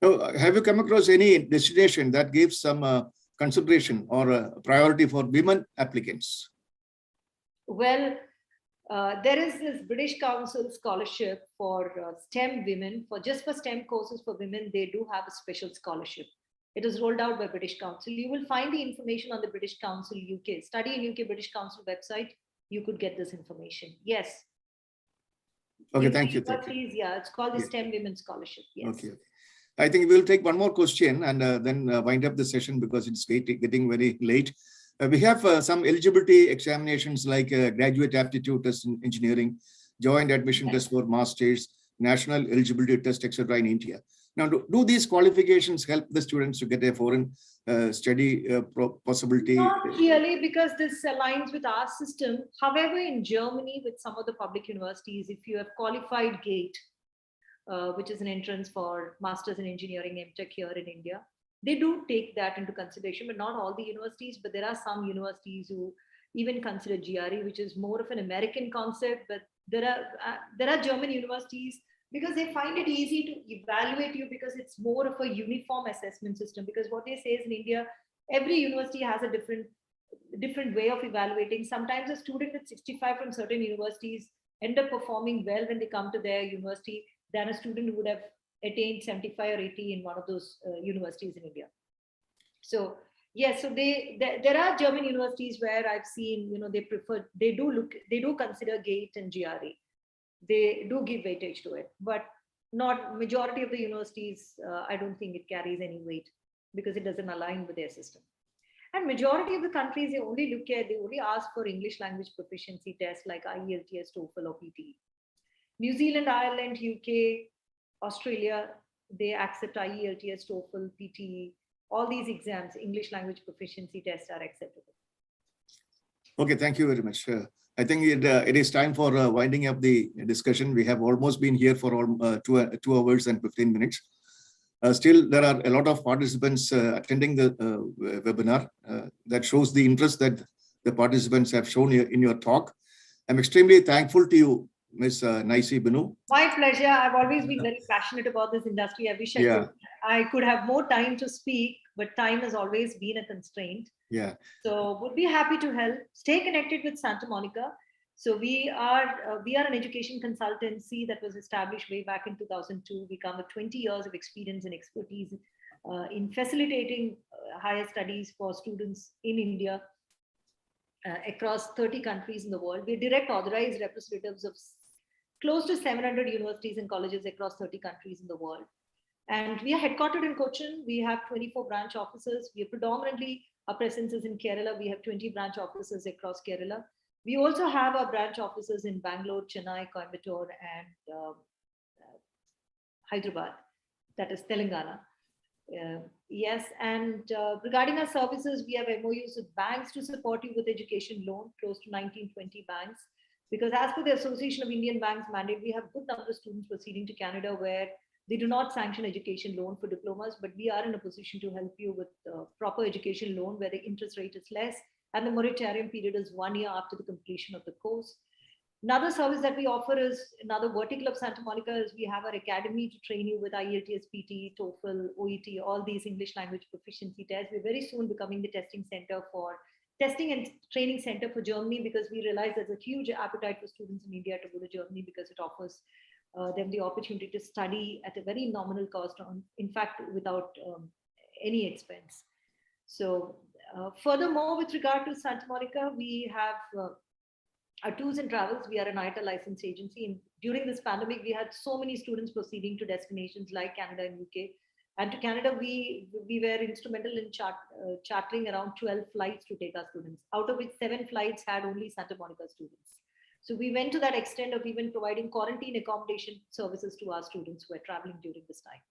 Now, have you come across any destination that gives some consideration or priority for women applicants? Well, there is this British Council scholarship for STEM women. For STEM courses for women, they do have a special scholarship. It is rolled out by British Council. You will find the information on the British Council UK. Study in UK British Council website. You could get this information. Yes. Okay, thank you. Yeah, it's called the STEM Women Scholarship. Yes. Okay. I think we'll take one more question and then wind up the session because it's getting very late. We have some eligibility examinations like graduate aptitude test in engineering, joint admission test for masters, national eligibility test, etc. in India. Now, do these qualifications help the students to get a foreign study possibility? Not really, because this aligns with our system. However, in Germany, with some of the public universities, if you have qualified GATE, which is an entrance for Masters in Engineering MTech here in India, they do take that into consideration, but not all the universities. But there are some universities who even consider GRE, which is more of an American concept. But there are German universities, because they find it easy to evaluate you, because it's more of a uniform assessment system. Because what they say is, in India, every university has a different way of evaluating. Sometimes a student with 65 from certain universities end up performing well when they come to their university than a student who would have attained 75 or 80 in one of those universities in India. So yes, so there are German universities where I've seen, they do consider GATE and GRE. They do give weightage to it, but not majority of the universities. I don't think it carries any weight, because it doesn't align with their system. And majority of the countries, they only ask for English language proficiency tests like IELTS, TOEFL, or PTE. New Zealand, Ireland, UK, Australia, they accept IELTS, TOEFL, PTE. All these exams, English language proficiency tests, are acceptable. Okay, thank you very much. I think it is time for winding up the discussion. We have almost been here for 2 hours and 15 minutes. Still, there are a lot of participants attending the webinar. That shows the interest that the participants have shown in your talk. I'm extremely thankful to you, Ms. Naisi Binu. My pleasure. I've always been very passionate about this industry. I wish I could have more time to speak, but time has always been a constraint. Yeah. So would be happy to help. Stay connected with Santamonica. So we are an education consultancy that was established way back in 2002. We come with 20 years of experience and expertise in facilitating higher studies for students in India across 30 countries in the world. We're direct authorized representatives of close to 700 universities and colleges across 30 countries in the world. And we are headquartered in Cochin. We have 24 branch offices. We are predominantly, our presence is in Kerala. We have 20 branch offices across Kerala. We also have our branch offices in Bangalore, Chennai, Coimbatore, and Hyderabad, that is Telangana. Yes, and regarding our services, we have MOUs with banks to support you with education loan, close to 19-20 banks. Because as per the Association of Indian Banks mandate, we have a good number of students proceeding to Canada where they do not sanction education loan for diplomas, but we are in a position to help you with proper education loan where the interest rate is less and the moratorium period is 1 year after the completion of the course. Another service that we offer is, another vertical of Santamonica, is we have our academy to train you with IELTS, PT, TOEFL, OET, all these English language proficiency tests. We're very soon becoming the testing and training center for Germany, because we realize there's a huge appetite for students in India to go to Germany, because it offers them the opportunity to study at a very nominal cost, in fact, without any expense. So furthermore, with regard to Santamonica, we have our tours and travels. We are an ITA licensed agency. And during this pandemic, we had so many students proceeding to destinations like Canada and UK. And to Canada, we were instrumental in chartering around 12 flights to take our students, out of which 7 flights had only Santamonica students. So we went to that extent of even providing quarantine accommodation services to our students who are traveling during this time.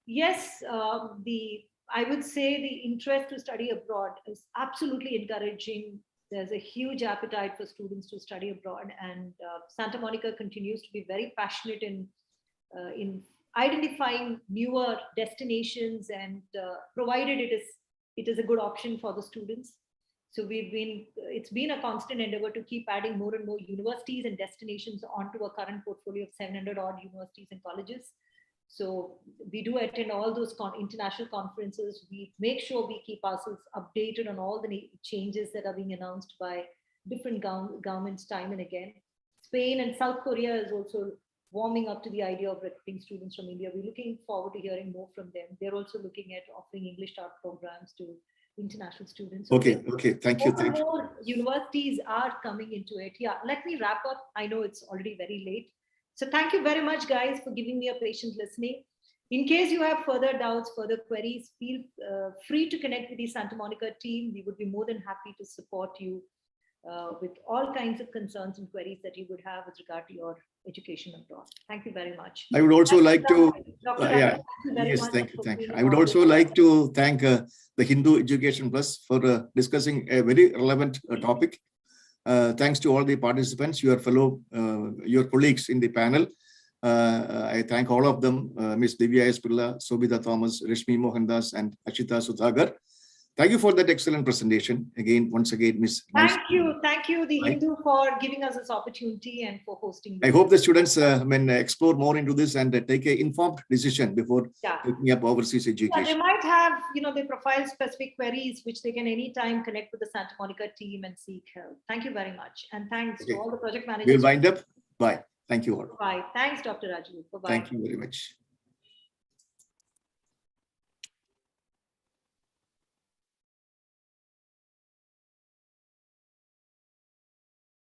Yes, I would say the interest to study abroad is absolutely encouraging. There's a huge appetite for students to study abroad, and Santamonica continues to be very passionate in identifying newer destinations, and provided it is a good option for the students. So it's been a constant endeavor to keep adding more and more universities and destinations onto a current portfolio of 700 odd universities and colleges. So we do attend all those international conferences. We make sure we keep ourselves updated on all the changes that are being announced by different governments time and again. Spain and South Korea is also warming up to the idea of recruiting students from India. We're looking forward to hearing more from them. They're also looking at offering English start programs to international students. So okay, thank you. More universities are coming into it. Yeah, let me wrap up. I know it's already very late. So thank you very much, guys, for giving me a patient listening. In case you have further doubts, further queries, feel free to connect with the Santamonica team. We would be more than happy to support you with all kinds of concerns and queries that you would have with regard to your education abroad. Thank you very much. I would also like to, Dr. yeah, Raju, thank you very yes, much thank you, for thank you. being I would on also this. like to thank the Hindu Education Plus for discussing a very relevant topic. Thanks to all the participants, your your colleagues in the panel. I thank all of them, Ms. Divya S. Pilla, Sobita Thomas, Rashmi Mohandas, and Ashita Sudhagar. Thank you for that excellent presentation. Once again, Ms. Thank you, the Right. Hindu, for giving us this opportunity and for hosting. I hope the students explore more into this and take an informed decision before taking up overseas education. Yeah, they might have, their profile-specific queries, which they can anytime connect with the Santa Monica team and seek help. Thank you very much. And thanks to all the project managers. We'll wind up. Bye. Thank you all. Bye. Thanks, Dr. Raju. Bye-bye. Thank you very much.